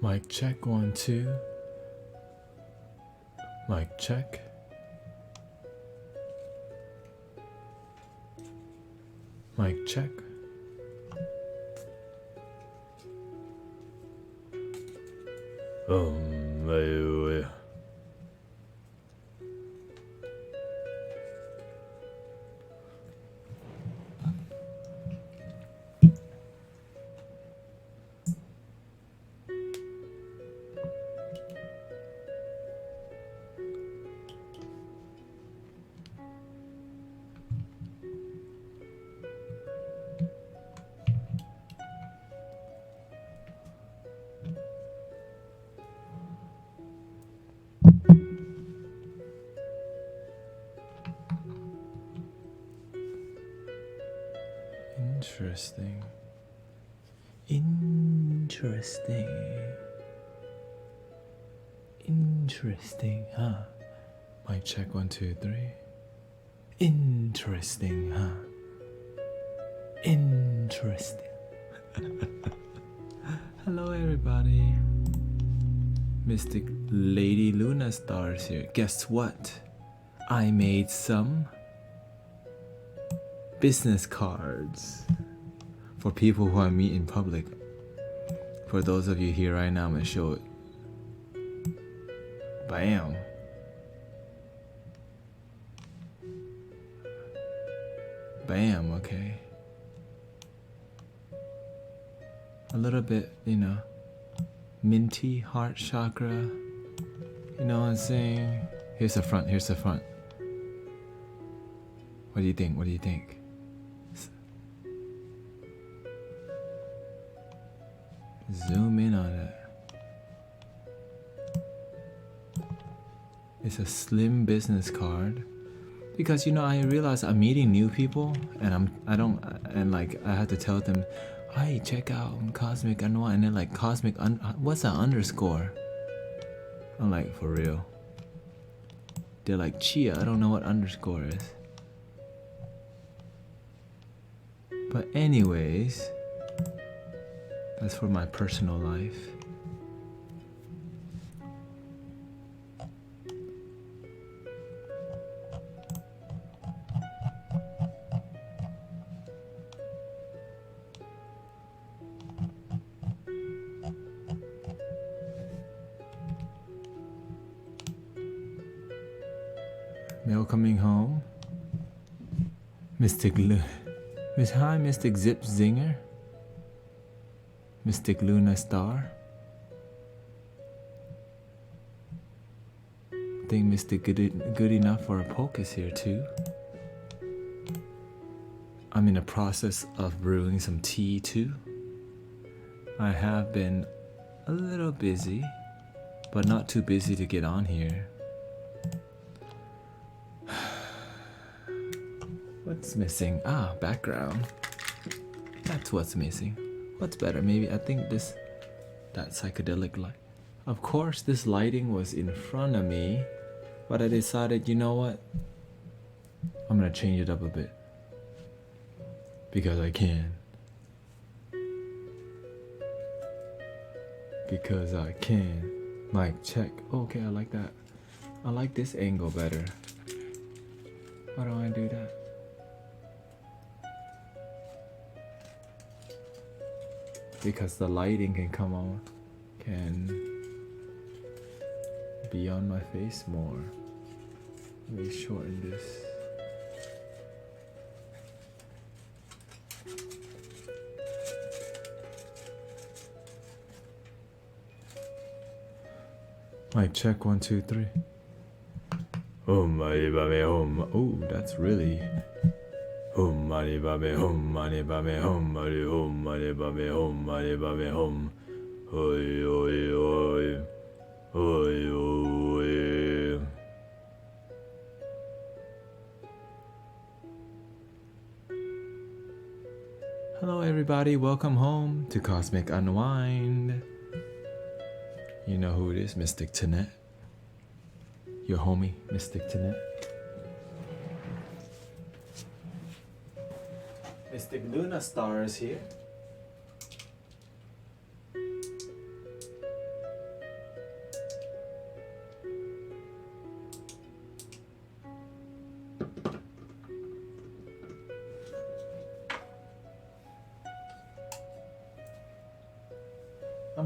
Mic check 1 2. Mic check. Mic check. Interesting. Interesting, huh? Mic check 1 2 3. Interesting, huh? Interesting. Hello, everybody. Mystic Lady Luna Stars here. Guess what? I made some business cards for people who I meet in public. For those of you here right now, I'm gonna show it. Bam. Bam, okay. A little bit, minty, heart chakra. You know what I'm saying? Here's the front, here's the front. What do you think? What do you think? Zoom in on it. It's a slim business card because I realize I'm meeting new people and I had to tell them, hey, check out Cosmic Unwind, and they're like, what's an underscore? I'm like, for real? They're like, Chia, I don't know what underscore is. But anyways, that's for my personal life. Mail coming home. Mystic Zip Zinger. Mystic Luna Star. I think Mystic good enough for a poke is here too. I'm in the process of brewing some tea too. I have been a little busy, but not too busy to get on here. What's missing? Ah, background. That's what's missing. What's better? Maybe I think that psychedelic light. Of course, this lighting was in front of me, but I decided, you know what? I'm gonna change it up a bit because I can. Because I can. Mic check. Okay, I like that. I like this angle better. Why don't I do that? Because the lighting can be on my face more. Let me shorten this. Mic check 1 2 3. Oh, that's really. Hum mani babe hum mani babe hum mani hum mani babe hum mani babe hum. Oi oi oi. Oi oi. Hello everybody, welcome home to Cosmic Unwind. You know who it is, Mystic Tanet. Your homie, Mystic Tanet. Mystic Luna Star is here.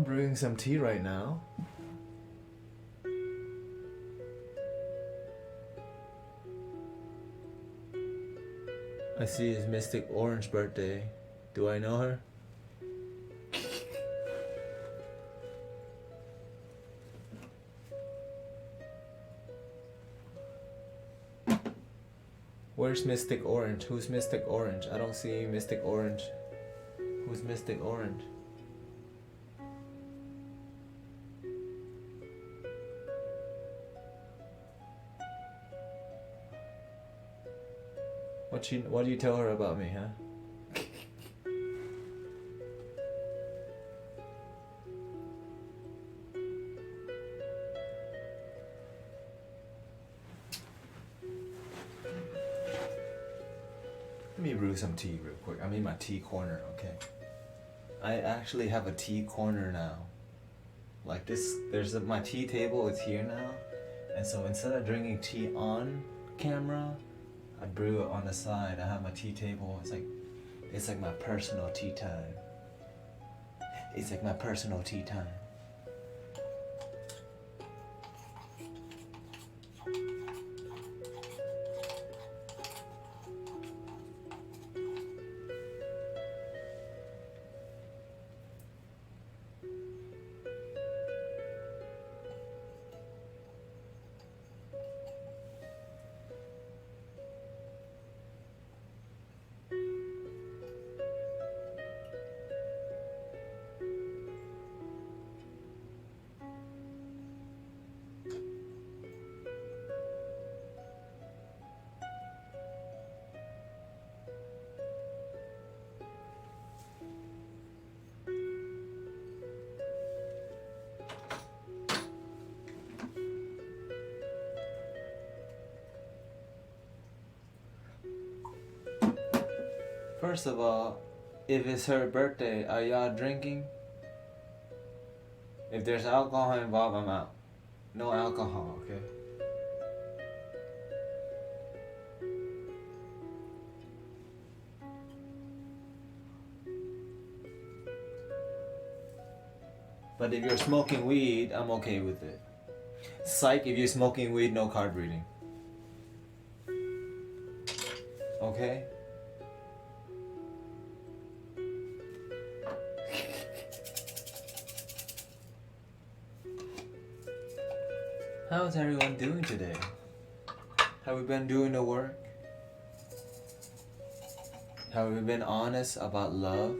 I'm brewing some tea right now. I see it's Mystic Orange birthday. Do I know her? Where's Mystic Orange? Who's Mystic Orange? I don't see Mystic Orange. Who's Mystic Orange? What do you tell her about me, huh? Let me brew some tea real quick. I'm in my tea corner, okay? I actually have a tea corner now. Like this, my tea table is here now. And so instead of drinking tea on camera, I brew it on the side. I have my tea table. It's like my personal tea time. It's like my personal tea time. First of all, if it's her birthday, are y'all drinking? If there's alcohol involved, I'm out. No alcohol, okay? But if you're smoking weed, I'm okay with it. Psych, if you're smoking weed, no card reading. Okay? How's everyone doing today? Have we been doing the work? Have we been honest about love?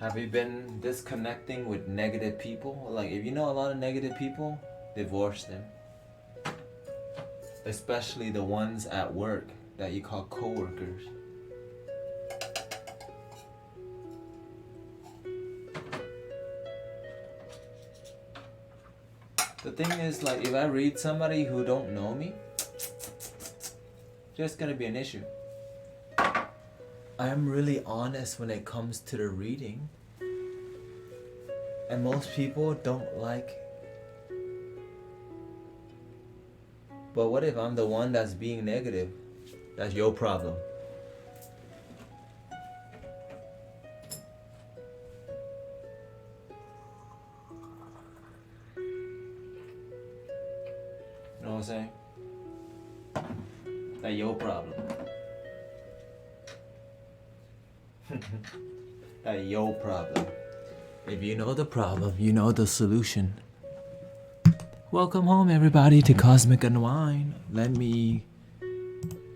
Have you been disconnecting with negative people? Like, if you know a lot of negative people, divorce them. Especially the ones at work that you call coworkers. The thing is, like, if I read somebody who don't know me, there's gonna be an issue. I'm really honest when it comes to the reading. And most people don't like. But what if I'm the one that's being negative? That's your problem. You know what I'm saying? That's your problem. That's your problem. If you know the problem, you know the solution. Welcome home, everybody, to Cosmic Unwind. Let me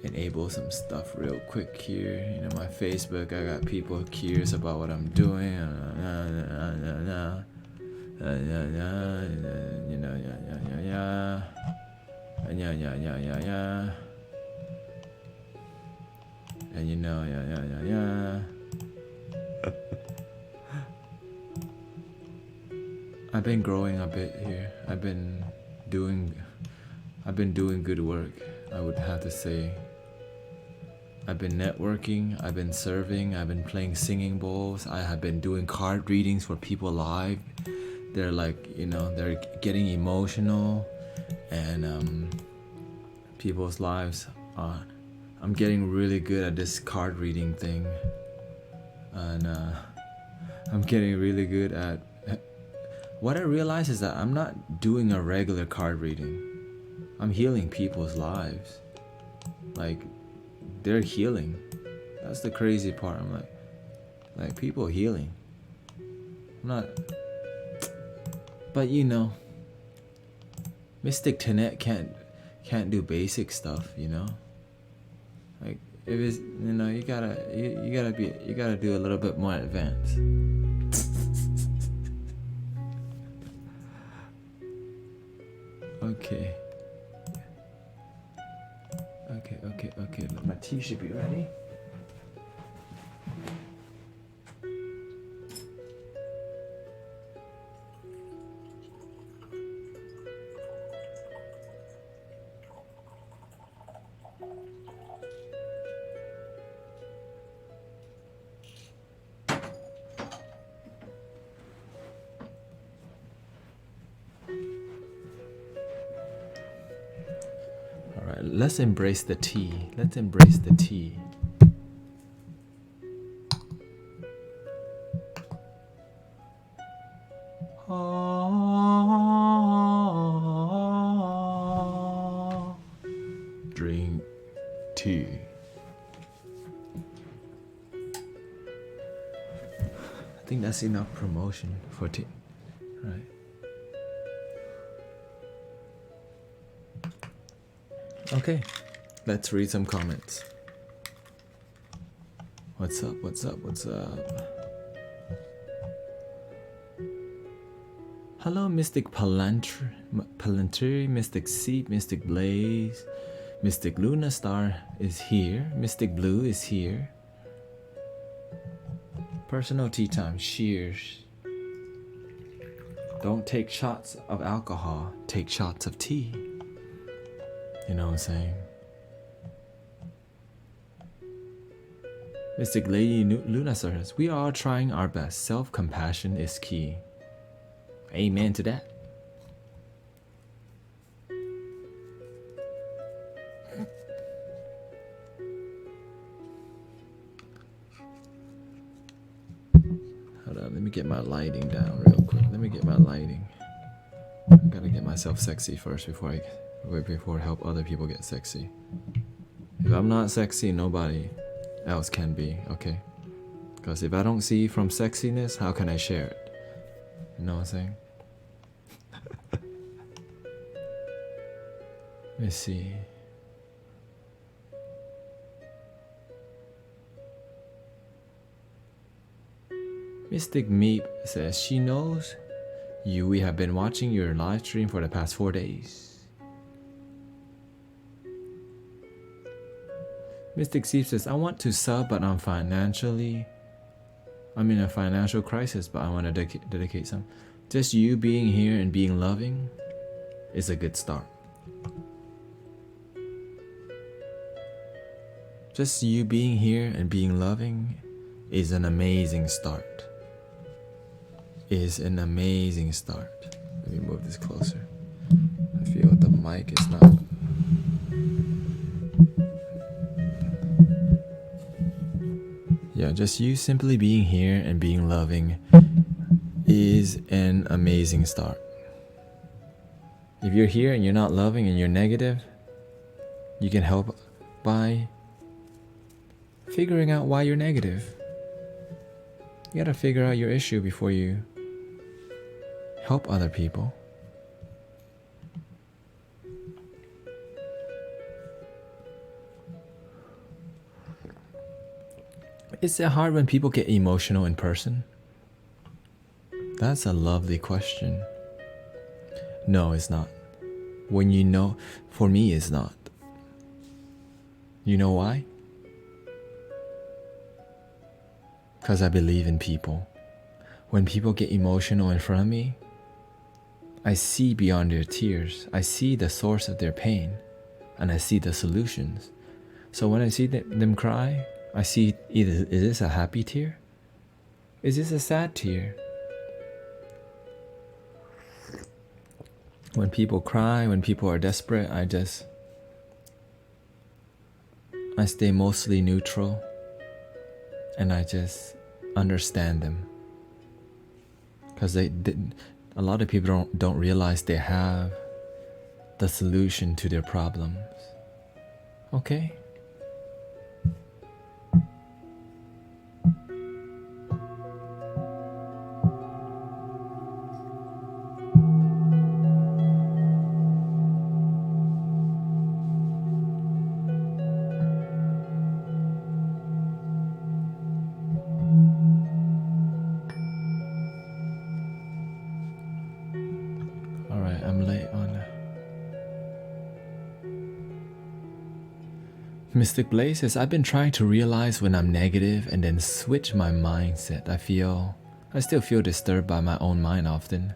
enable some stuff real quick here. You know, my Facebook, I got people curious about what I'm doing. And you know, I've been growing a bit here. I've been doing good work, I would have to say. I've been networking, I've been serving, I've been playing singing bowls, I have been doing card readings for people live. They're like, you know, they're getting emotional, and people's lives I'm getting really good at this card reading thing, and I'm getting really good at. What I realize is that I'm not doing a regular card reading. I'm healing people's lives. Like, they're healing. That's the crazy part. I'm like people healing. I'm not. But you know, Mystic Tenet can't do basic stuff. You know. Like, if it's, you know, you gotta do a little bit more advanced. Okay. Okay. My tea should be ready. Alright, let's embrace the tea. Let's embrace the tea. Drink tea. I think that's enough promotion for tea. Right. Okay, let's read some comments. What's up? Hello, Mystic Palantry, Mystic Seep, Mystic Blaze, Mystic Luna Star is here, Mystic Blue is here. Personal tea time, cheers. Don't take shots of alcohol, take shots of tea. You know what I'm saying? Mystic Lady Luna says, we are trying our best. Self-compassion is key. Amen to that. Hold on, let me get my lighting down real quick. I gotta get myself sexy first before I help other people get sexy. If I'm not sexy, nobody else can be, okay? Because if I don't see from sexiness, how can I share it? You know what I'm saying? Let's see. Mystic Meep says, she knows you. We have been watching your live stream for the past 4 days. Mystic Steve says, I want to sub, but I'm in a financial crisis, but I want to dedicate some. Just you being here and being loving is a good start. Just you being here and being loving is an amazing start. Let me move this closer. I feel the mic is not. Yeah, just you simply being here and being loving is an amazing start. If you're here and you're not loving and you're negative, you can help by figuring out why you're negative. You gotta figure out your issue before you help other people. Is it hard when people get emotional in person? That's a lovely question. No, it's not. When you know, for me, it's not. You know why? Because I believe in people. When people get emotional in front of me, I see beyond their tears. I see the source of their pain, and I see the solutions. So when I see them cry, I see either, is this a happy tear? Is this a sad tear? When people cry, when people are desperate, I stay mostly neutral, and I just understand them. Because a lot of people don't realize they have the solution to their problems. Okay? Alright, I'm late on. Mystic Blaze says, I've been trying to realize when I'm negative and then switch my mindset. I still feel disturbed by my own mind often.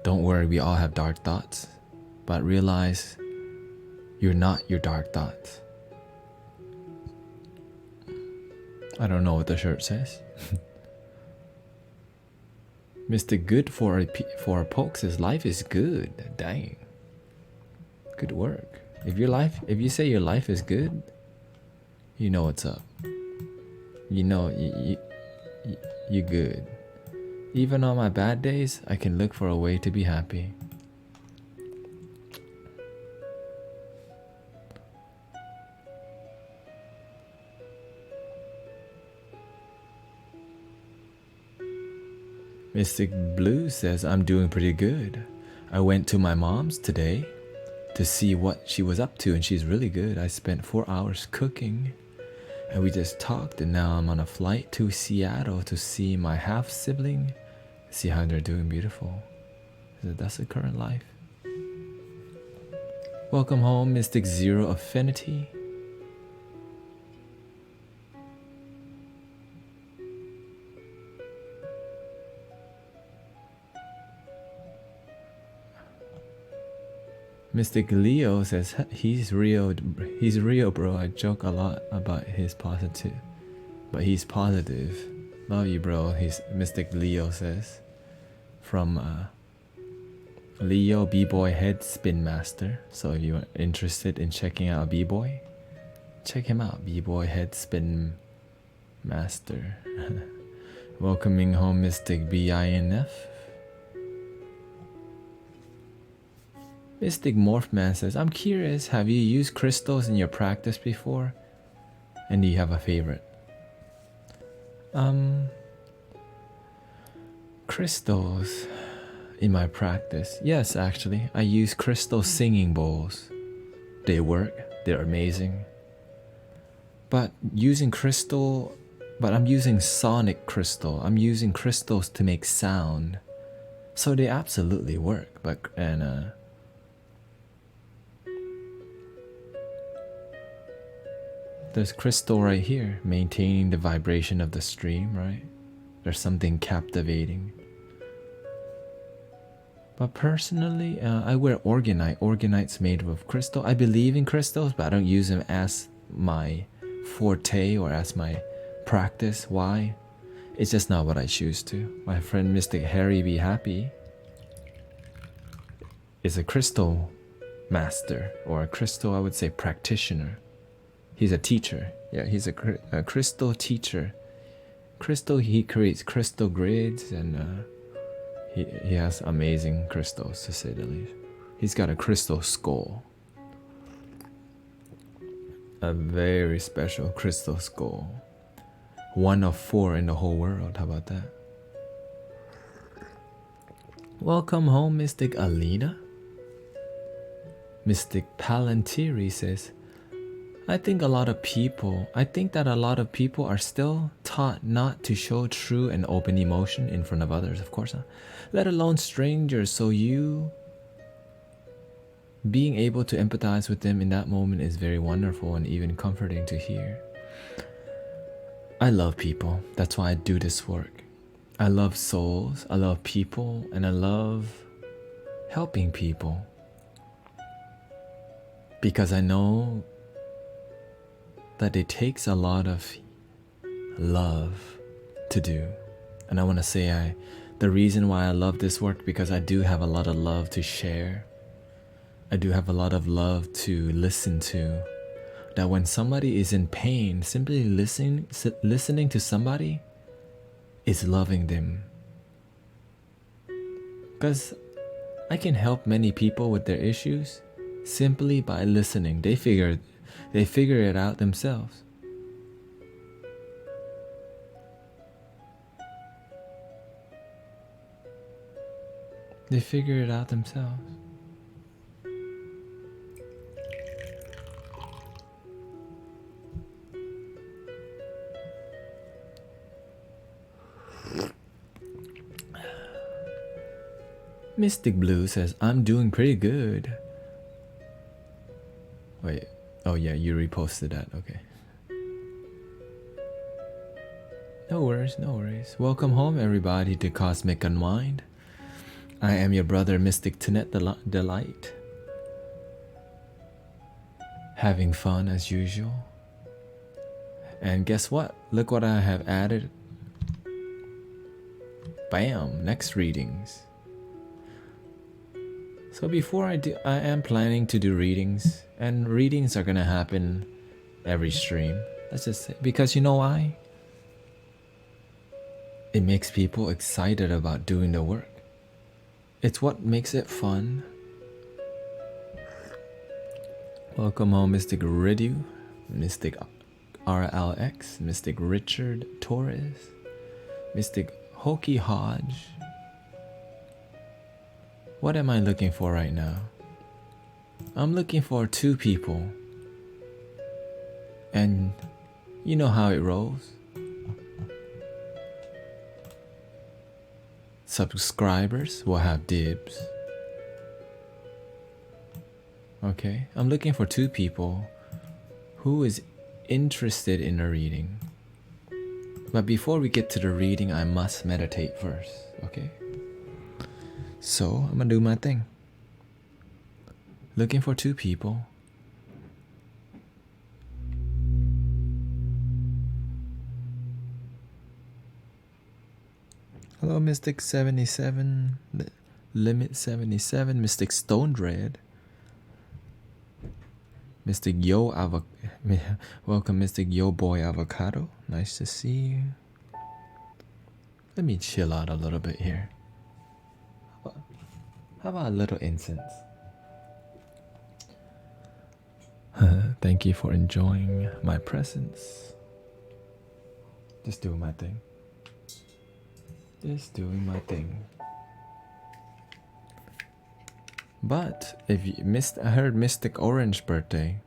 Don't worry, we all have dark thoughts. But realize you're not your dark thoughts. I don't know what the shirt says. Mr. Good for a poke says, life is good. Dang. Good work. If you say your life is good, you know what's up. You know you're good. Even on my bad days, I can look for a way to be happy. Mystic Blue says, I'm doing pretty good. I went to my mom's today to see what she was up to, and she's really good. I spent 4 hours cooking, and we just talked, and now I'm on a flight to Seattle to see my half-sibling, see how they're doing. Beautiful. That's the current life. Welcome home, Mystic Zero Affinity. Mystic Leo says, he's real bro. I joke a lot about his positive, but he's positive. Love you, bro. He's Mystic Leo says, from Leo B-Boy Head Spin Master. So if you're interested in checking out B-Boy, check him out, B-Boy Head Spin Master. Welcoming home, Mystic BINF. Mystic Morphman says, I'm curious, have you used crystals in your practice before? And do you have a favorite? Crystals in my practice. Yes, actually. I use crystal singing bowls. They work. They're amazing. But I'm using sonic crystal. I'm using crystals to make sound. So they absolutely work. There's crystal right here, maintaining the vibration of the stream, right? There's something captivating. But personally, I wear orgonite. Orgonite's made of crystal. I believe in crystals, but I don't use them as my forte or as my practice. Why? It's just not what I choose to. My friend Mystic Harry Be Happy is a crystal master, or a crystal, I would say, practitioner. He's a teacher. Yeah, he's a crystal teacher. He creates crystal grids, and he has amazing crystals, to say the least. He's got a crystal skull. A very special crystal skull. 1 of 4 in the whole world. How about that? Welcome home, Mystic Alina. Mystic Palantiri says, I think that a lot of people are still taught not to show true and open emotion in front of others, of course, let alone strangers. So you being able to empathize with them in that moment is very wonderful and even comforting to hear. I love people. That's why I do this work. I love souls, I love people, and I love helping people. Because I know that it takes a lot of love to do. And I want to say the reason why I love this work, because I do have a lot of love to share. I do have a lot of love to listen to. that when somebody is in pain, simply listening to somebody is loving them. Because I can help many people with their issues simply by listening. They figure it out themselves. They figure it out themselves. Mystic Blue says, I'm doing pretty good. Wait, oh yeah, you reposted that, okay. No worries, no worries. Welcome home everybody to Cosmic Unwind. I am your brother Mystic Tenet Delight. Having fun as usual. And guess what? Look what I have added. Bam, next readings. So before I am planning to do readings, and readings are gonna happen every stream. Let's just say, because you know why? It makes people excited about doing the work. It's what makes it fun. Welcome home, Mystic Ridu, Mystic RLX, Mystic Richard Torres, Mystic Hokie Hodge. What am I looking for right now? I'm looking for 2 people. And you know how it rolls. Subscribers will have dibs. Okay, I'm looking for 2 people who is interested in a reading. But before we get to the reading, I must meditate first, okay? So, I'm gonna do my thing. Looking for 2 people. Hello, Mystic 77, Limit 77, Mystic Stone Dread, Mystic Yo welcome, Mystic Yo Boy Avocado. Nice to see you. Let me chill out a little bit here. How about a little incense? Thank you for enjoying my presence. Just doing my thing. Just doing my thing. But if you missed, I heard Mystic Orange birthday.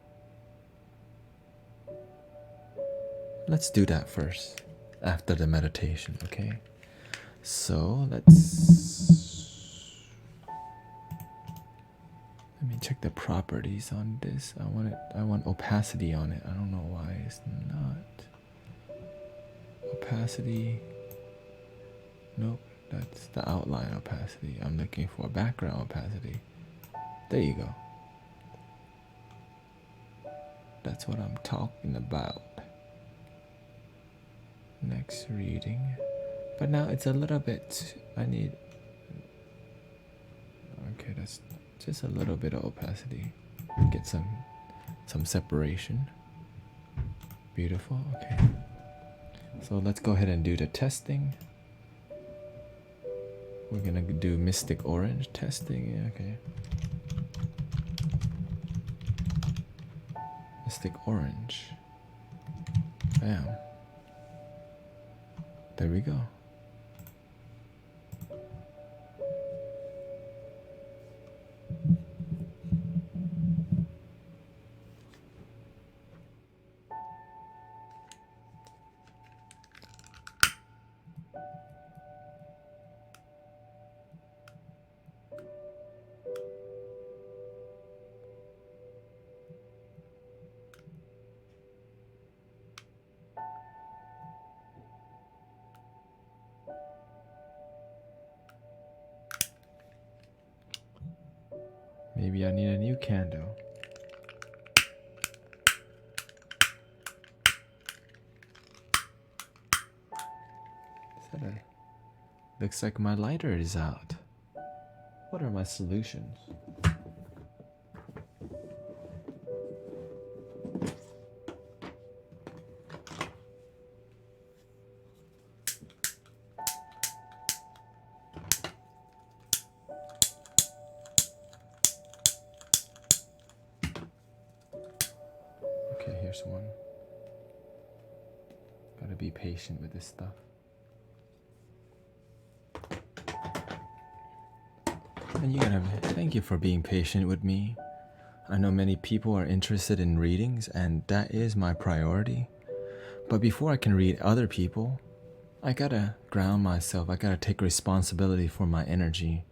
Let's do that first, after the meditation, okay? So let me check the properties on this. I want opacity on it. I don't know why it's not. Opacity. Nope, that's the outline opacity. I'm looking for background opacity. There you go. That's what I'm talking about. Next reading. But now it's a little bit, I need, okay, that's just a little bit of opacity. Get some separation. Beautiful, okay. So let's go ahead and do the testing. We're gonna do Mystic Orange testing, yeah, okay. Mystic Orange. Bam. There we go. Maybe I need a new candle. Looks like my lighter is out. What are my solutions? first one. Gotta be patient with this stuff. And you gotta, thank you for being patient with me. I know many people are interested in readings, and that is my priority. But before I can read other people, I gotta ground myself. I gotta take responsibility for my energy.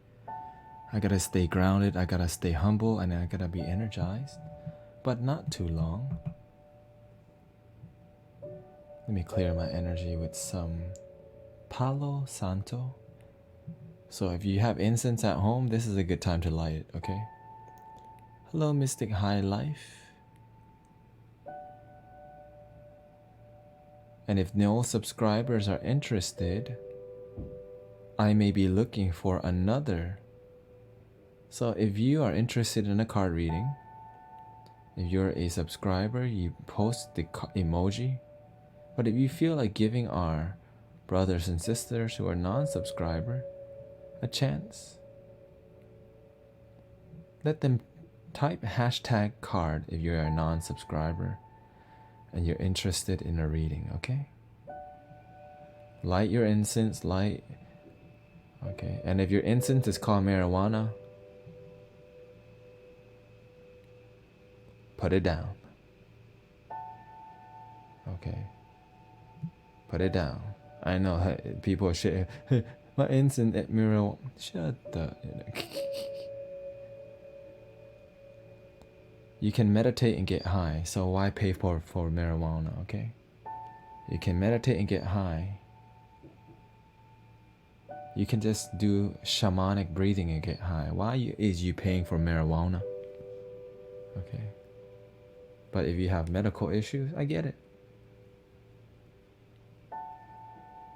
I gotta stay grounded, I gotta stay humble, and I gotta be energized. But not too long. Let me clear my energy with some Palo Santo. So if you have incense at home, this is a good time to light it, okay? Hello, Mystic High Life. And if no subscribers are interested, I may be looking for another. So if you are interested in a card reading, if you're a subscriber, you post the emoji. But if you feel like giving our brothers and sisters who are non-subscriber a chance, let them type hashtag card if you're a non-subscriber and you're interested in a reading, okay? Light your incense, light. Okay, and if your incense is called marijuana, put it down. Okay. Put it down. I know people are shit. My incense at marijuana. Shut the. You can meditate and get high, so why pay for marijuana, okay? You can meditate and get high. You can just do shamanic breathing and get high. Why is you paying for marijuana? Okay. But if you have medical issues, I get it.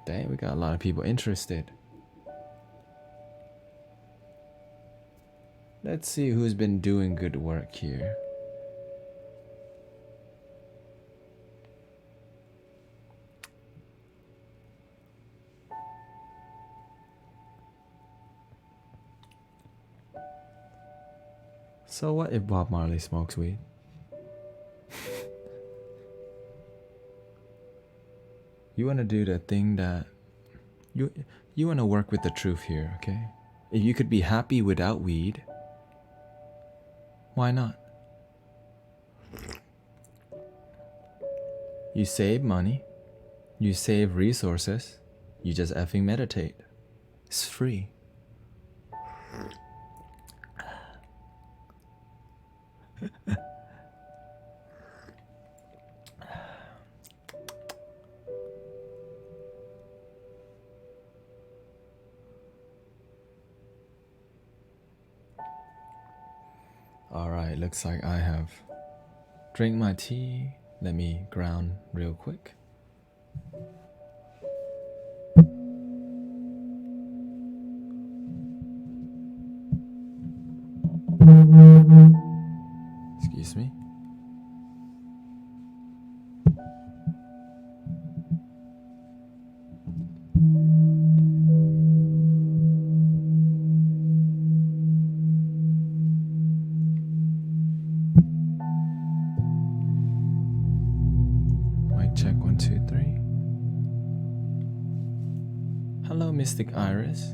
Dang, we got a lot of people interested. Let's see who's been doing good work here. So what if Bob Marley smokes weed? You want to do the thing that you want to work with the truth here, okay? If you could be happy without weed, why not? You save money, you save resources, you just effing meditate. It's free. Alright, looks like I have drank my tea. Let me ground real quick. Excuse me. Mic check 1, 2, 3. Hello, Mystic Iris.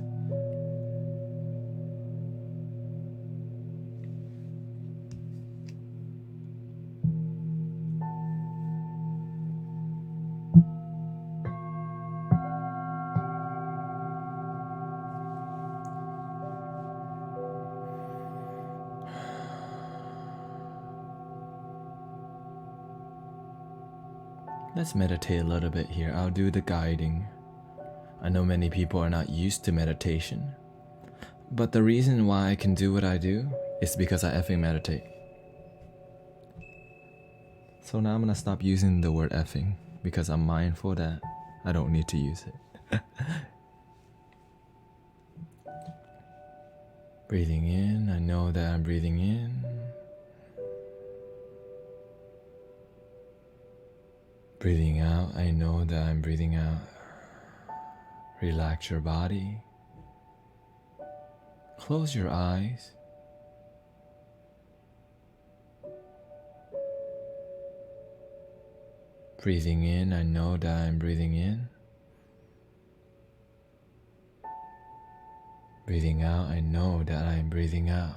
Let's meditate a little bit here. I'll do the guiding. I know many people are not used to meditation, but the reason why I can do what I do is because I effing meditate. So now I'm gonna stop using the word effing because I'm mindful that I don't need to use it. Breathing in, I know that I'm breathing in. Breathing out, I know that I'm breathing out. Relax your body. Close your eyes. Breathing in, I know that I'm breathing in. Breathing out, I know that I'm breathing out.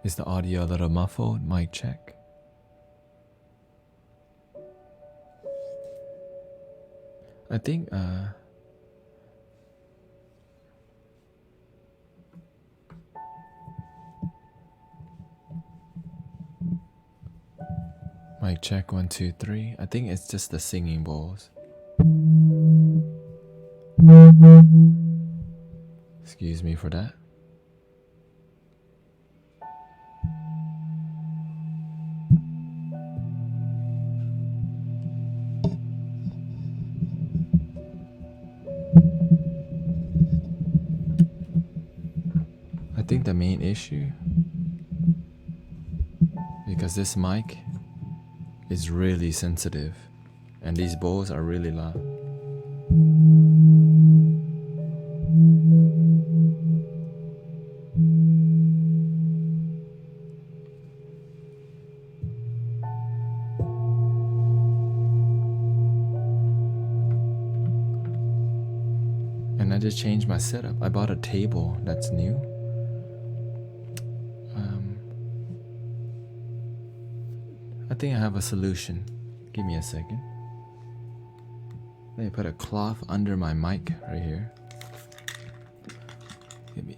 Is the audio a little muffled? Mic check. I think mic check 1 2 3. I think it's just the singing bowls. Excuse me for that. I think the main issue, because this mic is really sensitive and these bowls are really loud. And I just changed my setup. I bought a table that's new. I think I have a solution. Give me a second. Let me put a cloth under my mic right here. Give me.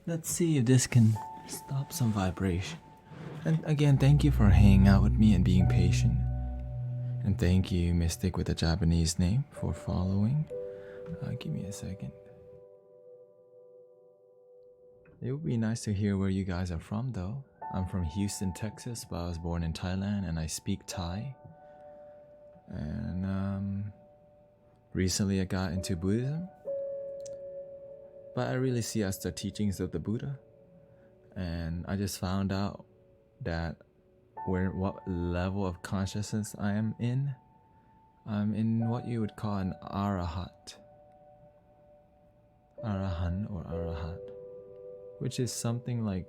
Let's see if this can stop some vibration. And again, thank you for hanging out with me and being patient. And thank you, Mystic with a Japanese name, for following. Give me a second. It would be nice to hear where you guys are from, though. I'm from Houston, Texas, but I was born in Thailand and I speak Thai. And recently I got into Buddhism. But I really see as the teachings of the Buddha. And I just found out that what level of consciousness I am in. I'm in what you would call an arahat. Arahan or arahat. Which is something like,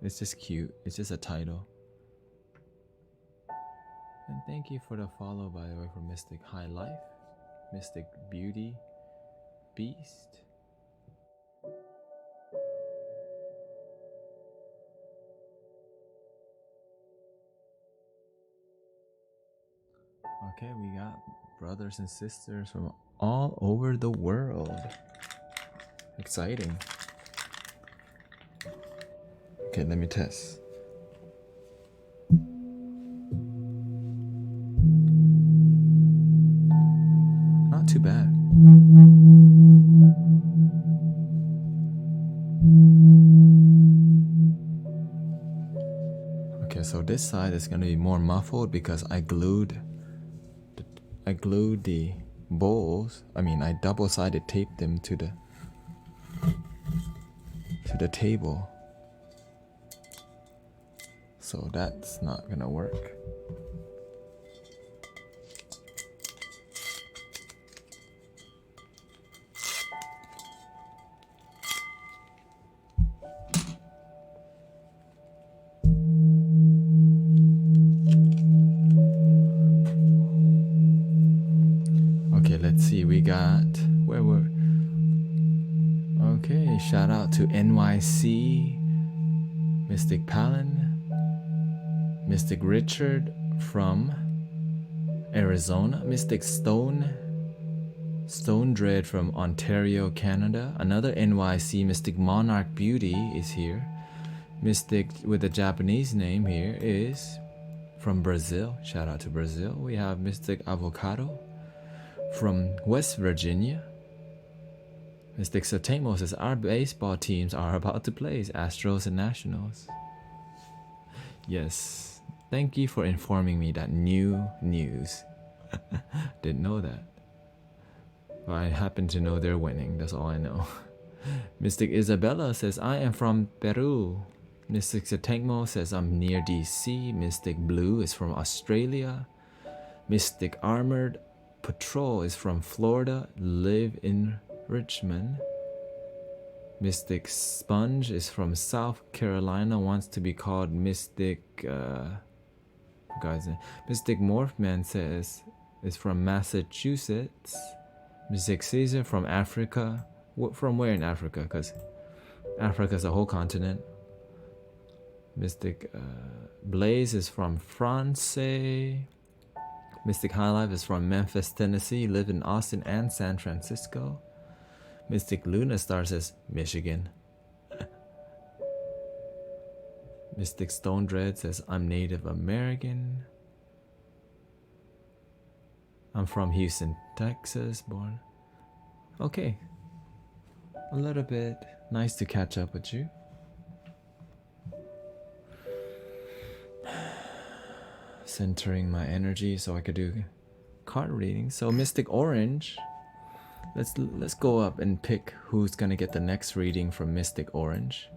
it's just cute. It's just a title. And thank you for the follow, by the way, for Mystic High Life, Mystic Beauty, Beast. Okay, we got brothers and sisters from all over the world. Exciting. Okay, let me test. Not too bad. Okay, so this side is going to be more muffled because I glued the bowls. I double-sided taped them to the table. So that's not gonna work. Okay, let's see. We got okay, shout out to NYC, Mystic Palin, Mystic Richard from Arizona, Mystic Stone Dread from Ontario, Canada. Another NYC, Mystic Monarch Beauty is here. Mystic with a Japanese name here is from Brazil. Shout out to Brazil. We have Mystic Avocado from West Virginia. Mystic Satamo says our baseball teams are about to play Astros and Nationals. Yes, thank you for informing me that new news. Didn't know that. But I happen to know they're winning, that's all I know. Mystic Isabella says I am from Peru. Mystic Satangmo says I'm near DC. Mystic Blue is from Australia. Mystic Armored Patrol is from Florida, live in Richmond. Mystic Sponge is from South Carolina, wants to be called Mystic Mystic Morphman says is from Massachusetts. Mystic Caesar from Africa. From where in Africa? Because Africa's a whole continent. Mystic Blaze is from France. Mystic High Life is from Memphis, Tennessee, live in Austin and San Francisco. Mystic Luna Star says Michigan. Mystic Stone Dread says I'm Native American. I'm from Houston, Texas, born. Okay. A little bit nice to catch up with you. Centering my energy so I could do card reading. So Mystic Orange, let's go up and pick who's gonna get the next reading from Mystic Orange.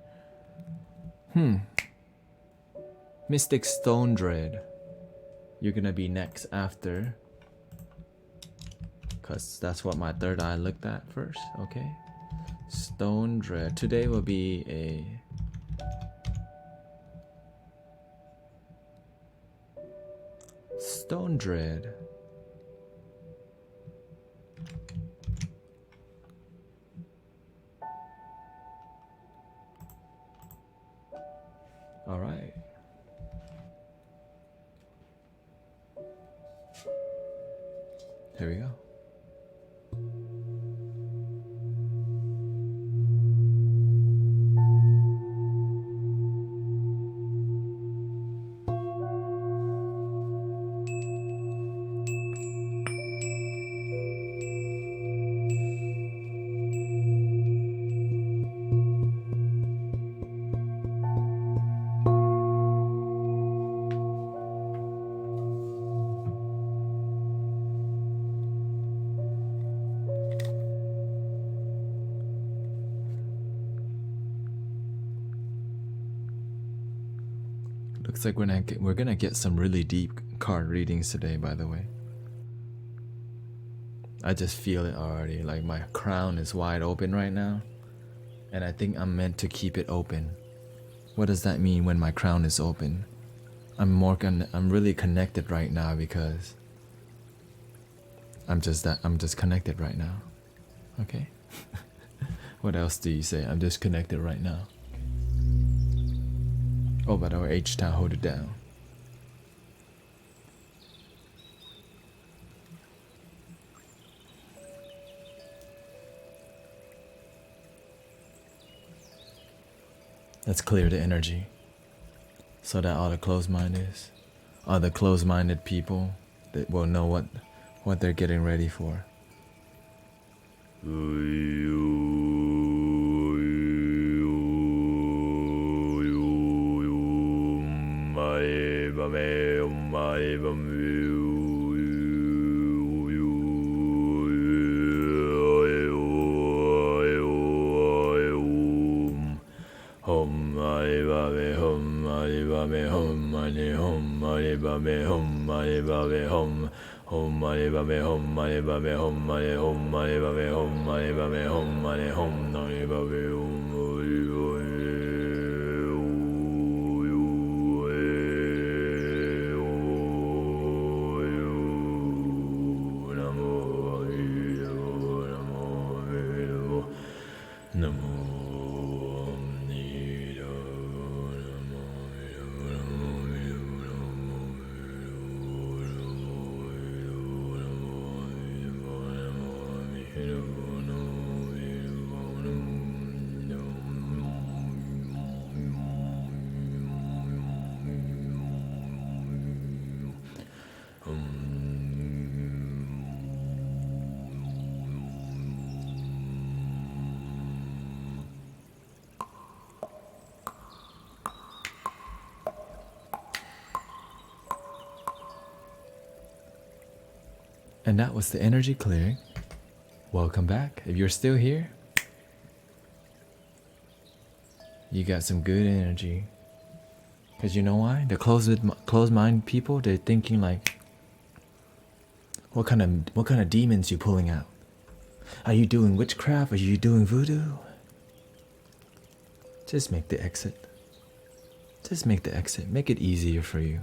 Mystic Stone Dread, you're gonna be next after, cause that's what my third eye looked at first. Okay, Stone Dread. Today will be a Stone Dread. All right. Here we go. Looks like we're gonna get some really deep card readings today, by the way. I just feel it already, like my crown is wide open right now. And I think I'm meant to keep it open. What does that mean when my crown is open? I'm really connected right now because I'm just connected right now. Okay? What else do you say? I'm just connected right now. Oh, but our H-Town, hold it down. Let's clear the energy so that all the closed-minded people that will know what they're getting ready for. And that was the energy clearing. Welcome back. If you're still here, you got some good energy. Because you know why? The closed mind people, they're thinking like, what kind of demons you pulling out? Are you doing witchcraft? Are you doing voodoo? Just make the exit. Just make the exit. Make it easier for you.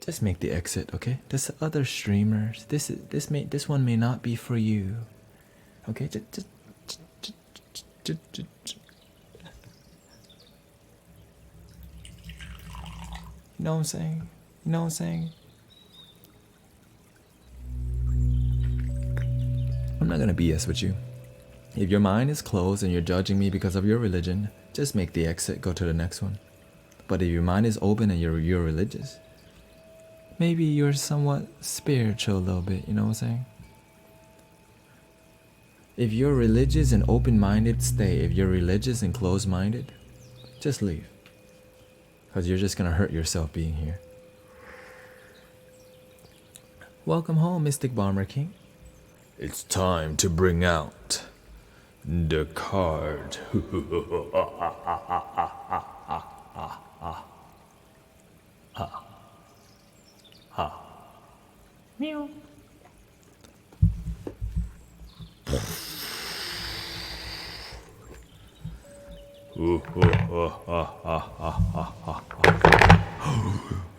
Just make the exit, okay? There's other streamers. This one may not be for you. Okay, just you know what I'm saying? You know what I'm saying? I'm not gonna BS with you. If your mind is closed and you're judging me because of your religion, just make the exit, go to the next one. But if your mind is open and you're religious, maybe you're somewhat spiritual a little bit, you know what I'm saying? If you're religious and open-minded, stay. If you're religious and closed-minded, just leave. Because you're just going to hurt yourself being here. Welcome home, Mystic Bomber King. It's time to bring out the card. Meow.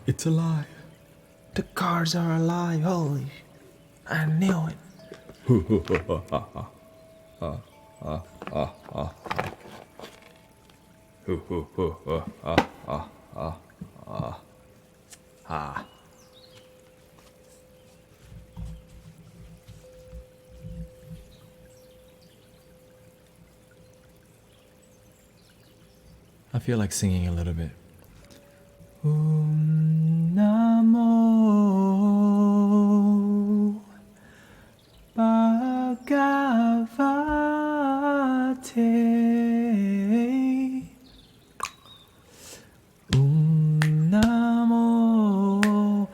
It's alive. The cards are alive. Holy, I knew it. I feel like singing a little bit. Namo Bhagavate. Namo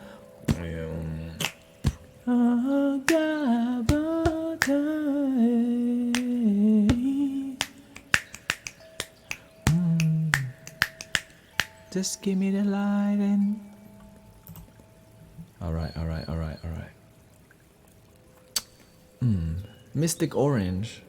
Bhagavate. Just give me the light and... Alright. Mystic Orange.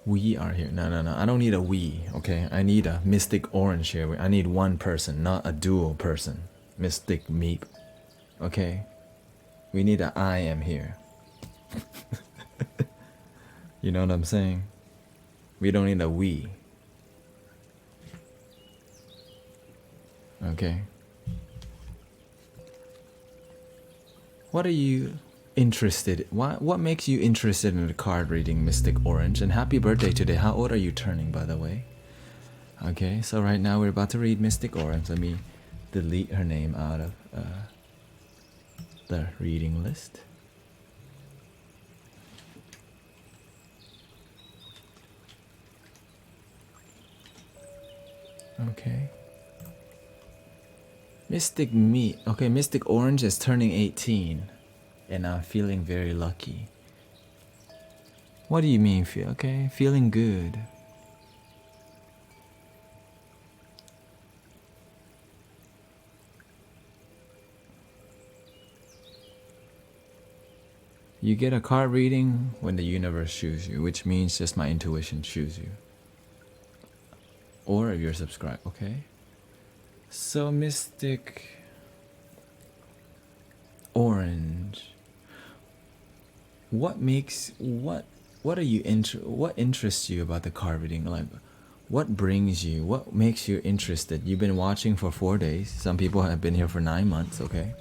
We are here. No. I don't need a we, okay? I need a Mystic Orange here. I need one person, not a dual person. Mystic Meep. Okay? We need a I am here. You know what I'm saying? We don't need a we. Okay? What are you interested? What makes you interested in the card reading, Mystic Orange? And happy birthday today. How old are you turning, by the way? Okay, so right now we're about to read Mystic Orange. Let me delete her name out of the reading list. Okay. Mystic Me. Okay, Mystic Orange is turning 18. And I'm feeling very lucky. What do you mean feel? Okay, feeling good. You get a card reading when the universe chooses you, which means just my intuition chooses you. Or if you're subscribed, okay? So Mystic Orange. What interests you about the card reading? Like, what brings you? What makes you interested? You've been watching for 4 days. Some people have been here for 9 months. Okay,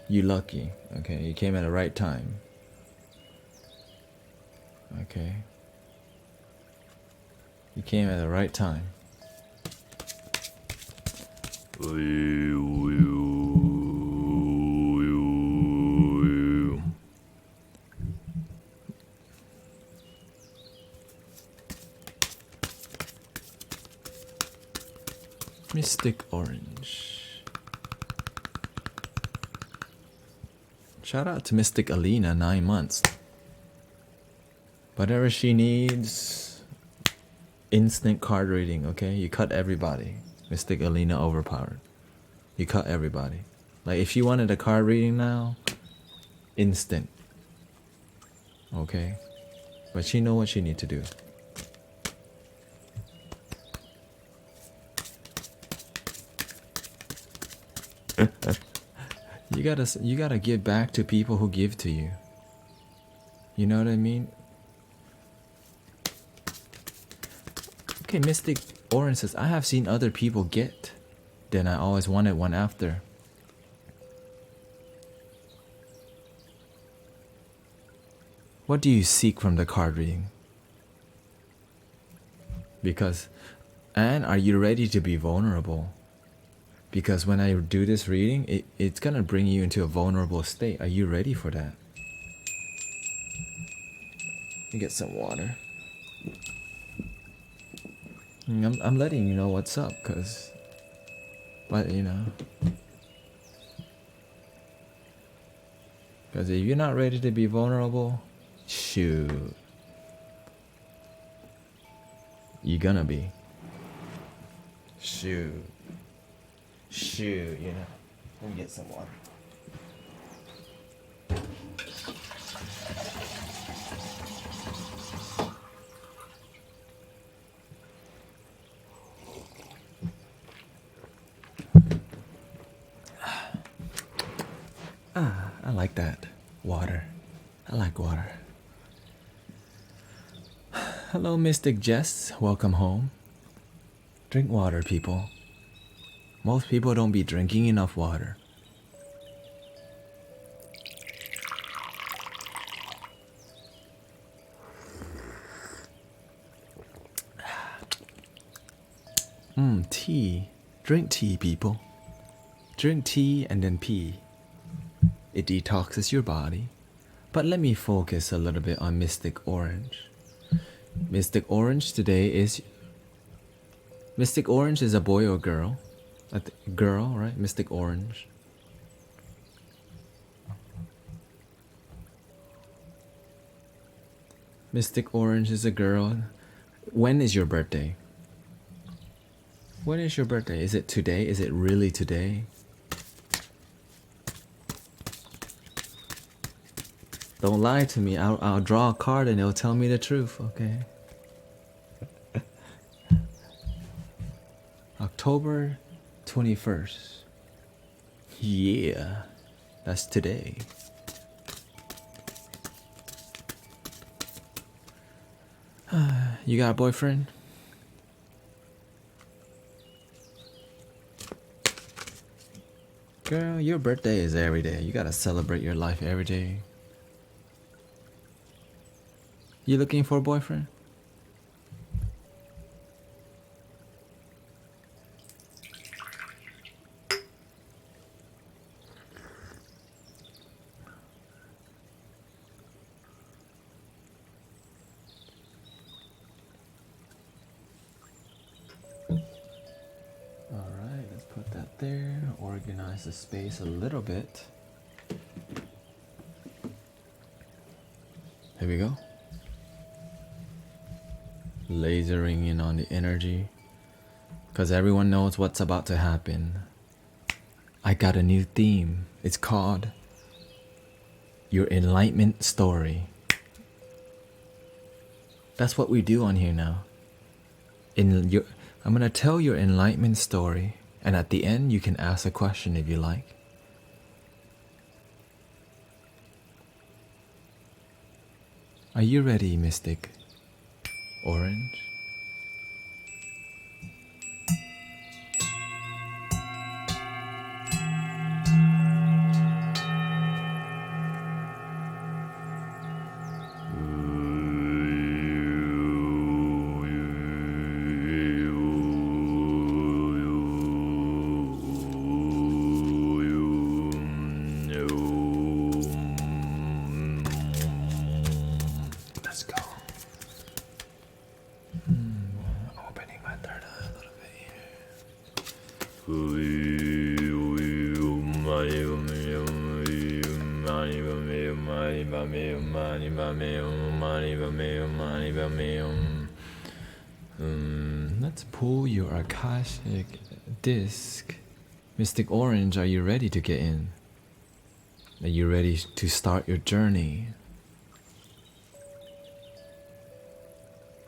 you lucky. Okay, you came at the right time. Okay. You came at the right time. Mystic Orange. Shout out to Mystic Alina, 9 months. Whatever she needs, instant card reading, okay? You cut everybody. Mystic Alina overpowered. You cut everybody. Like if she wanted a card reading now, instant. Okay? But she know what she need to do. You gotta give back to people who give to you. You know what I mean? Okay, Mystic Orange says, I have seen other people get, then I always wanted one after. What do you seek from the card reading? And are you ready to be vulnerable? Because when I do this reading, it's gonna bring you into a vulnerable state. Are you ready for that? Let me get some water. I'm letting you know what's up, but you know, because if you're not ready to be vulnerable, shoot, you're gonna be. Shoot, you know. Let me get some water. I like that. Water. I like water. Hello, Mystic Jess. Welcome home. Drink water, people. Most people don't be drinking enough water. Tea. Drink tea, people. Drink tea and then pee. It detoxes your body. But let me focus a little bit on Mystic Orange. Mystic Orange today is... Mystic Orange is a boy or girl? Girl, right? Mystic Orange. Mystic Orange is a girl. When is your birthday? When is your birthday? Is it today? Is it really today? Don't lie to me. I'll draw a card and it'll tell me the truth, okay? October 21st. Yeah, that's today. You got a boyfriend? Girl, your birthday is every day. You gotta celebrate your life every day. You looking for a boyfriend? Alright, let's put that there. Organize the space a little bit. Here we go. Lasering in on the energy. Because everyone knows what's about to happen. I got a new theme. It's called Your Enlightenment Story. That's what we do on here now. I'm going to tell your enlightenment story. And at the end, you can ask a question if you like. Are you ready, Mystic Orange? Let's pull your Akashic disc. Mystic Orange, are you ready to get in? Are you ready to start your journey?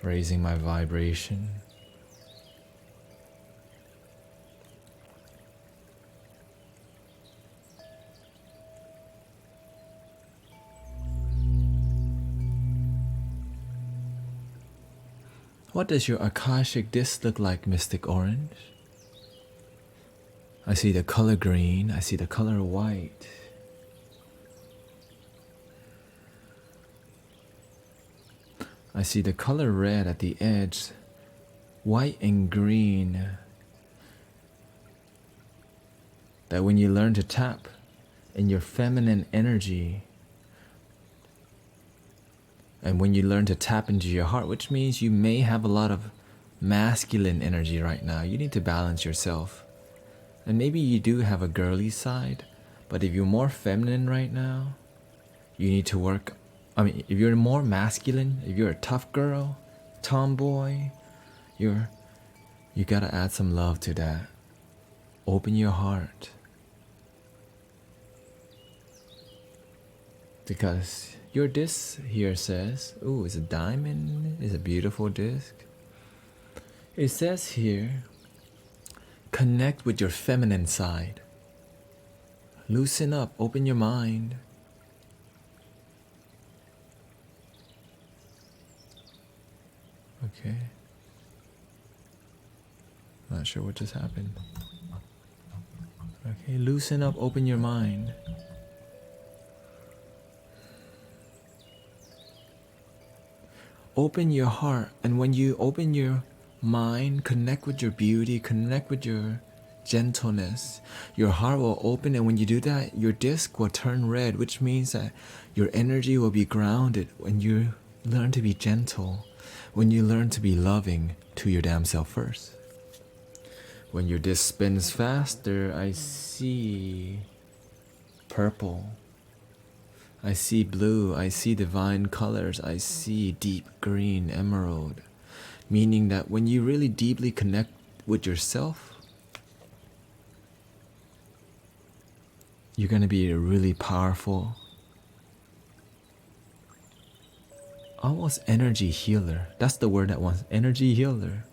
Raising my vibration. What does your Akashic disc look like, Mystic Orange? I see the color green, I see the color white. I see the color red at the edge, white and green. That when you learn to tap in your feminine energy, and when you learn to tap into your heart, which means you may have a lot of masculine energy right now, you need to balance yourself. And maybe you do have a girly side, but if you're more feminine right now, you need to work. I mean, if you're more masculine, if you're a tough girl, tomboy, you gotta add some love to that. Open your heart. Because your disc here says, ooh, it's a diamond, it's a beautiful disc. It says here, connect with your feminine side. Loosen up, open your mind. Okay. Not sure what just happened. Okay, loosen up, open your mind. Open your heart, and when you open your mind, connect with your beauty, connect with your gentleness, your heart will open, and when you do that, your disc will turn red, which means that your energy will be grounded when you learn to be gentle, when you learn to be loving to your damn self first. When your disc spins faster, I see purple. I see blue, I see divine colors, I see deep green, emerald. Meaning that when you really deeply connect with yourself, you're going to be a really powerful, almost energy healer. That's the word that wants, energy healer.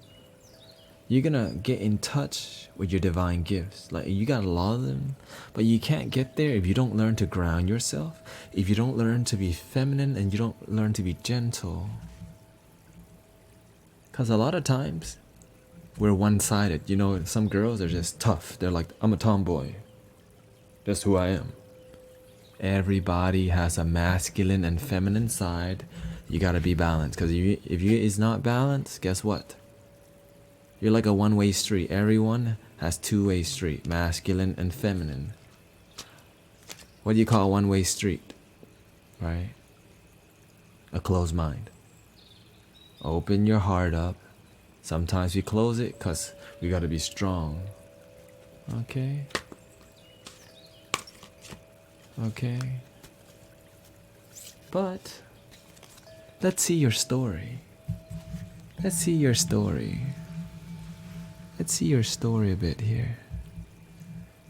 You're gonna get in touch with your divine gifts. Like, you got a lot of them, but you can't get there if you don't learn to ground yourself, if you don't learn to be feminine, and you don't learn to be gentle. Because a lot of times we're one-sided. You know, some girls are just tough. They're like, I'm a tomboy, that's who I am. Everybody has a masculine and feminine side. You gotta be balanced, because if you is not balanced, guess what? You're like a one-way street. Everyone has two-way street, masculine and feminine. What do you call a one-way street? Right? A closed mind. Open your heart up. Sometimes we close it because we got to be strong. Okay? Okay? But let's see your story. Let's see your story. Let's see your story a bit here.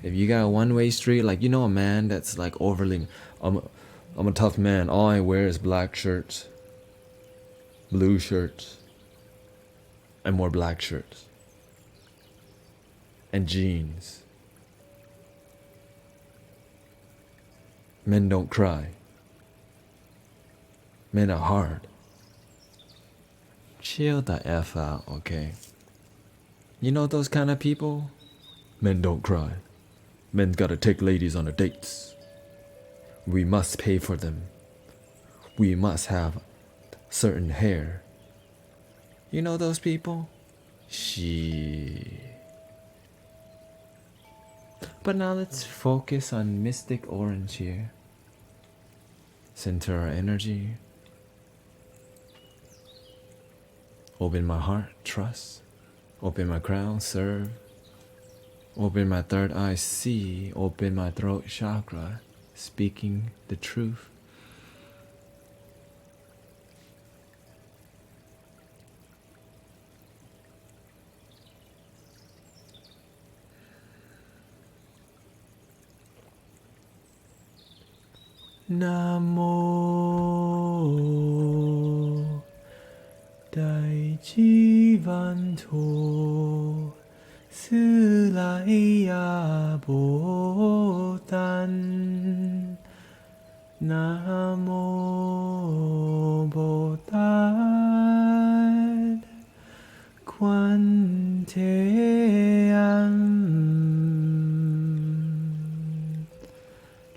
If you got a one-way street, like, you know, a man that's like overly, I'm a tough man. All I wear is black shirts, blue shirts, and more black shirts, and jeans. Men don't cry. Men are hard. Chill the F out, okay? You know those kind of people? Men don't cry. Men gotta take ladies on the dates. We must pay for them. We must have certain hair. You know those people? But now let's focus on Mystic Orange here. Center our energy. Open my heart, trust. Open my crown, serve. Open my third eye, see. Open my throat chakra, speaking the truth. Namo Daichi Vanto Sılaya Botan Namo Botan Quanteam.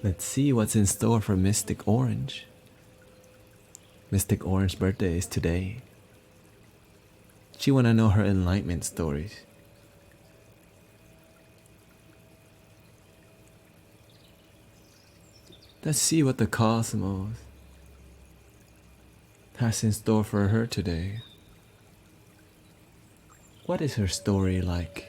Let's see what's in store for Mystic Orange. Mystic Orange's birthday is today. She wanna know her enlightenment stories. Let's see what the cosmos has in store for her today. What is her story like?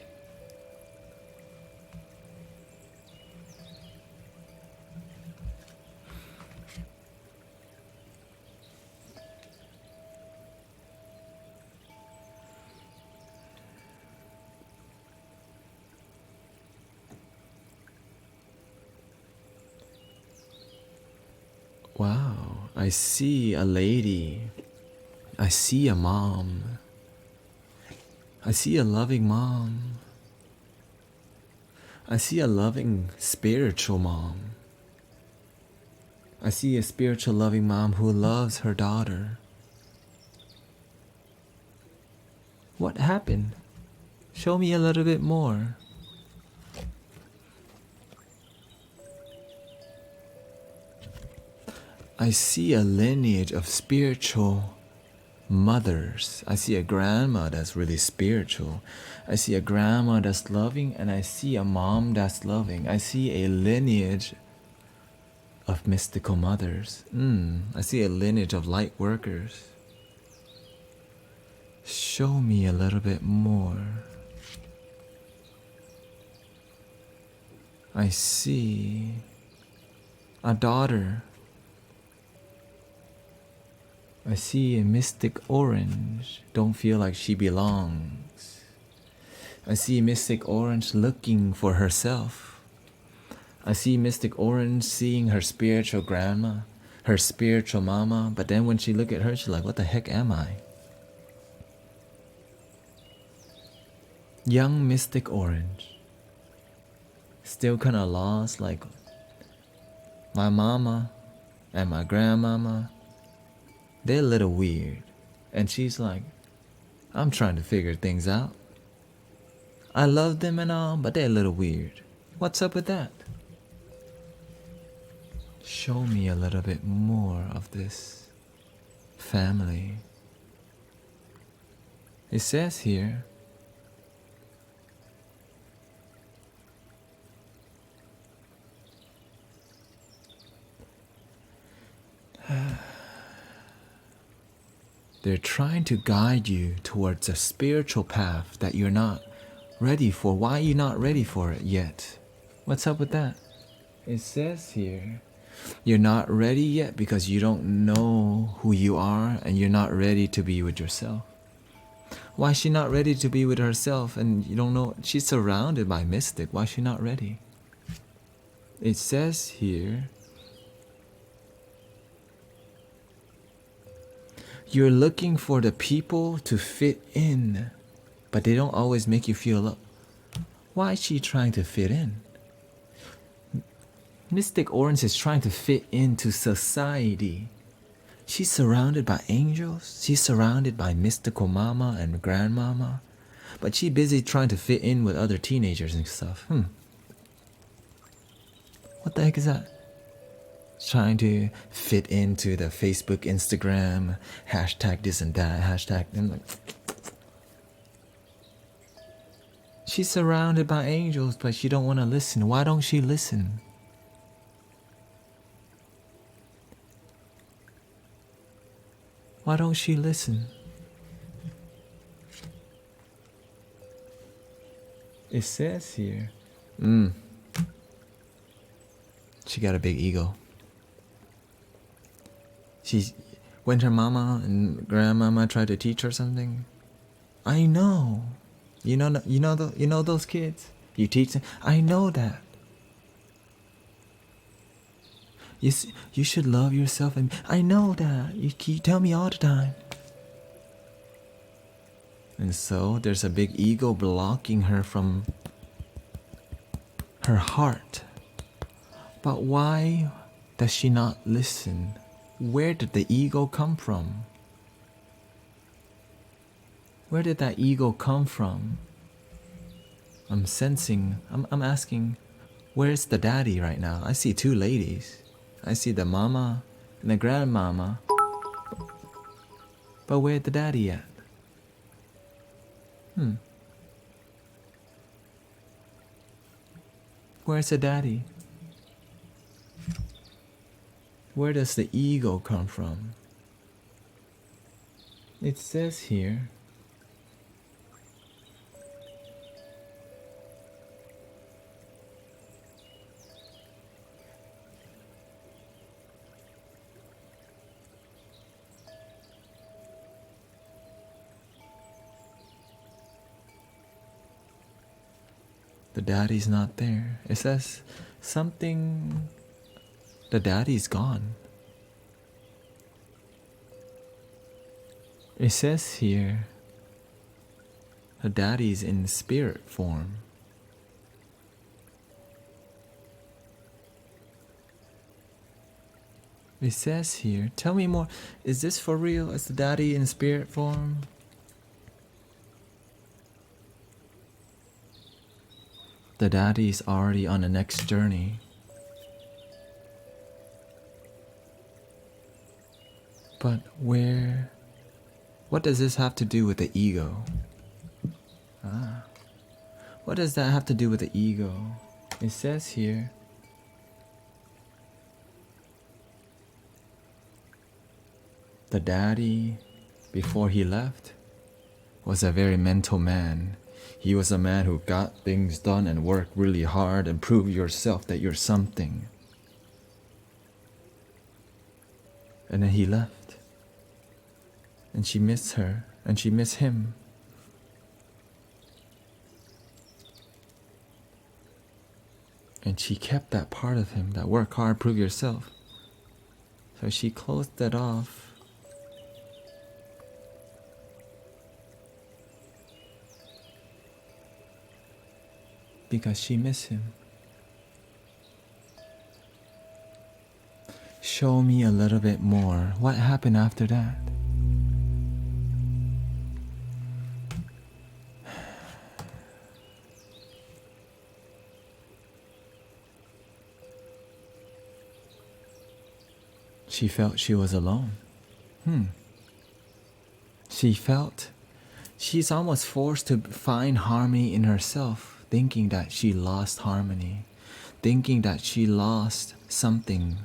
Wow, I see a lady. I see a mom. I see a loving mom. I see a loving spiritual mom. I see a spiritual loving mom who loves her daughter. What happened? Show me a little bit more. I see a lineage of spiritual mothers. I see a grandma that's really spiritual. I see a grandma that's loving, and I see a mom that's loving. I see a lineage of mystical mothers. I see a lineage of light workers. Show me a little bit more. I see a daughter. I see a mystic orange. Don't feel like she belongs. I see mystic orange looking for herself. I see mystic orange seeing her spiritual grandma, her spiritual mama, but then when she look at her, she's like, what the heck am I? Young mystic orange. Still kind of lost, like my mama and my grandmama, they're a little weird. And she's like, I'm trying to figure things out. I love them and all, but they're a little weird. What's up with that? Show me a little bit more of this family. It says here, they're trying to guide you towards a spiritual path that you're not ready for. Why are you not ready for it yet? What's up with that? It says here, you're not ready yet because you don't know who you are and you're not ready to be with yourself. Why is she not ready to be with herself and you don't know? She's surrounded by mystic. Why is she not ready? It says here, you're looking for the people to fit in, but they don't always make you feel up. Why is she trying to fit in? Mystic Orange is trying to fit into society. She's surrounded by angels. She's surrounded by mystical mama and grandmama. But she's busy trying to fit in with other teenagers and stuff. What the heck is that? Trying to fit into the Facebook, Instagram, hashtag this and that, hashtag. And like, she's surrounded by angels, but she don't want to listen. Why don't she listen? Why don't she listen? It says here, She got a big ego. When her mama and grandmama tried to teach her something, I know. You know those kids. You teach them. I know that. You should love yourself, and I know that. You tell me all the time. And so there's a big ego blocking her from her heart. But why does she not listen? Where did the ego come from? Where did that ego come from? I'm asking, where's the daddy right now? I see two ladies. I see the mama and the grandmama. But where's the daddy at? Where's the daddy? Where does the ego come from? It says here, the daddy's not there. It says something, the daddy's gone. It says here, the daddy's in spirit form. It says here, tell me more, is this for real? Is the daddy in spirit form? The daddy's already on the next journey. But what does this have to do with the ego? What does that have to do with the ego? It says here, the daddy, before he left, was a very mental man. He was a man who got things done and worked really hard and proved yourself that you're something. And then he left. And she missed her, and she missed him. And she kept that part of him, that work hard, prove yourself. So she closed that off. Because she missed him. Show me a little bit more. What happened after that? She felt she was alone. She's almost forced to find harmony in herself, thinking that she lost harmony, thinking that she lost something.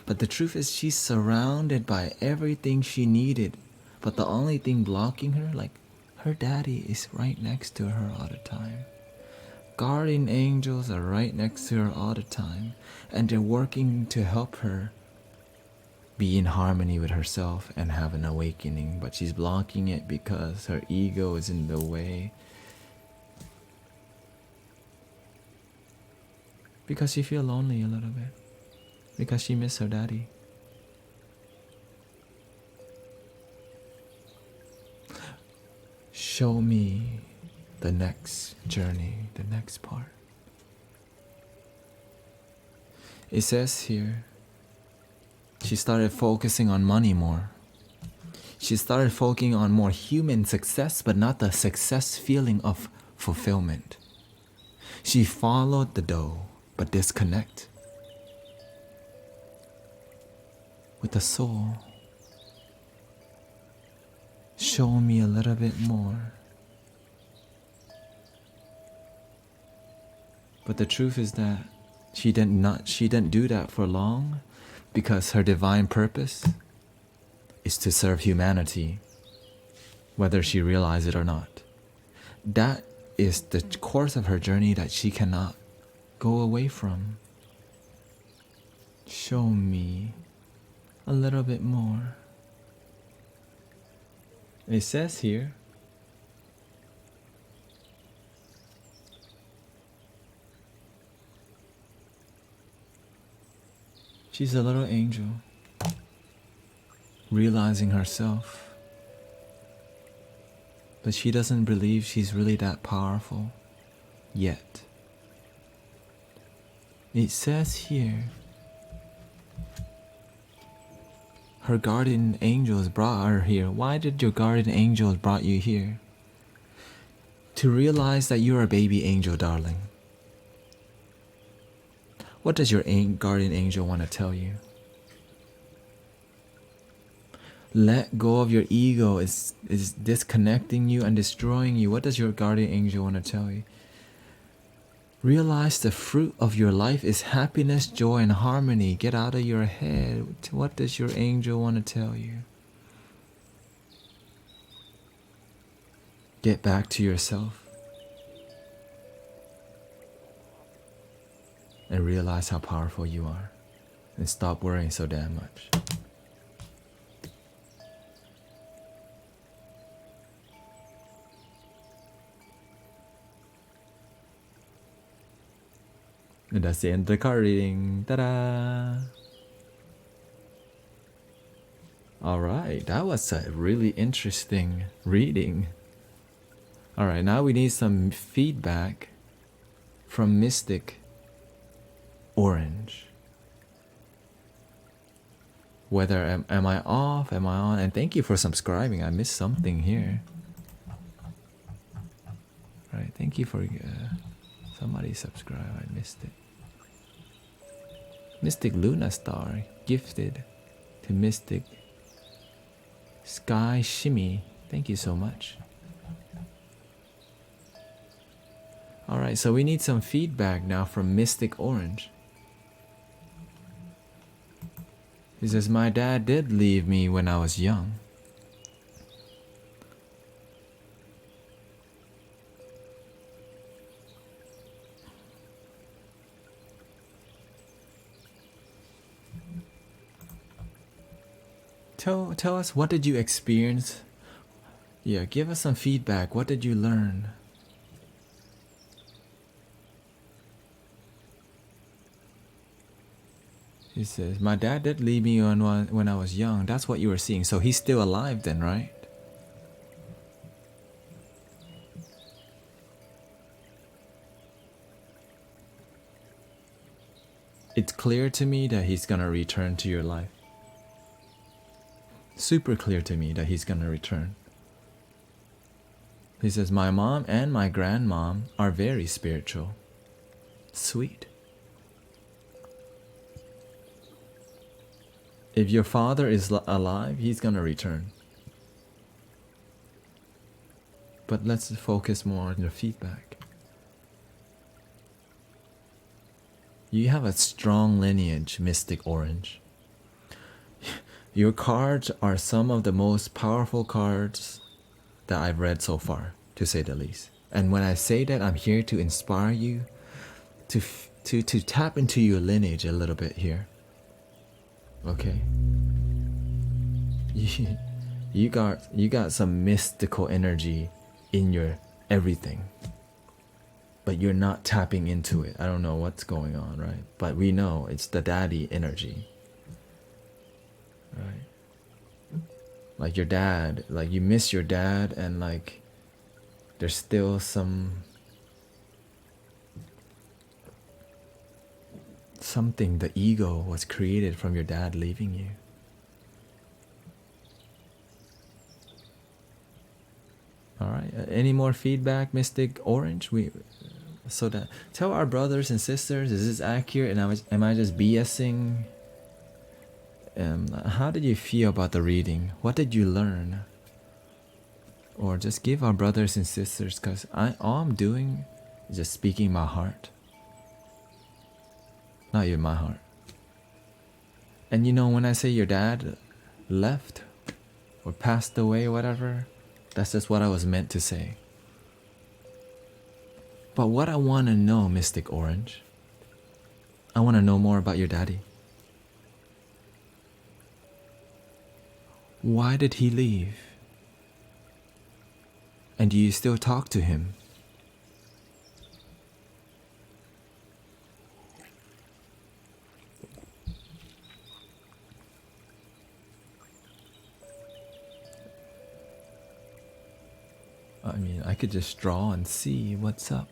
But the truth is she's surrounded by everything she needed. But the only thing blocking her, like her daddy is right next to her all the time. Guardian angels are right next to her all the time. And they're working to help her be in harmony with herself and have an awakening. But she's blocking it because her ego is in the way. Because she feels lonely a little bit. Because she missed her daddy. Show me the next journey, the next part. It says here, she started focusing on money more. She started focusing on more human success, but not the success feeling of fulfillment. She followed the dough, but disconnect with the soul. Show me a little bit more. But the truth is that she didn't do that for long, because her divine purpose is to serve humanity, whether she realizes it or not. That is the course of her journey that she cannot go away from? Show me a little bit more. It says here, she's a little angel, realizing herself, but she doesn't believe she's really that powerful yet. It says here, her guardian angels brought her here. Why did your guardian angels brought you here? To realize that you're a baby angel, darling. What does your guardian angel want to tell you? Let go of your ego. Is disconnecting you and destroying you. What does your guardian angel want to tell you? Realize the fruit of your life is happiness, joy, and harmony. Get out of your head. What does your angel want to tell you? Get back to yourself and realize how powerful you are, and stop worrying so damn much. And that's the end of the card reading. Ta-da! Alright, that was a really interesting reading. Alright, now we need some feedback from Mystic Orange. Whether am I off, am I on? And thank you for subscribing. I missed something here. Alright, thank you for somebody subscribe. I missed it. Mystic Luna Star gifted to Mystic Sky Shimmy. Thank you so much. Alright, so we need some feedback now from Mystic Orange. He says, my dad did leave me when I was young. Tell us, what did you experience? Yeah, give us some feedback. What did you learn? He says, my dad did leave me when I was young. That's what you were seeing. So he's still alive then, right? It's clear to me that he's gonna return to your life. Super clear to me that he's gonna return. He says, my mom and my grandmom are very spiritual. Sweet. If your father is alive, he's gonna return. But let's focus more on your feedback. You have a strong lineage, Mystic Orange. Your cards are some of the most powerful cards that I've read so far, to say the least. And when I say that, I'm here to inspire you to tap into your lineage a little bit here. Okay. You got some mystical energy in your everything. But you're not tapping into it. I don't know what's going on, right? But we know it's the daddy energy. Right? Like your dad, like you miss your dad, and like there's still something the ego was created from your dad leaving you. All right, any more feedback, Mystic Orange? So that tell our brothers and sisters, is this accurate, and am I just BSing? How did you feel about the reading? What did you learn? Or just give our brothers and sisters, because all I'm doing is just speaking my heart. Not even my heart. And you know, when I say your dad left or passed away or whatever, that's just what I was meant to say. But what I want to know, Mystic Orange, I want to know more about your daddy. Why did he leave? And do you still talk to him? I mean, I could just draw and see what's up.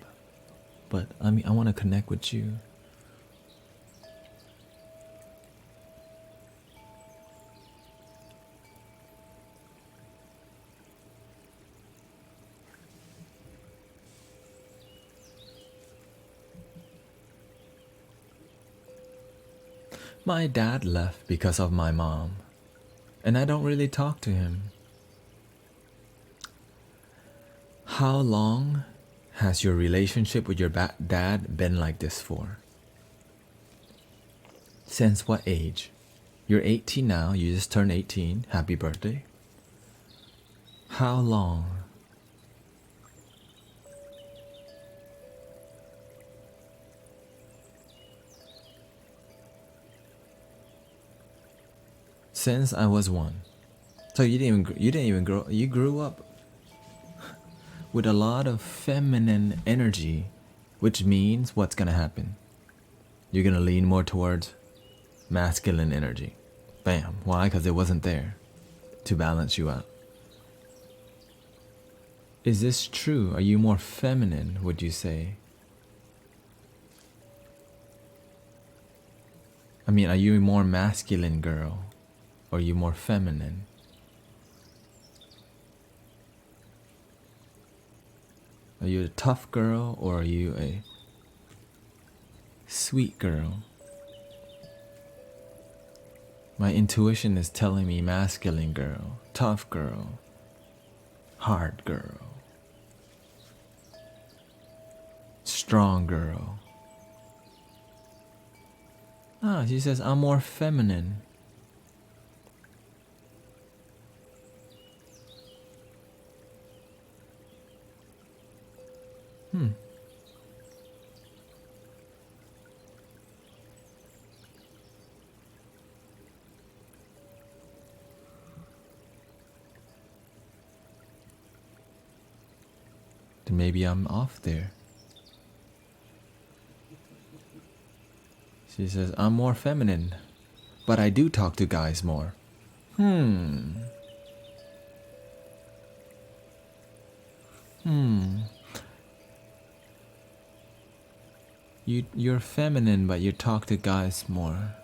But I mean, I want to connect with you. My dad left because of my mom, and I don't really talk to him. How long has your relationship with your dad been like this for? Since what age? You're 18 now, you just turned 18. Happy birthday. How long? Since I was 1. So you didn't even grow. You grew up with a lot of feminine energy, which means what's gonna happen? You're gonna lean more towards masculine energy. Bam. Why? Because it wasn't there to balance you out. Is this true? Are you more feminine, would you say? I mean, are you a more masculine girl? Or are you more feminine? Are you a tough girl or are you a sweet girl? My intuition is telling me masculine girl, tough girl, hard girl, strong girl. Ah, she says I'm more feminine. Then maybe I'm off there. She says, I'm more feminine, but I do talk to guys more. You're feminine, but you talk to guys more.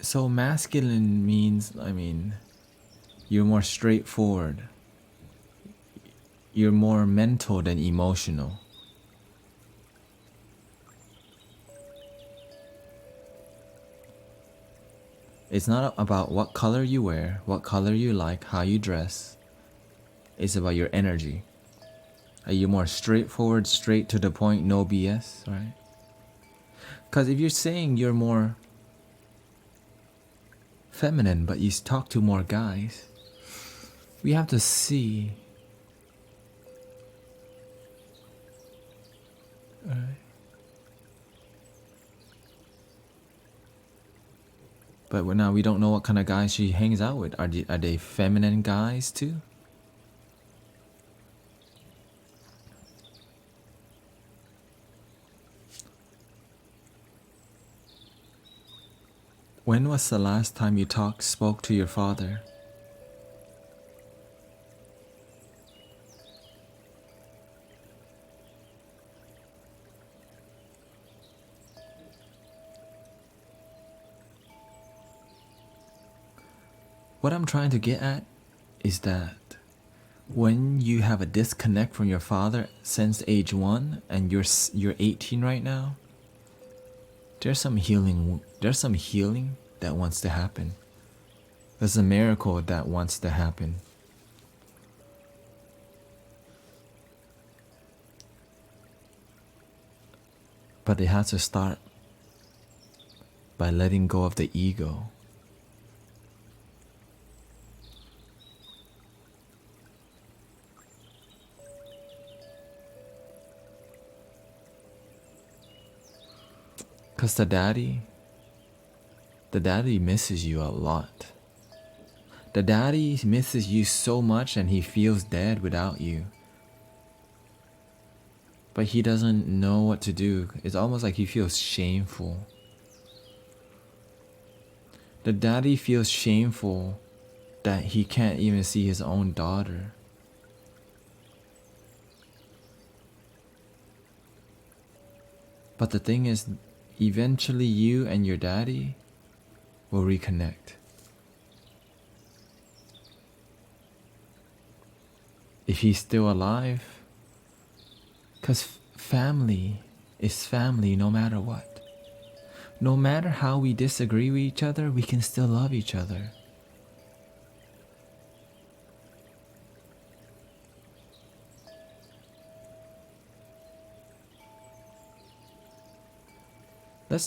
So masculine means, I mean, you're more straightforward. You're more mental than emotional. It's not about what color you wear, what color you like, how you dress. It's about your energy. Are you more straightforward, straight to the point, no BS, right? Because if you're saying you're more feminine, but you talk to more guys, we have to see. Right? But now we don't know what kind of guys she hangs out with. Are they feminine guys too? When was the last time you spoke to your father? What I'm trying to get at is that when you have a disconnect from your father since age 1 and you're 18 right now, there's some healing that wants to happen. There's a miracle that wants to happen. But it has to start by letting go of the ego. Because the daddy misses you a lot. The daddy misses you so much and he feels dead without you. But he doesn't know what to do. It's almost like he feels shameful. The daddy feels shameful that he can't even see his own daughter. But the thing is, eventually you and your daddy will reconnect. If he's still alive, because family is family no matter what. No matter how we disagree with each other, we can still love each other.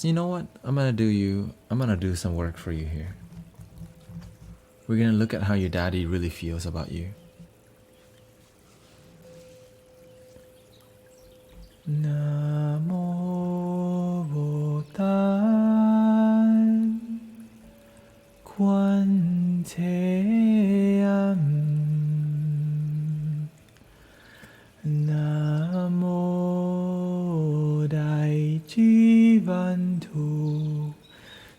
You know what? I'm gonna do some work for you here. We're gonna look at how your daddy really feels about you. Namo Buddhaye Quanteam. Namo Dai Jivantu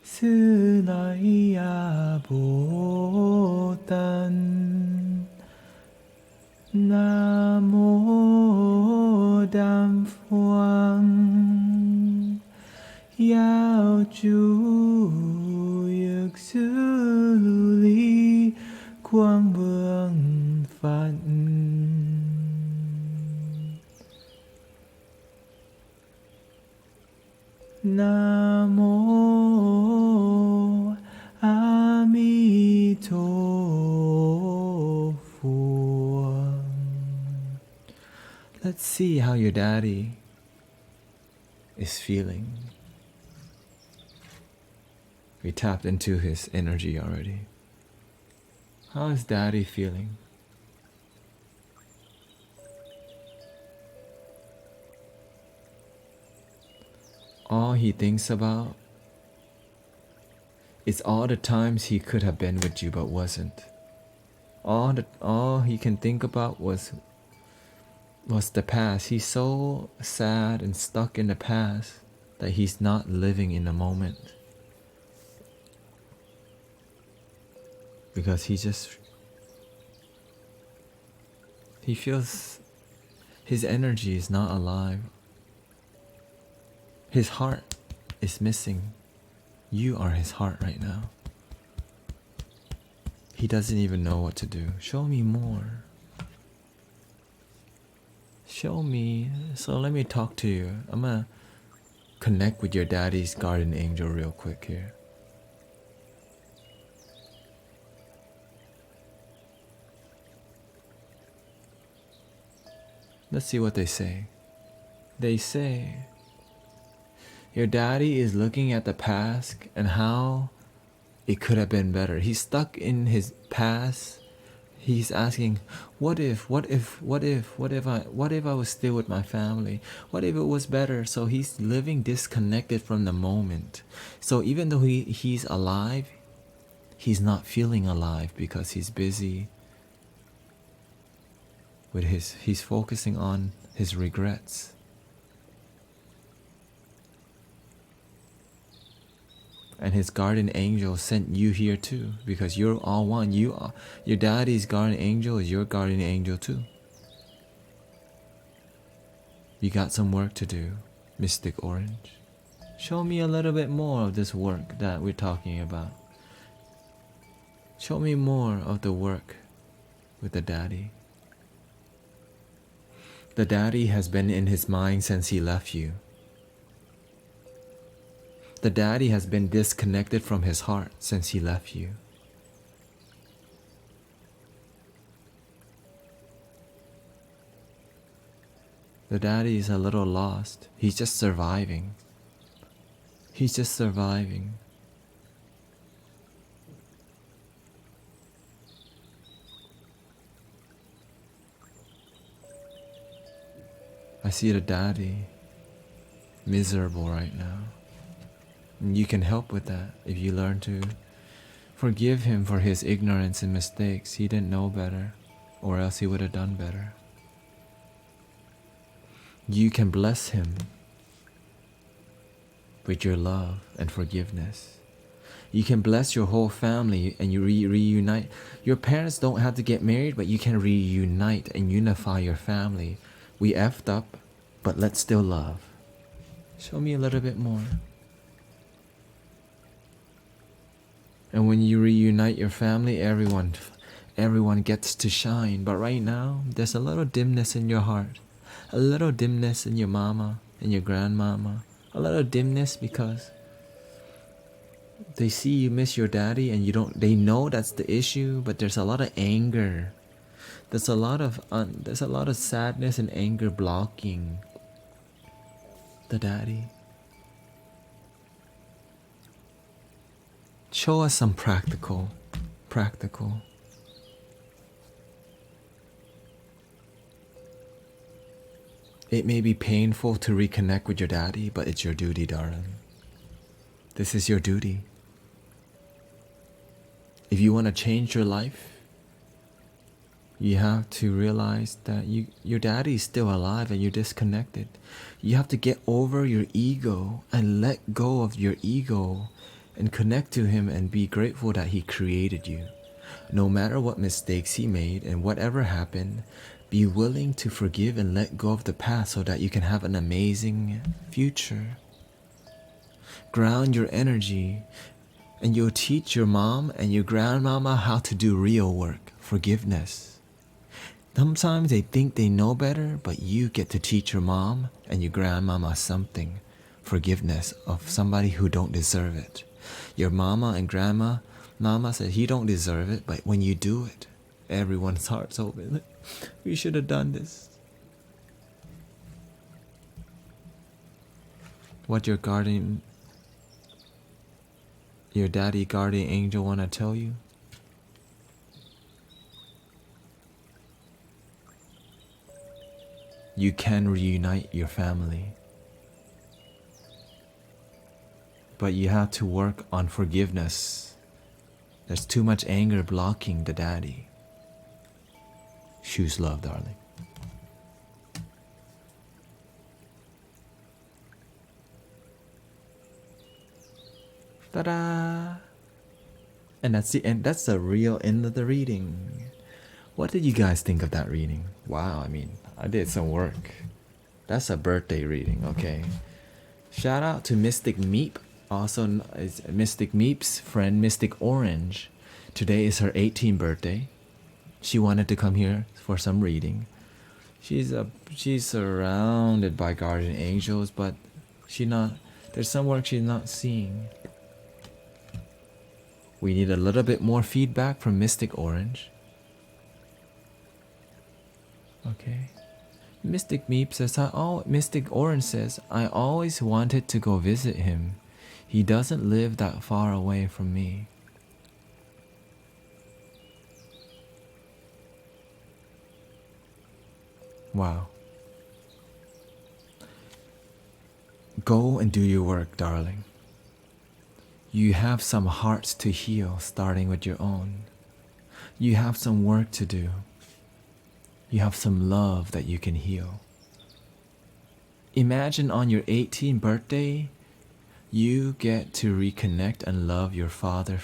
Sılaya Botan. Namo Dam Phuang Yao Chu Yược Sư Lý Quang Vương Phật. Namo Amitopho. Let's see how your daddy is feeling. We tapped into his energy already. How is daddy feeling? All he thinks about is all the times he could have been with you but wasn't. All he can think about was the past. He's so sad and stuck in the past that he's not living in the moment. Because he feels his energy is not alive. His heart is missing. You are his heart right now. He doesn't even know what to do. Show me more. Show me. So let me talk to you. I'm gonna connect with your daddy's guardian angel real quick here. Let's see what they say. They say, your daddy is looking at the past and how it could have been better. He's stuck in his past. He's asking, what if I was still with my family? What if it was better? So he's living disconnected from the moment. So even though he's alive, he's not feeling alive because he's busy with he's focusing on his regrets. And his guardian angel sent you here too, because you're all one. Your daddy's guardian angel is your guardian angel too. You got some work to do, Mystic Orange. Show me a little bit more of this work that we're talking about. Show me more of the work with the daddy. The daddy has been in his mind since he left you. The daddy has been disconnected from his heart since he left you. The daddy is a little lost. He's just surviving. He's just surviving. I see the daddy miserable right now. And you can help with that if you learn to forgive him for his ignorance and mistakes. He didn't know better, or else he would have done better. You can bless him with your love and forgiveness. You can bless your whole family and you reunite. Your parents don't have to get married, but you can reunite and unify your family. We effed up, but let's still love. Show me a little bit more. And when you reunite your family, everyone gets to shine. But right now, there's a little dimness in your heart. A little dimness in your mama and your grandmama. A little dimness because they see you miss your daddy and they know that's the issue, but there's a lot of anger. There's a lot of sadness and anger blocking the daddy. Show us some practical. It may be painful to reconnect with your daddy, but it's your duty, darling. This is your duty. If you want to change your life, you have to realize that your daddy is still alive and you're disconnected. You have to get over your ego and let go of your ego and connect to him and be grateful that he created you. No matter what mistakes he made and whatever happened, be willing to forgive and let go of the past so that you can have an amazing future. Ground your energy and you'll teach your mom and your grandmama how to do real work, forgiveness. Sometimes they think they know better, but you get to teach your mom and your grandmama something, forgiveness of somebody who don't deserve it. Your mama and mama said he don't deserve it, but when you do it, everyone's heart's open. We should have done this. What your daddy guardian angel wanna tell you? You can reunite your family. But you have to work on forgiveness. There's too much anger blocking the daddy. Choose love, darling. Ta-da! And that's the end. That's the real end of the reading. What did you guys think of that reading? Wow, I mean, I did some work. That's a birthday reading, okay. Shout out to Mystic Meep. Also, it's Mystic Meep's friend, Mystic Orange. Today is her 18th birthday. She wanted to come here for some reading. She's surrounded by guardian angels, but there's some work she's not seeing. We need a little bit more feedback from Mystic Orange. Okay. Mystic Meep says, Mystic Orange says, I always wanted to go visit him. He doesn't live that far away from me. Wow. Go and do your work, darling. You have some hearts to heal, starting with your own. You have some work to do. You have some love that you can heal. Imagine on your 18th birthday, you get to reconnect and love your father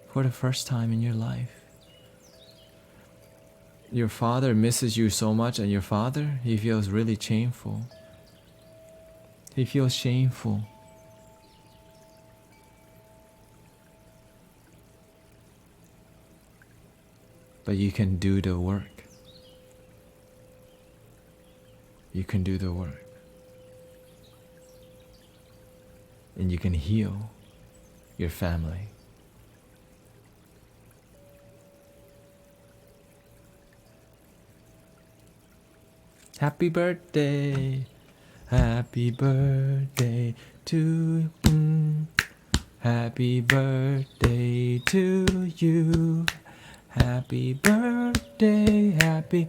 for the first time in your life. Your father misses you so much, and your father, he feels really shameful. He feels shameful. But you can do the work. You can do the work. And you can heal your family. Happy birthday. Happy birthday to Happy birthday to you. Happy birthday, happy.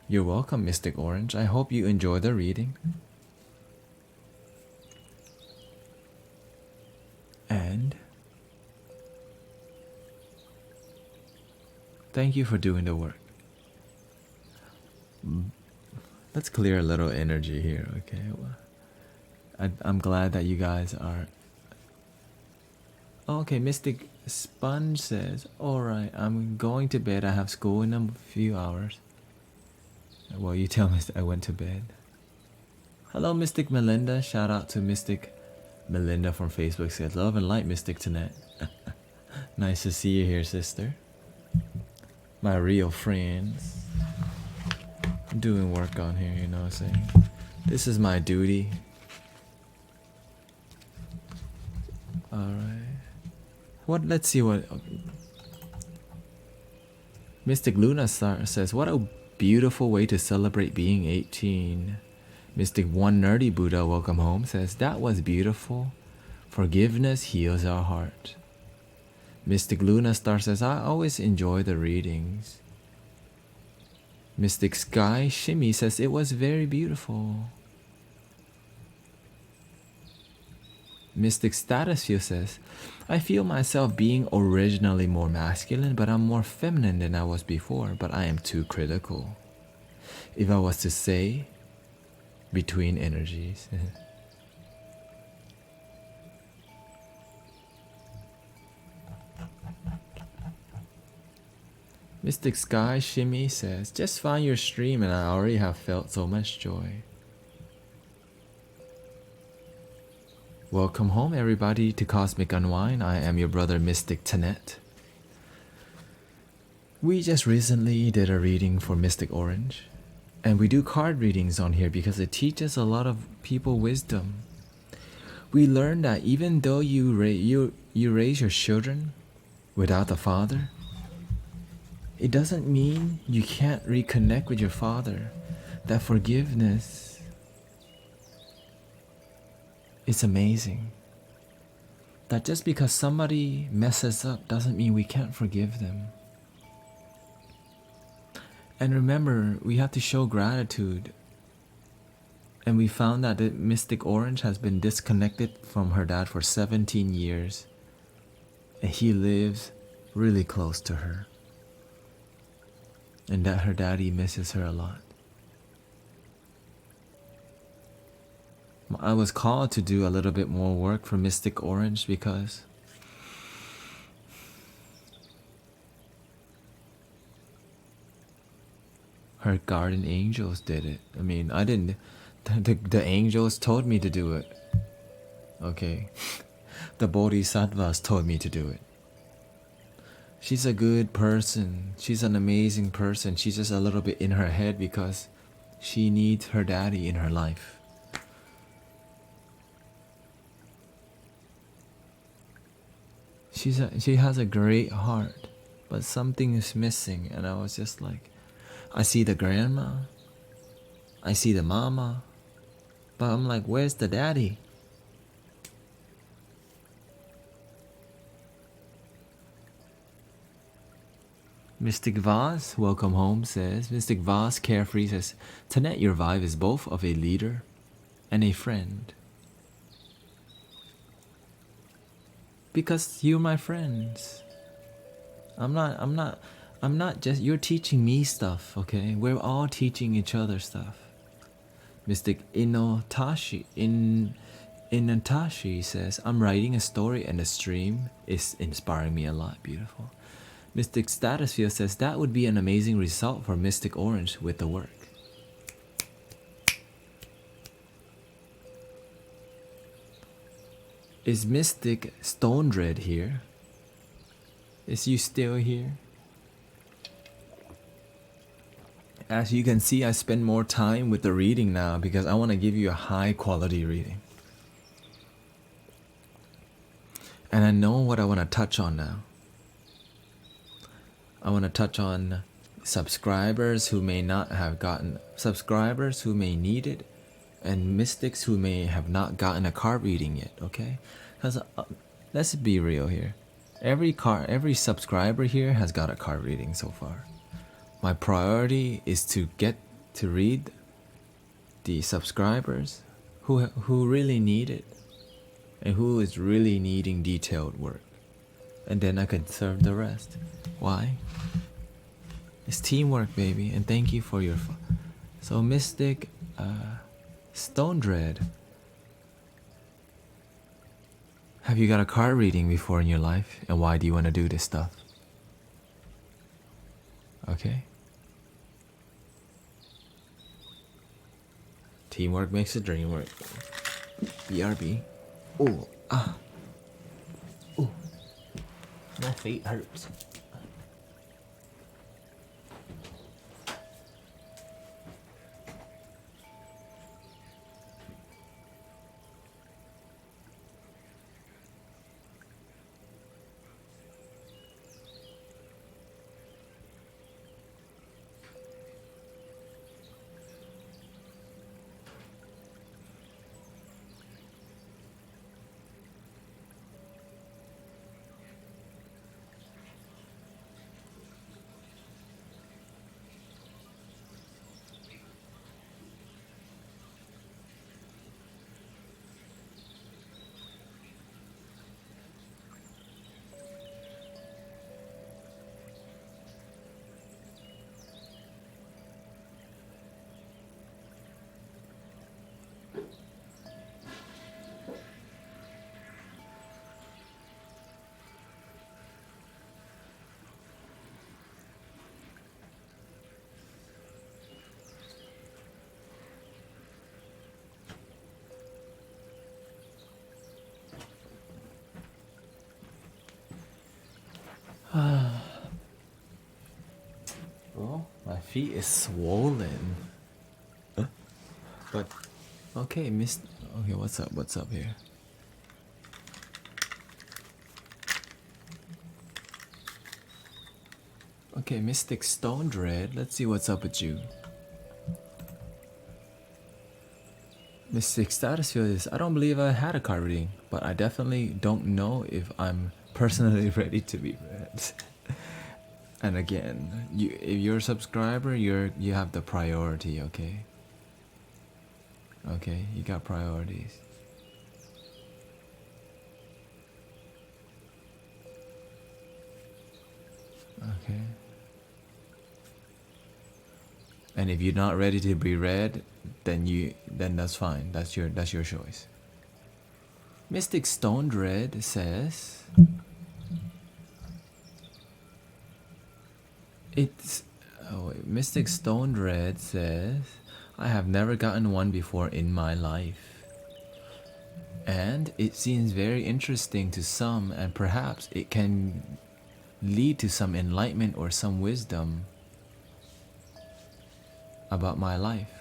You're welcome, Mystic Orange. I hope you enjoy the reading. And thank you for doing the work. Let's clear a little energy here, okay? I'm glad that you guys are... Okay, Mystic Sponge says, alright, I'm going to bed. I have school in a few hours. Well, you tell me I went to bed. Hello, Mystic Melinda. Shout out to Mystic Melinda from Facebook. Says, love and light, Mystic Tanet. Nice to see you here, sister. My real friends. I'm doing work on here, you know what I'm saying? This is my duty. Alright. Let's see what... Mystic Luna Star says, what a beautiful way to celebrate being 18. Mystic One Nerdy Buddha, welcome home, says, that was beautiful. Forgiveness heals our heart. Mystic Luna Star says, I always enjoy the readings. Mystic Sky Shimmy says, it was very beautiful. Mystic Statusfield says, I feel myself being originally more masculine, but I'm more feminine than I was before, but I am too critical. If I was to say, between energies. Mystic Sky Shimmy says, just find your stream and I already have felt so much joy. Welcome home, everybody, to Cosmic Unwind. I am your brother, Mystic Tanet. We just recently did a reading for Mystic Orange. And we do card readings on here because it teaches a lot of people wisdom. We learned that even though you raise your children without a father, it doesn't mean you can't reconnect with your father. That forgiveness is amazing. That just because somebody messes up doesn't mean we can't forgive them. And remember, we have to show gratitude. And we found that the Mystic Orange has been disconnected from her dad for 17 years. And he lives really close to her. And that her daddy misses her a lot. I was called to do a little bit more work for Mystic Orange because her guardian angels did it. I mean, I didn't. The angels told me to do it. Okay. The bodhisattvas told me to do it. She's a good person. She's an amazing person. She's just a little bit in her head because she needs her daddy in her life. She has a great heart, but something is missing. And I was just like, I see the grandma, I see the mama, but I'm like, where's the daddy? Mystic Vaz, welcome home, says. Mystic Vaz Carefree says, Tanet, your vibe is both of a leader and a friend. Because you're my friends. I'm not just, you're teaching me stuff, okay? We're all teaching each other stuff. Mystic Inotashi says, I'm writing a story and the stream is inspiring me a lot. Beautiful. Mystic Statusfield says, that would be an amazing result for Mystic Orange with the work. Is Mystic Stone Dread here? Is you still here? As you can see, I spend more time with the reading now because I want to give you a high quality reading. And I know what I want to touch on now. I want to touch on subscribers who may not have gotten, subscribers who may need it, and mystics who may have not gotten a card reading yet, okay? Because let's be real here. Every subscriber here has got a card reading so far. My priority is to get to read the subscribers who really need it and who is really needing detailed work. And then I can serve the rest. Why? It's teamwork, baby, and thank you for your so Mystic Stone Dread. Have you got a card reading before in your life, and why do you want to do this stuff? Okay. Teamwork makes the dream work. BRB. Oh, ah. Oh, my feet hurts. Well, my feet is swollen. But okay, okay, what's up? What's up here? Okay, Mystic Stone Dread. Let's see what's up with you. Mystic Status Field is, I don't believe I had a card reading, but I definitely don't know if I'm personally ready to be read. And again, if you're a subscriber, you have the priority, okay? Okay, you got priorities. Okay. And if you're not ready to be read, then that's fine. That's your choice. Mystic Stone Dread says Mystic Stone Dread says, I have never gotten one before in my life. And it seems very interesting to some, and perhaps it can lead to some enlightenment or some wisdom about my life.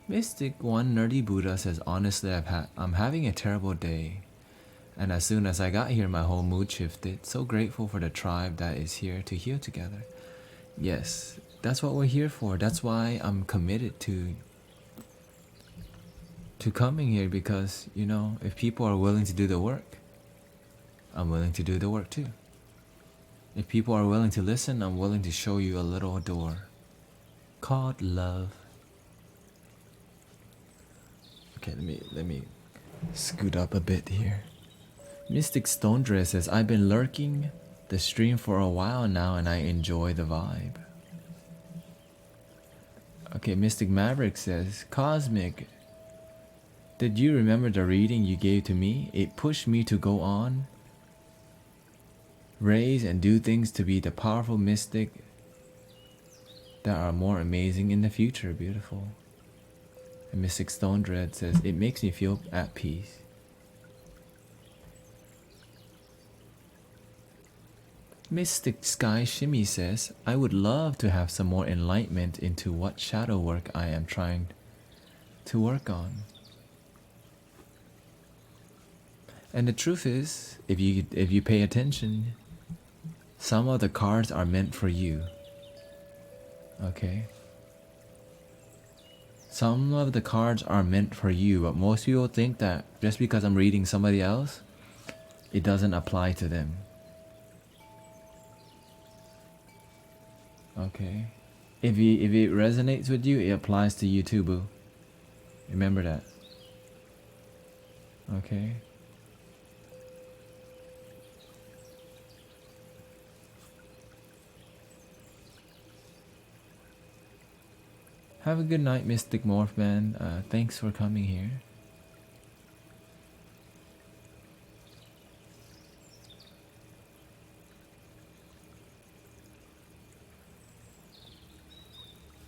Mystic One Nerdy Buddha says, honestly, I'm having a terrible day. And as soon as I got here, my whole mood shifted. So grateful for the tribe that is here to heal together. Yes, that's what we're here for. That's why I'm committed to coming here, because, you know, if people are willing to do the work, I'm willing to do the work too. If people are willing to listen, I'm willing to show you a little door called love. Okay, let me scoot up a bit here. Mystic Stone Dress says, I've been lurking the stream for a while now and I enjoy the vibe. Okay, Mystic Maverick says, Cosmic, did you remember the reading you gave to me? It pushed me to go on, raise and do things to be the powerful mystic that are more amazing in the future. Beautiful. And Mystic Stone Dread says, it makes me feel at peace. Mystic Sky Shimmy says, I would love to have some more enlightenment into what shadow work I am trying to work on. And the truth is, if you pay attention, some of the cards are meant for you. Okay? Some of the cards are meant for you, but most people think that just because I'm reading somebody else, it doesn't apply to them. Okay? If it resonates with you, it applies to you too, boo. Remember that. Okay? Have a good night, Mystic Morph Man. Thanks for coming here.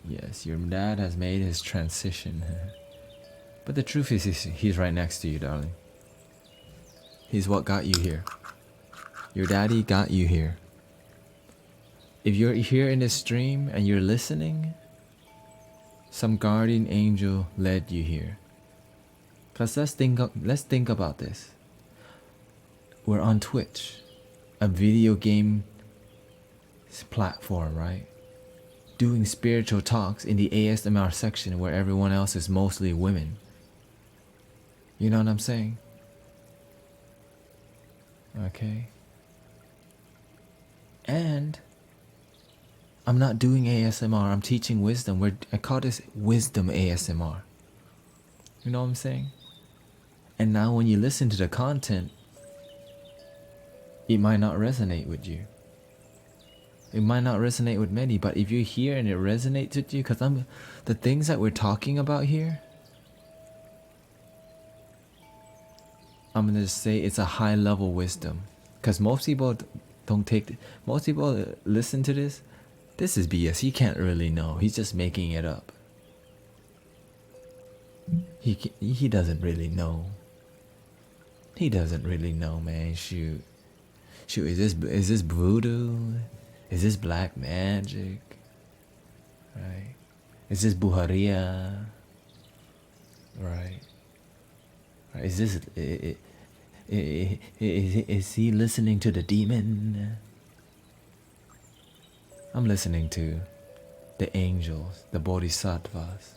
Yes, your dad has made his transition. But the truth is, he's right next to you, darling. He's what got you here. Your daddy got you here. If you're here in this stream and you're listening, some guardian angel led you here. Cause let's think about this. We're on Twitch, a video game platform, right? Doing spiritual talks in the ASMR section where everyone else is mostly women. You know what I'm saying? Okay. And I'm not doing ASMR, I'm teaching wisdom. I call this wisdom ASMR. You know what I'm saying? And now when you listen to the content, it might not resonate with you. It might not resonate with many, but if you're here and it resonates with you, because the things that we're talking about here, I'm gonna say it's a high level wisdom. Because most people most people listen to this. This is BS. He can't really know. He's just making it up. He doesn't really know. He doesn't really know, man. Shoot. Is this voodoo? Is this black magic? Right? Is this brujeria? Right? Is this is he listening to the demon? I'm listening to the angels, the bodhisattvas,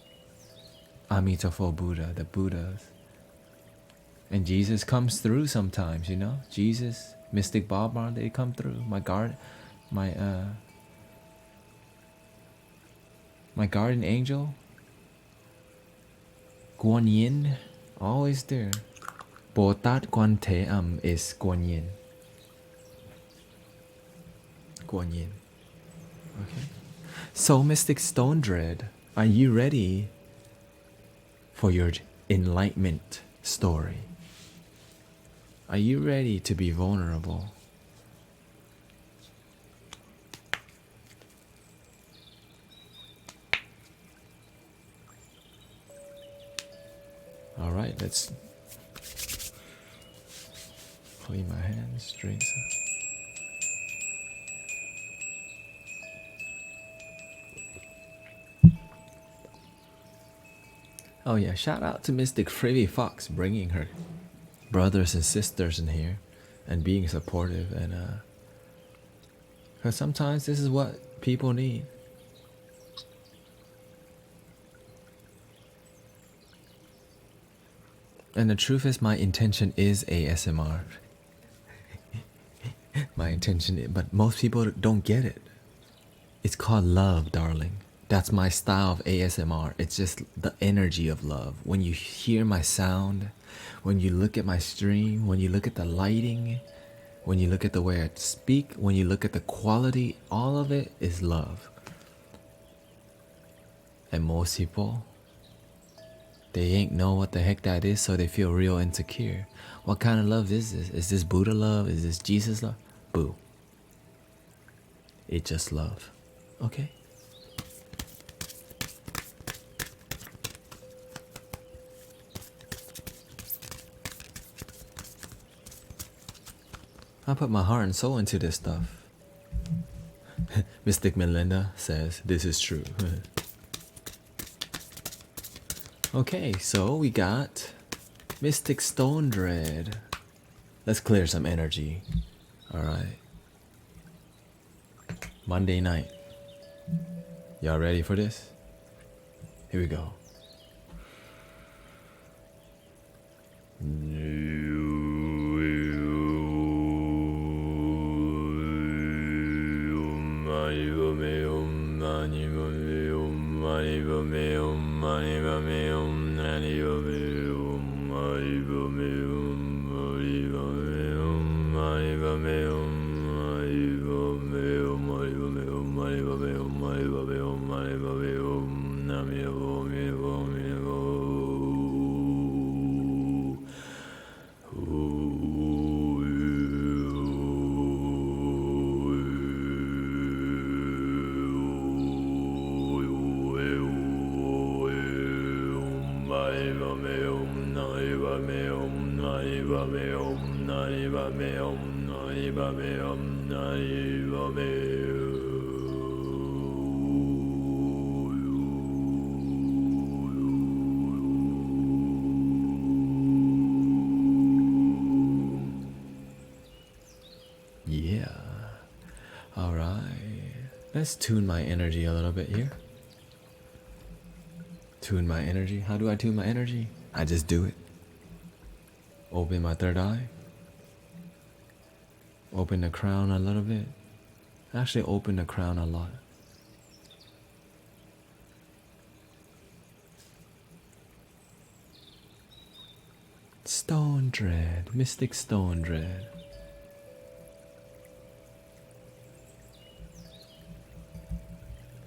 Amitabha Buddha, the Buddhas. And Jesus comes through sometimes, you know? Jesus, Mystic Bob Marley, they come through. My guardian angel, Guan Yin, always there. Botat Guan Te is Guan Yin. Guan Yin. Okay. So, Mystic Stone Dread, are you ready for your enlightenment story? Are you ready to be vulnerable? All right, let's clean my hands, drink some. Oh yeah, shout out to Mystic Frivy Fox bringing her brothers and sisters in here and being supportive, and because sometimes this is what people need. And the truth is, my intention is ASMR. My intention, but most people don't get it. It's called love, darling. That's my style of ASMR. It's just the energy of love. When you hear my sound, when you look at my stream, when you look at the lighting, when you look at the way I speak, when you look at the quality, all of it is love. And most people, they ain't know what the heck that is, so they feel real insecure. What kind of love is this? Is this Buddha love? Is this Jesus love? Boo. It's just love. Okay? I put my heart and soul into this stuff. Mystic Melinda says this is true. Okay, so we got Mystic Stone Dread. Let's clear some energy. Alright. Monday night. Y'all ready for this? Here we go. Yeah. Alright. Let's tune my energy a little bit here. Tune my energy. How do I tune my energy? I just do it. Open my third eye. Open the crown a little bit. Actually, open the crown a lot. Stone Dread. Mystic Stone Dread.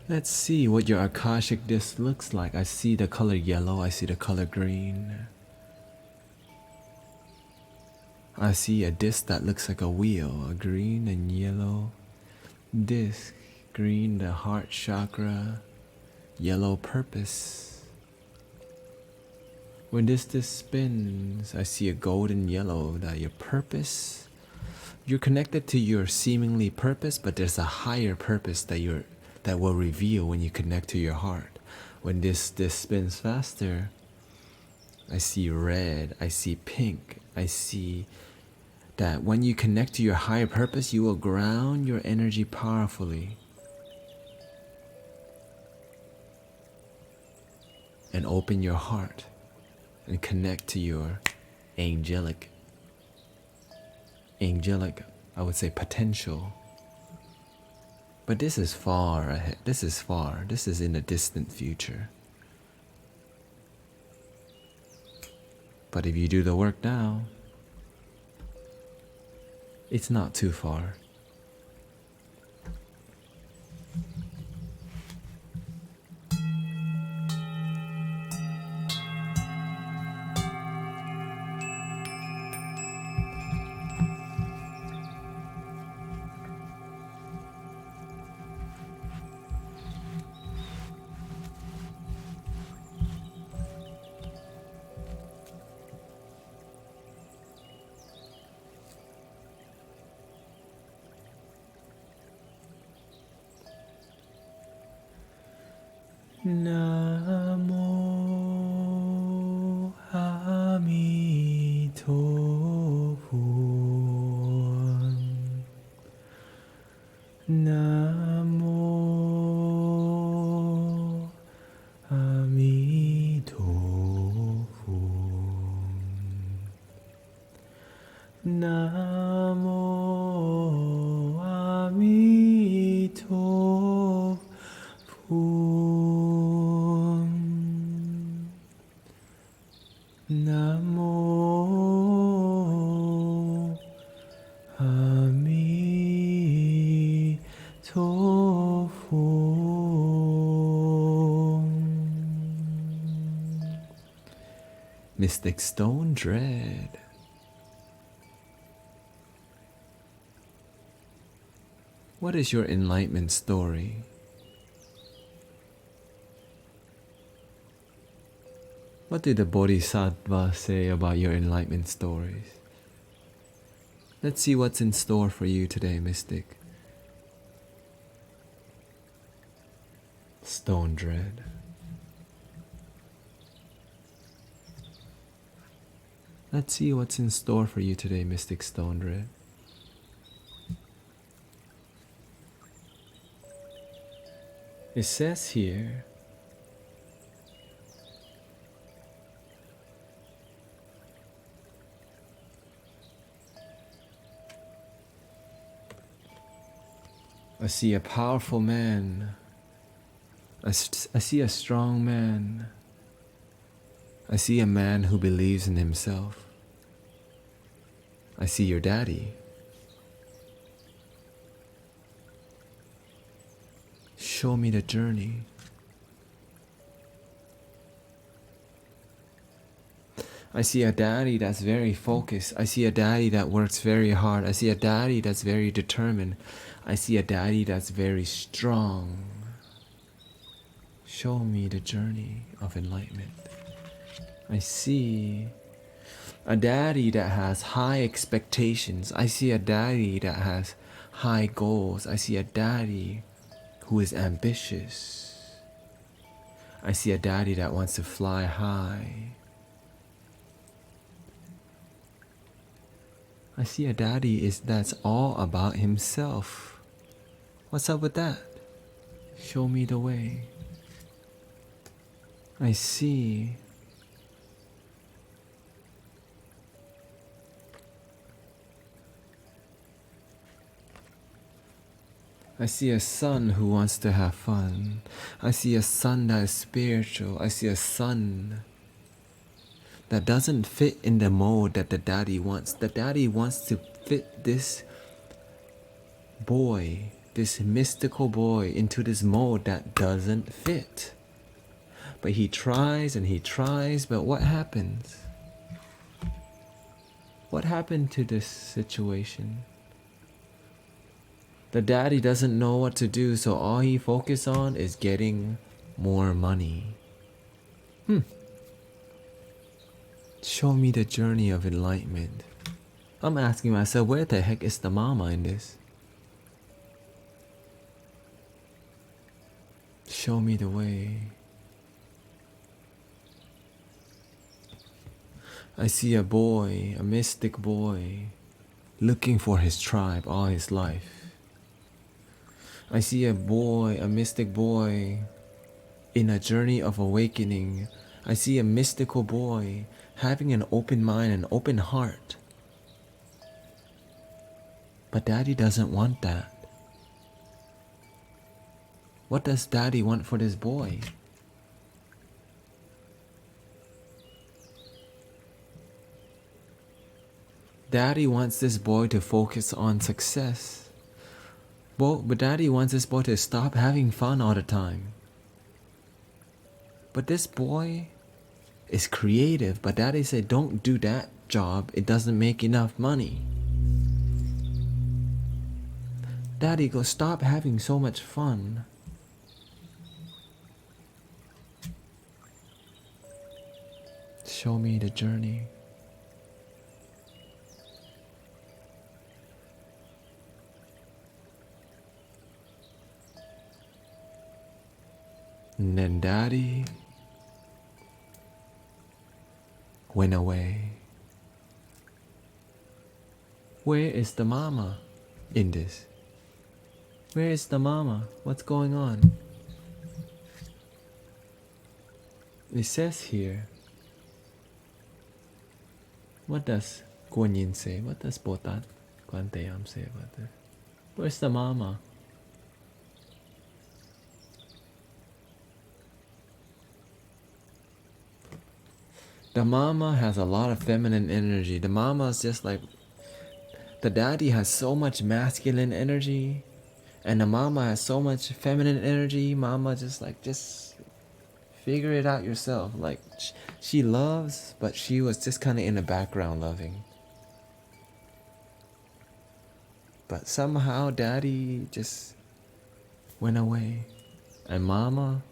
Let's see what your Akashic disc looks like. I see the color yellow. I see the color green. I see a disc that looks like a wheel. A green and yellow disc. Green, the heart chakra. Yellow, purpose. When this disc spins, I see a golden yellow, that your purpose. You're connected to your seemingly purpose, but there's a higher purpose that will reveal when you connect to your heart. When this spins faster, I see red, I see pink, I see that when you connect to your higher purpose, you will ground your energy powerfully and open your heart and connect to your angelic, I would say, potential. But this is far ahead. This is in the distant future. But if you do the work now, it's not too far. Namo Amitophon. Namo Amitophon. Namo Amitophon. Namo Amitophon. Mystic Stone Dread. What is your enlightenment story? What did the Bodhisattva say about your enlightenment stories? Let's see what's in store for you today, Mystic. Stone Dread. Let's see what's in store for you today, Mystic Stone Dread. It says here, I see a powerful man. I see a strong man. I see a man who believes in himself. I see your daddy. Show me the journey. I see a daddy that's very focused. I see a daddy that works very hard. I see a daddy that's very determined. I see a daddy that's very strong. Show me the journey of enlightenment. I see a daddy that has high expectations. I see a daddy that has high goals. I see a daddy who is ambitious. I see a daddy that wants to fly high. I see a daddy that's all about himself. What's up with that? Show me the way. I see a son who wants to have fun. I see a son that is spiritual. I see a son that doesn't fit in the mold that the daddy wants. The daddy wants to fit this boy, this mystical boy, into this mold that doesn't fit. But he tries and he tries, but what happens? What happened to this situation? The daddy doesn't know what to do, so all he focuses on is getting more money. Show me the journey of enlightenment. I'm asking myself, where the heck is the mama in this? Show me the way. I see a boy, a mystic boy, looking for his tribe all his life. I see a boy, a mystic boy, in a journey of awakening. I see a mystical boy having an open mind, an open heart. But daddy doesn't want that. What does daddy want for this boy? Daddy wants this boy to focus on success. But daddy wants this boy to stop having fun all the time. But this boy is creative, but daddy said, don't do that job. It doesn't make enough money. Daddy goes, stop having so much fun. Show me the journey. And then daddy went away. Where is the mama in this? Where is the mama? What's going on? It says here, what does Guan Yin say? What does Botat Guan Teyam say about this? Where's the mama? The mama has a lot of feminine energy. The mama is just like, the daddy has so much masculine energy, and the mama has so much feminine energy. Mama just figure it out yourself. Like, she loves, but she was just kind of in the background loving. But somehow daddy just went away, and mama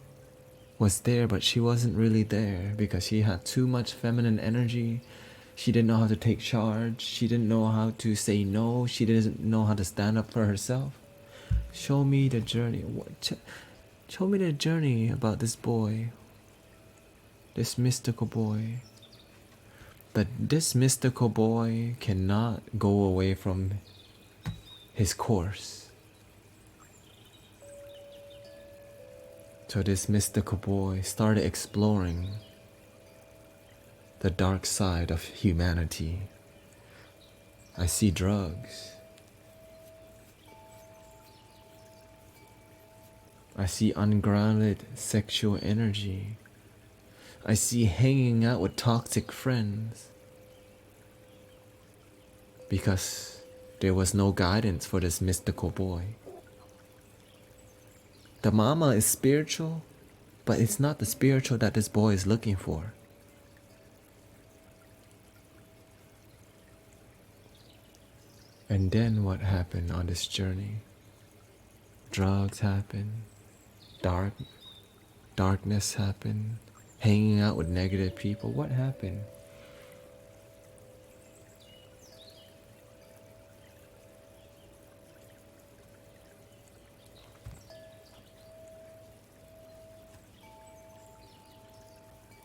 was there, but she wasn't really there because she had too much feminine energy. She didn't know how to take charge. She didn't know how to say no. She didn't know how to stand up for herself. Show me the journey. Show me the journey about this boy, this mystical boy. But this mystical boy cannot go away from his course. So this mystical boy started exploring the dark side of humanity. I see drugs. I see ungrounded sexual energy. I see hanging out with toxic friends. Because there was no guidance for this mystical boy. The mama is spiritual, but it's not the spiritual that this boy is looking for. And then what happened on this journey? Drugs happened, darkness happened, hanging out with negative people. What happened?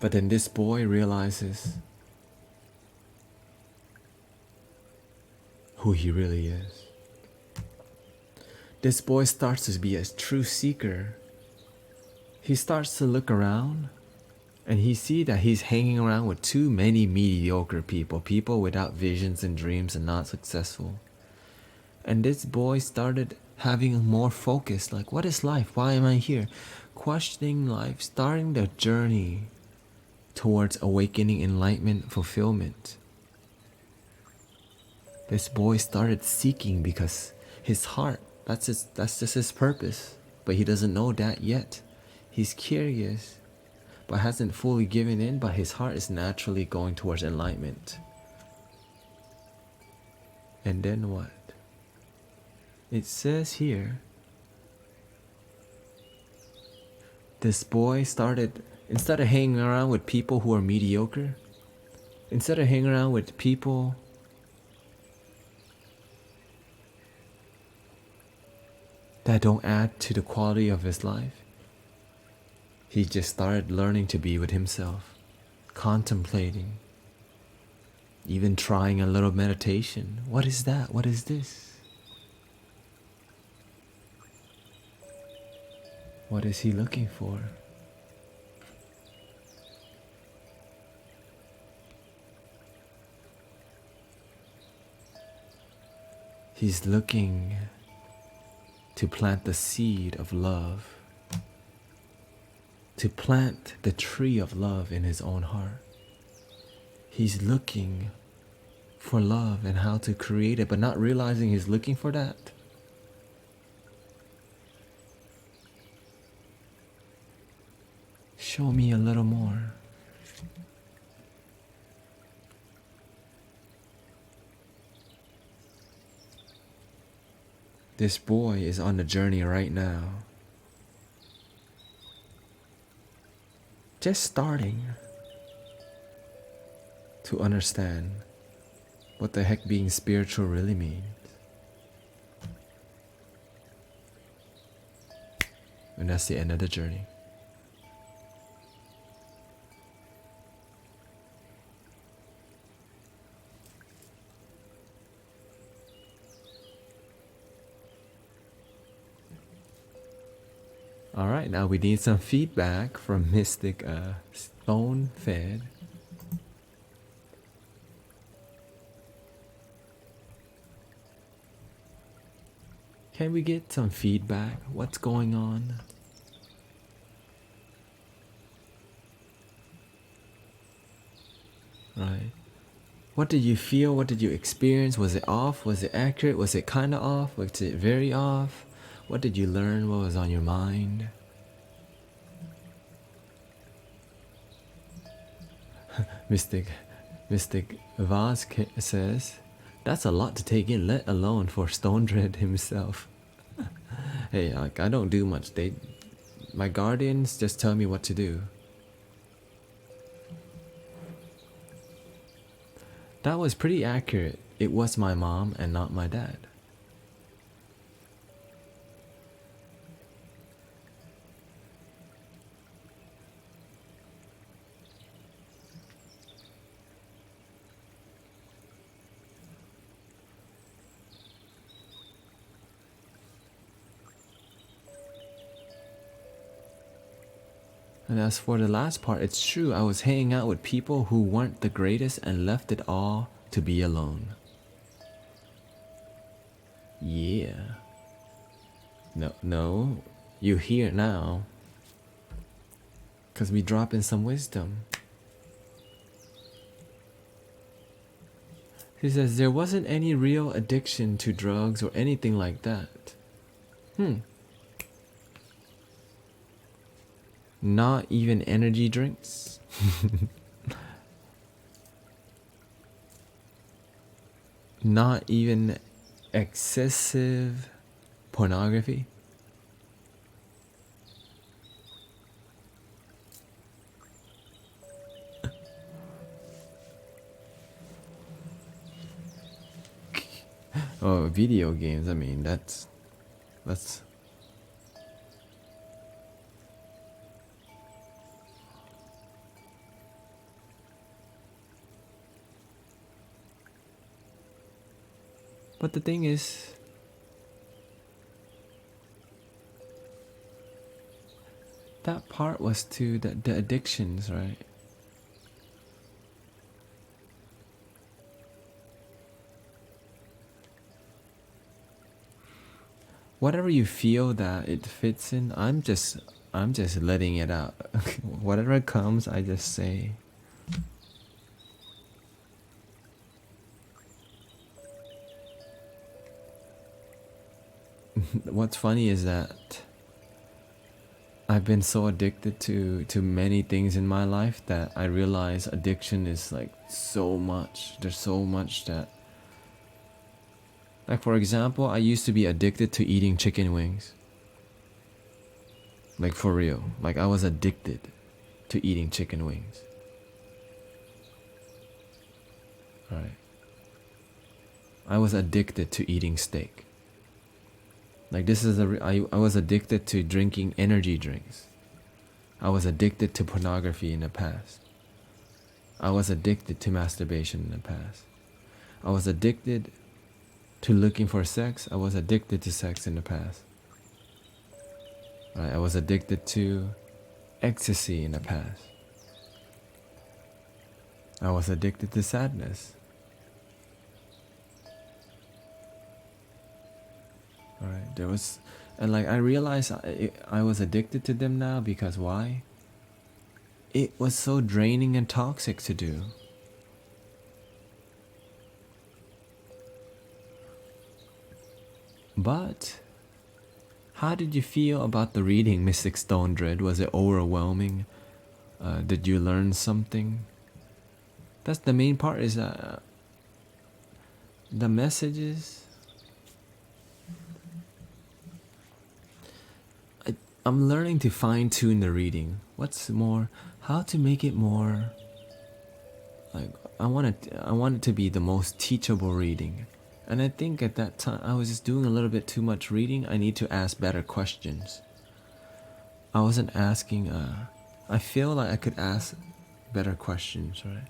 But then this boy realizes who he really is. This boy starts to be a true seeker. He starts to look around and he sees that he's hanging around with too many mediocre people, people without visions and dreams and not successful. And this boy started having more focus, like, what is life? Why am I here? Questioning life, starting the journey towards awakening, enlightenment, fulfillment. This boy started seeking because his heart, that's just his purpose. But he doesn't know that yet. He's curious, but hasn't fully given in, but his heart is naturally going towards enlightenment. And then what? It says here, this boy started, instead of hanging around with people who are mediocre, instead of hanging around with people that don't add to the quality of his life, he just started learning to be with himself, contemplating, even trying a little meditation. What is that? What is this? What is he looking for? He's looking to plant the seed of love, to plant the tree of love in his own heart. He's looking for love and how to create it, but not realizing he's looking for that. Show me a little more. This boy is on the journey right now. Just starting to understand what the heck being spiritual really means. And that's the end of the journey. Alright, now we need some feedback from Mystic Stone Fed. Can we get some feedback? What's going on? Right. What did you feel? What did you experience? Was it off? Was it accurate? Was it kind of off? Was it very off? What did you learn? What was on your mind? Mystic Vaz says, that's a lot to take in, let alone for Stone Dread himself. Hey, like, I don't do much. My guardians just tell me what to do. That was pretty accurate. It was my mom and not my dad. And as for the last part, it's true. I was hanging out with people who weren't the greatest and left it all to be alone. Yeah. No. You hear now. Because we drop in some wisdom. He says there wasn't any real addiction to drugs or anything like that. Not even energy drinks. Not even excessive pornography. Oh, video games. I mean, that's. But the thing is, that part was to the addictions, right? Whatever you feel that it fits in, I'm just letting it out. Whatever comes, I just say. What's funny is that I've been so addicted to many things in my life that I realize addiction is like so much. There's so much that, like for example, I used to be addicted to eating chicken wings. Like for real. Like I was addicted to eating chicken wings. Alright. I was addicted to eating steak. Like this is I was addicted to drinking energy drinks. I was addicted to pornography in the past. I was addicted to masturbation in the past. I was addicted to looking for sex. I was addicted to sex in the past. Right? I was addicted to ecstasy in the past. I was addicted to sadness. Alright, there was, and like I realized I was addicted to them now because why? It was so draining and toxic to do. But how did you feel about the reading, Mystic Stone Dread? Was it overwhelming? Did you learn something? That's the main part, is the messages. I'm learning to fine-tune the reading. What's more, how to make it more like I want it to be the most teachable reading. And I think at that time I was just doing a little bit too much reading. I need to ask better questions. I wasn't asking I feel like I could ask better questions, right?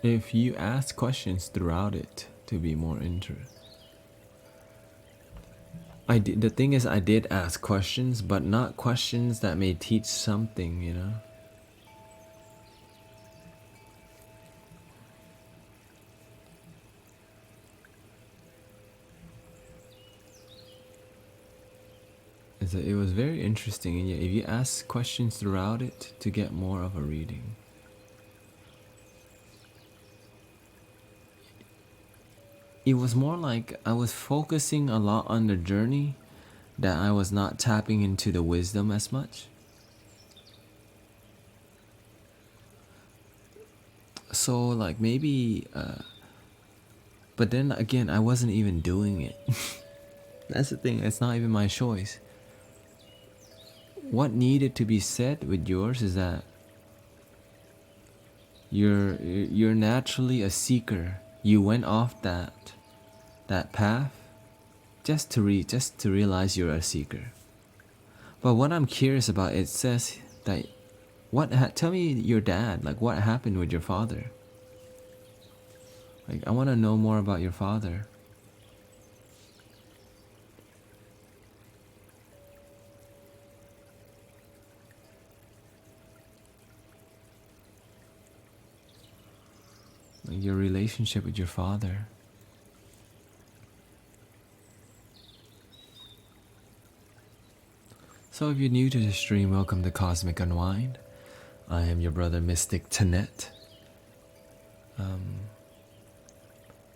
If you ask questions throughout it to be more interested. The thing is, I did ask questions, but not questions that may teach something, you know? It was very interesting, and yet if you ask questions throughout it to get more of a reading. It was more like I was focusing a lot on the journey, that I was not tapping into the wisdom as much. So like maybe, but then again, I wasn't even doing it. That's the thing, it's not even my choice. what needed to be said with yours is that you're naturally a seeker. You went off that path just to realize you're a seeker. But what I'm curious about, it says that tell me your dad, like what happened with your father? Like I want to know more about your father. Like your relationship with your father. So if you're new to the stream, welcome to Cosmic Unwind. I am your brother Mystic Tanet.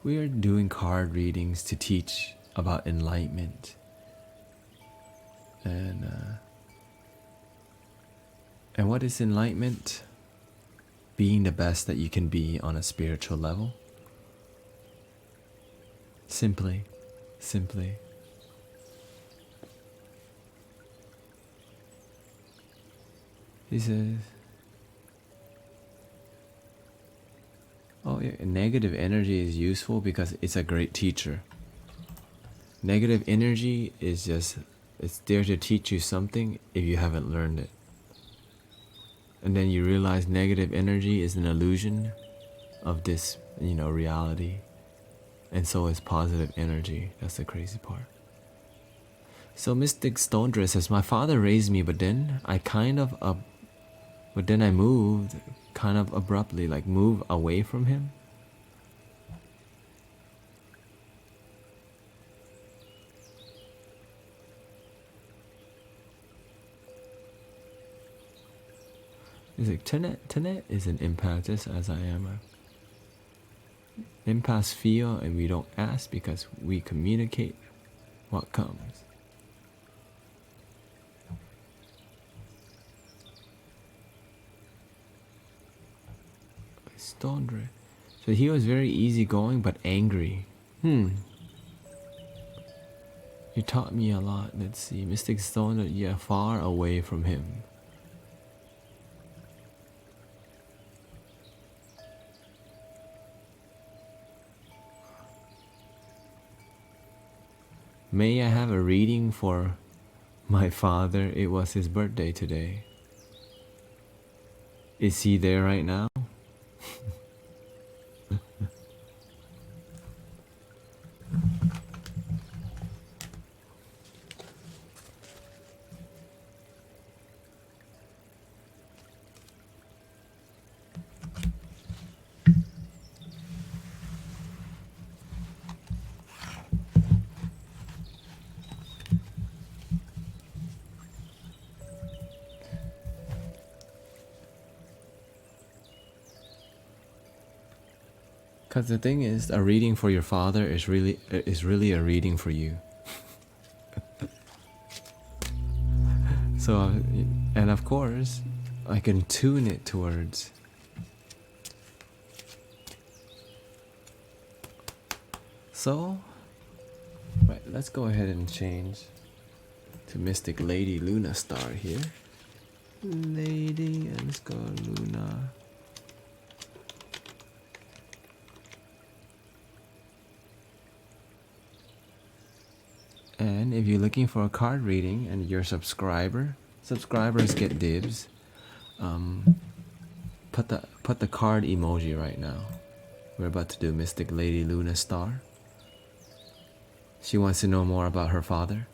We are doing card readings to teach about enlightenment. And what is enlightenment? Being the best that you can be on a spiritual level. Simply. He says, oh yeah, negative energy is useful because it's a great teacher. Negative energy is just, it's there to teach you something if you haven't learned it. And then you realize negative energy is an illusion of this, reality. And so is positive energy. That's the crazy part. So Mystic Stondra says, my father raised me, but then I moved kind of abruptly, like move away from him. He's like, Tenet is an empath, just as I am. Empaths feel and we don't ask because we communicate what comes. Stondre. So he was very easygoing but angry. You taught me a lot. Let's see. Mystic Stondre, yeah, far away from him. May I have a reading for my father? It was his birthday today. Is he there right now? Because the thing is, a reading for your father is really a reading for you. So, and of course, I can tune it towards. So, right, let's go ahead and change to Mystic Lady Luna Star here. Lady, and let's go Luna. And if you're looking for a card reading and you're a subscribers get dibs. Put the card emoji right now. We're about to do Mystic Lady Luna Star. She wants to know more about her father.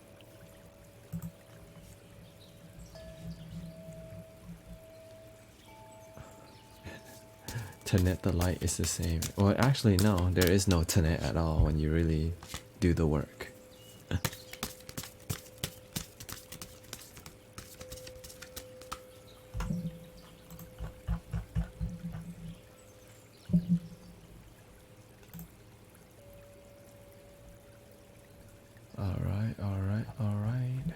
Tenet the light is the same. Well, actually no, there is no Tenet at all when you really do the work. Alright.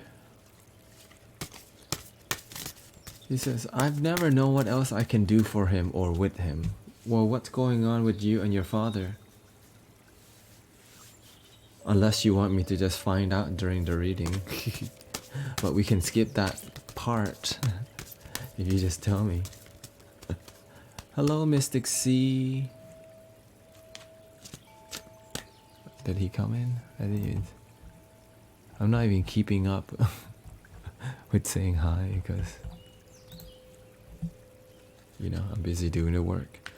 He says, I've never known what else I can do for him or with him. Well, what's going on with you and your father? Unless you want me to just find out during the reading. But we can skip that heart if you just tell me. Hello, Mystic C. Did he come in? I'm not even keeping up with saying hi because, you know, I'm busy doing the work.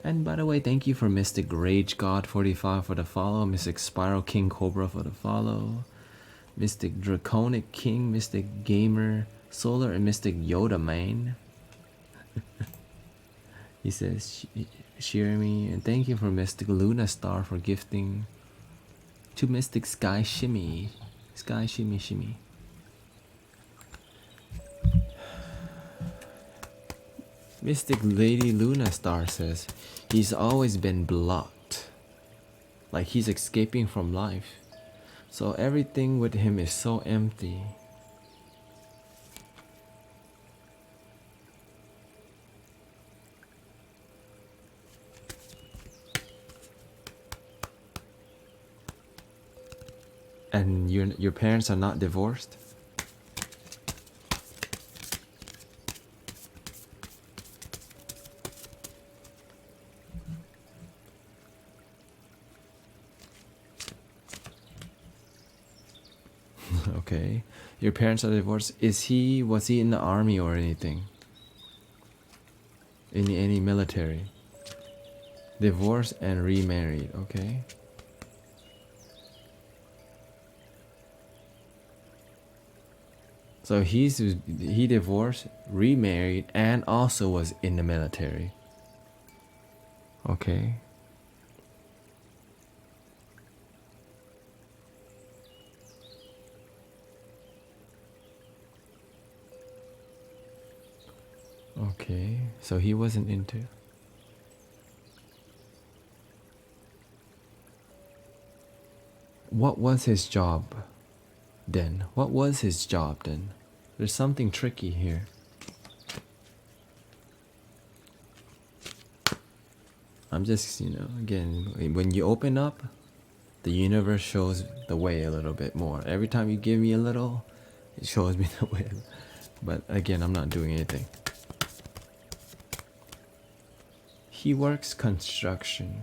And by the way, thank you for Mystic Rage God 45 for the follow, Mystic Spiral King Cobra for the follow, Mystic Draconic King, Mystic Gamer Solar, and Mystic Yoda Man. He says, cheer me, and thank you for Mystic Luna Star for gifting to Mystic Sky Shimmy. Sky Shimmy Shimmy. Mystic Lady Luna Star says, he's always been blocked. Like he's escaping from life. So everything with him is so empty. And your parents are not divorced? Okay. Your parents are divorced. Was he in the army or anything? In any military? Divorced and remarried, okay. So he divorced, remarried, and also was in the military. Okay. Okay, so he wasn't into. What was his job then? What was his job then? There's something tricky here. I'm just, you know, again, when you open up, the universe shows the way a little bit more. Every time you give me a little, it shows me the way. But again, I'm not doing anything. He works construction.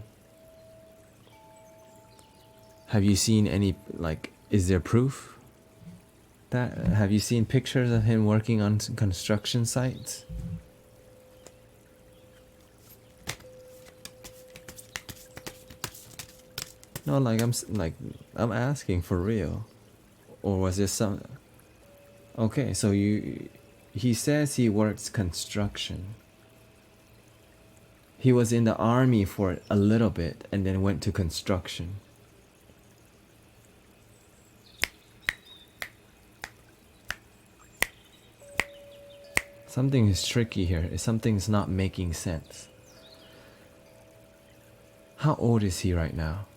Have you seen any, like, is there proof? Have you seen pictures of him working on construction sites? No, I'm asking for real. Or was this some? Okay, so he says he works construction. He was in the army for a little bit and then went to construction. Something is tricky here. Something's not making sense. How old is he right now?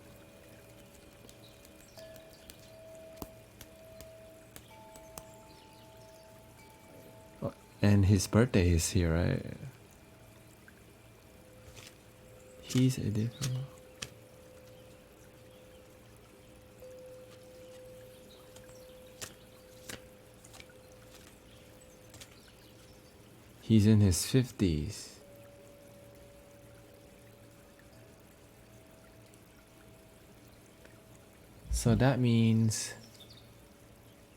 And his birthday is here, right? He's a different. He's in his 50s. So that means,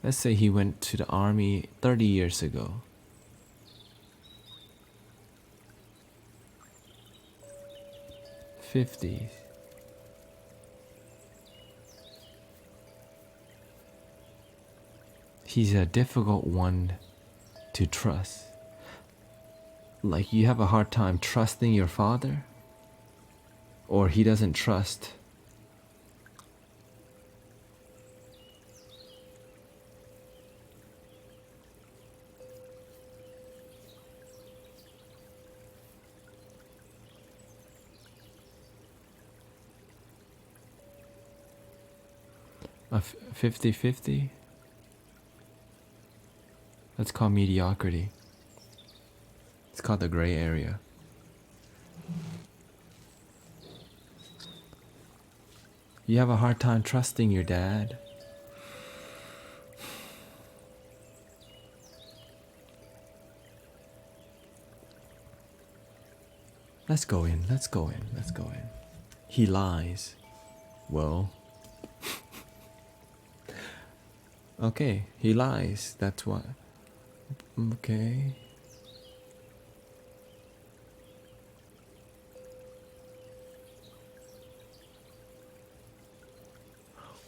let's say he went to the army 30 years ago. '50s. He's a difficult one to trust. Like, you have a hard time trusting your father? Or he doesn't trust? A 50-50? That's called mediocrity. It's called the gray area. You have a hard time trusting your dad. Let's go in, let's go in, let's go in. He lies. Well. Okay, he lies. That's what. Okay.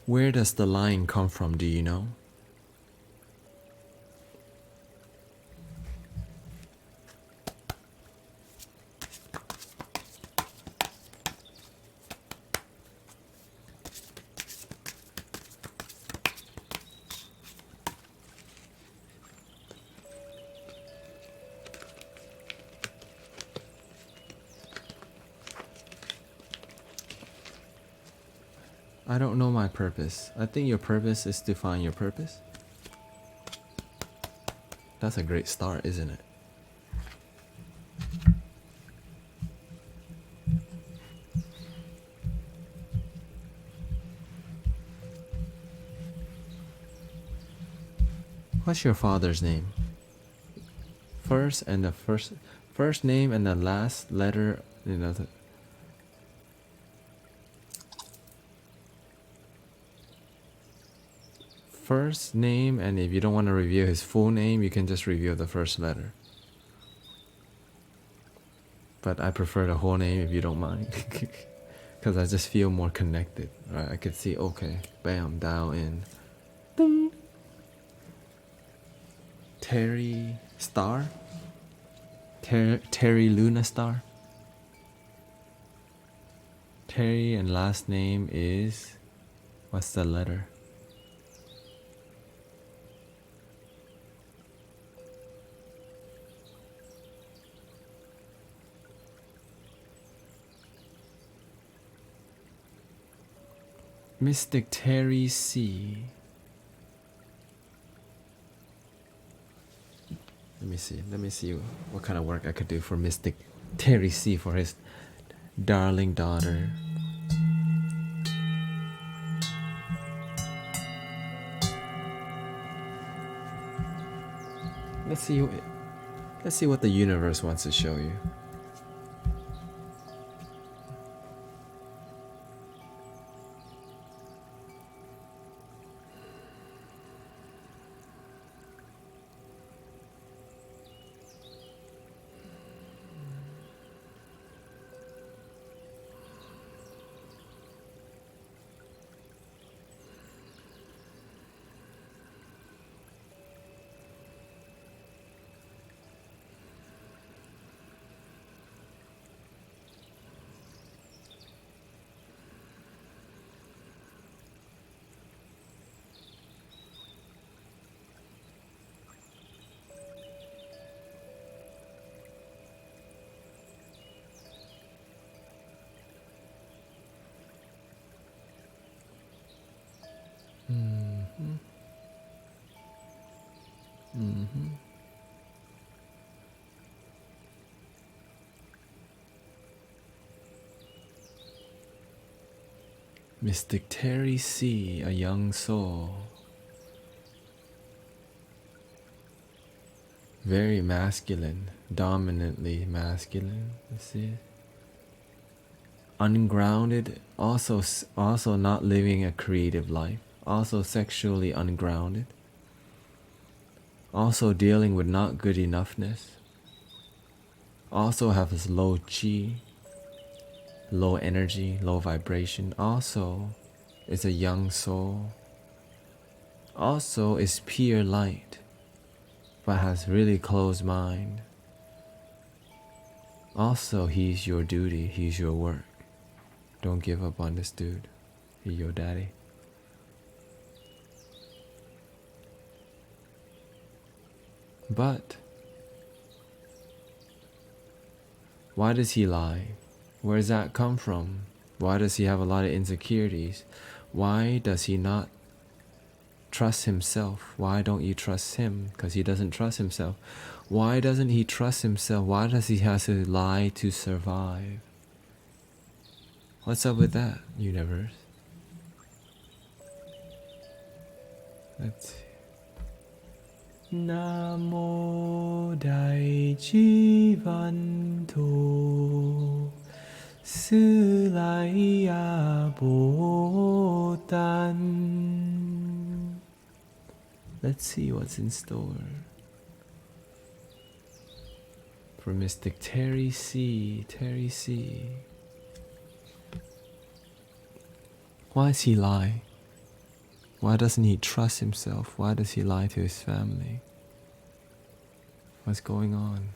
Where does the lying come from, do you know? I don't know my purpose. I think your purpose is to find your purpose. That's a great start, isn't it? What's your father's name? First name and the last letter, you know. First name, and if you don't want to reveal his full name, you can just reveal the first letter. But I prefer the whole name if you don't mind. Because I just feel more connected. Right? I could see, okay, bam, dial in. Ding. Terry Star? Terry Luna Star? Terry and last name is... What's the letter? Mystic Terry C. Let me see what kind of work I could do for Mystic Terry C for his darling daughter. Let's see what the universe wants to show you. Mystic Terry C, a young soul. Very masculine, dominantly masculine. Let's see. Ungrounded, also not living a creative life. Also sexually ungrounded. Also dealing with not good enoughness. Also has low chi, low energy, low vibration. Also is a young soul. Also is pure light, but has really closed mind. Also, he's your duty, he's your work. Don't give up on this dude. He's your daddy. But why does he lie? Where does that come from? Why does he have a lot of insecurities? Why does he not trust himself? Why don't you trust him? Because he doesn't trust himself. Why doesn't he trust himself? Why does he have to lie to survive? What's up with that, universe? Let's see. Namo Daichi Vanto. sư lai a bo tan. Let's see what's in store for Mystic Terry C. Terry C. Why does he lie? Why doesn't he trust himself? Why does he lie to his family? What's going on?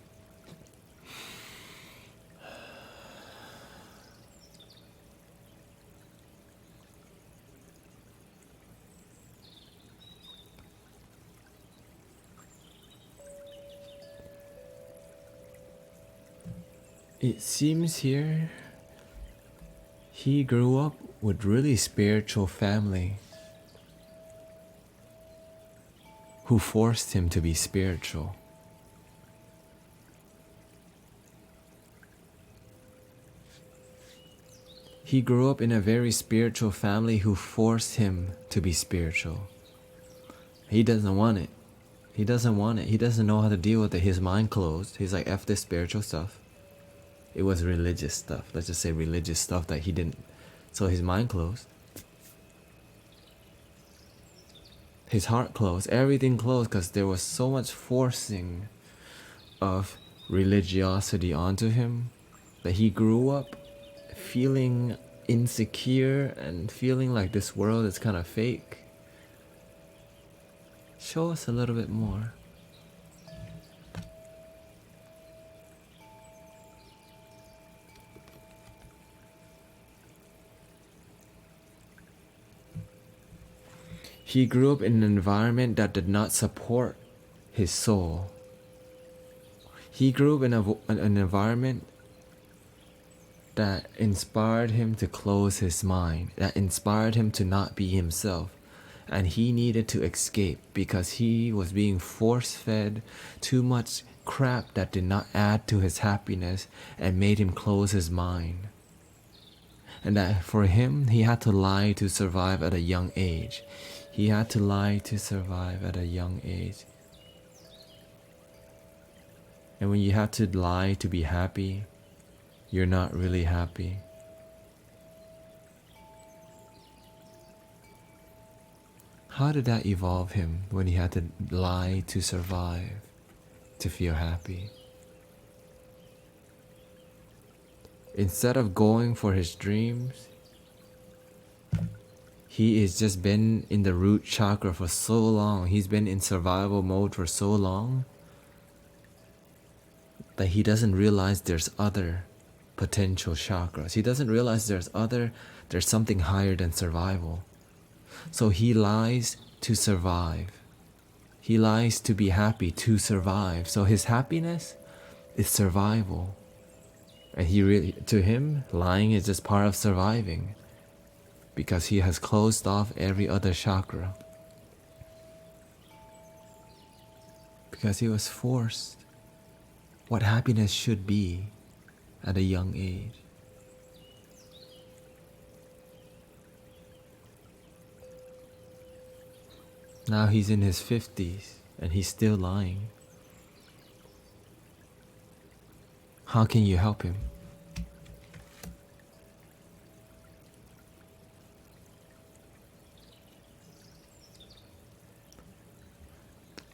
It seems here he grew up with really spiritual family who forced him to be spiritual. He grew up in a very spiritual family who forced him to be spiritual. He doesn't want it. He doesn't want it. He doesn't know how to deal with it. His mind closed. He's like, F this spiritual stuff. It was religious stuff. Let's just say religious stuff that he didn't. So his mind closed. His heart closed. Everything closed because there was so much forcing of religiosity onto him that he grew up feeling insecure and feeling like this world is kind of fake. Show us a little bit more. He grew up in an environment that did not support his soul. He grew up in an environment that inspired him to close his mind, that inspired him to not be himself. And he needed to escape because he was being force-fed too much crap that did not add to his happiness and made him close his mind. And that for him, he had to lie to survive at a young age. He had to lie to survive at a young age. And when you have to lie to be happy, you're not really happy. How did that evolve him when he had to lie to survive, to feel happy? Instead of going for his dreams, he has just been in the root chakra for so long. He's been in survival mode for so long that he doesn't realize there's other potential chakras. He doesn't realize there's something higher than survival. So he lies to survive. He lies to be happy to survive. So his happiness is survival. And to him, lying is just part of surviving, because he has closed off every other chakra. Because he was forced what happiness should be at a young age. Now he's in his 50s and he's still lying. How can you help him?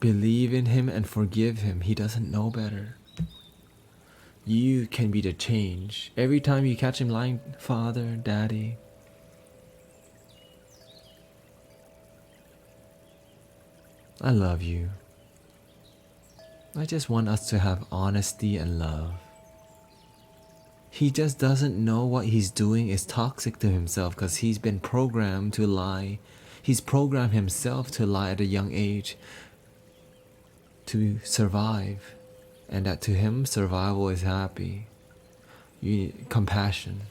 Believe in him and forgive him. He doesn't know better. You can be the change. Every time you catch him lying, Father, Daddy, I love you. I just want us to have honesty and love. He just doesn't know what he's doing is toxic to himself because he's been programmed to lie. He's programmed himself to lie at a young age to survive, and that to him survival is happy. You need compassion.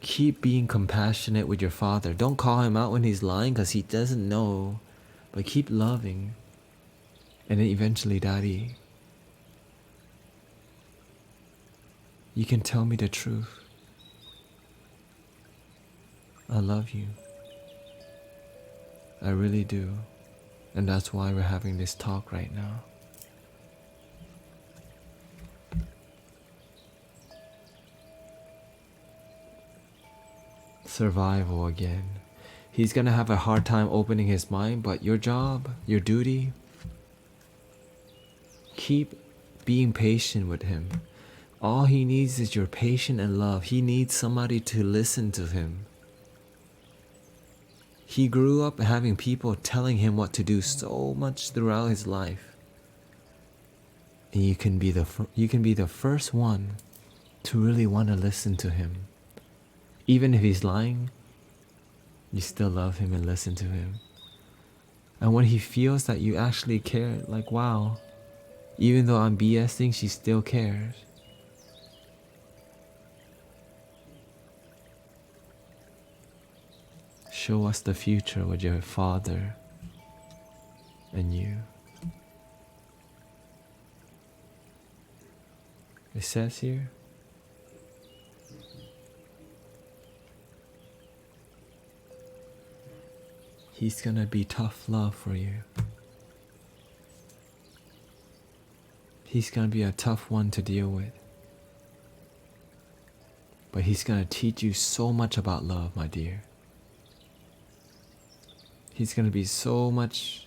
Keep being compassionate with your father. Don't call him out when he's lying because he doesn't know, but keep loving. And then eventually, Daddy, you can tell me the truth. I love you. I really do. And that's why we're having this talk right now. survival again. He's gonna have a hard time opening his mind, but your job, your duty, keep being patient with him. All he needs is your patience and love. He needs somebody to listen to him. He grew up having people telling him what to do so much throughout his life. And you can be the first one to really want to listen to him. Even if he's lying, you still love him and listen to him. And when he feels that you actually care, like, wow, even though I'm BSing, she still cares. Show us the future with your father and you. It says here, he's gonna be tough love for you. He's gonna be a tough one to deal with. But he's gonna teach you so much about love, my dear. He's gonna be so much,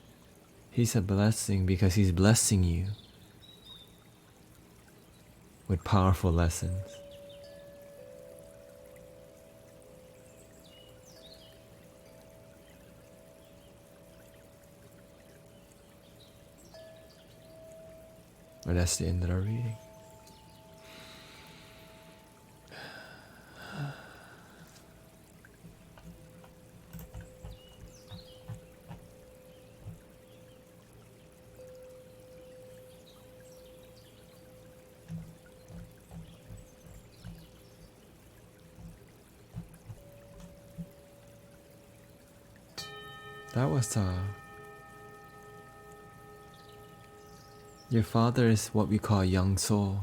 he's a blessing because he's blessing you with powerful lessons. And that's the end of our reading. That was your father is what we call a young soul.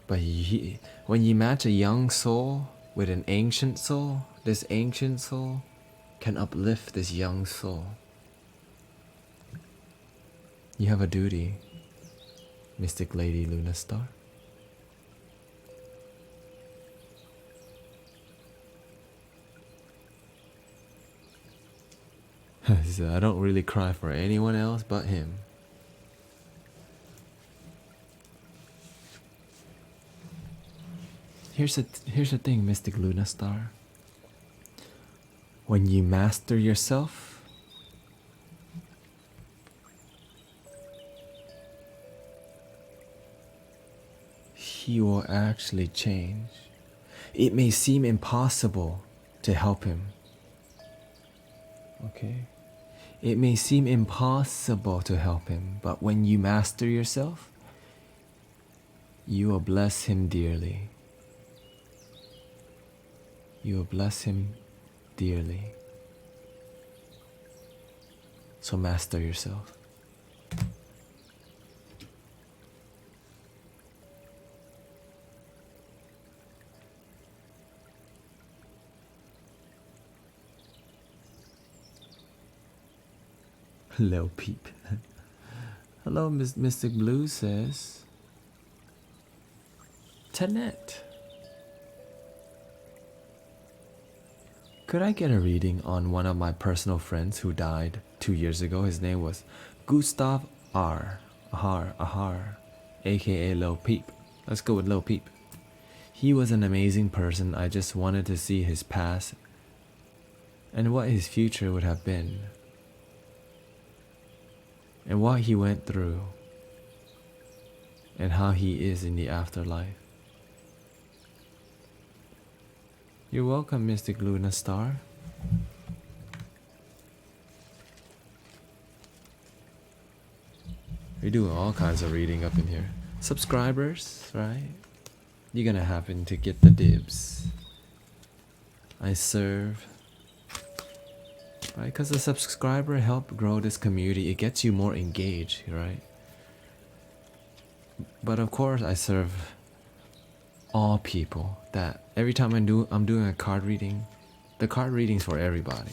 But when you match a young soul with an ancient soul, this ancient soul can uplift this young soul. You have a duty, Mystic Lady Luna Star. He said, I don't really cry for anyone else but him. Here's the thing, Mystic Luna Star. When you master yourself, he will actually change. It may seem impossible to help him. Okay? It may seem impossible to help him, but when you master yourself, you will bless him dearly. You will bless him dearly. So master yourself. Lil Peep. Hello, Mystic Blue says. Tenet. Could I get a reading on one of my personal friends who died 2 years ago? His name was Gustav Ahar, aka Lil Peep. Let's go with Lil Peep. He was an amazing person. I just wanted to see his past and what his future would have been, and what he went through, and how he is in the afterlife. You're welcome, Mystic Luna Star. We're doing all kinds of reading up in here. Subscribers, right? You're gonna happen to get the dibs. I serve. Right? Because a subscriber help grow this community. It gets you more engaged, right? But of course, I serve all people. That every time I'm doing a card reading, The card reading's for everybody.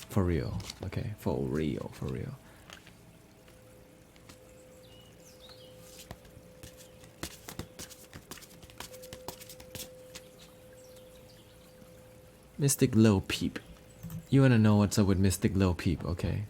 For real, okay? For real, for real. Mystic Lil Peep. You wanna know what's up with Mystic Lil Peep, okay?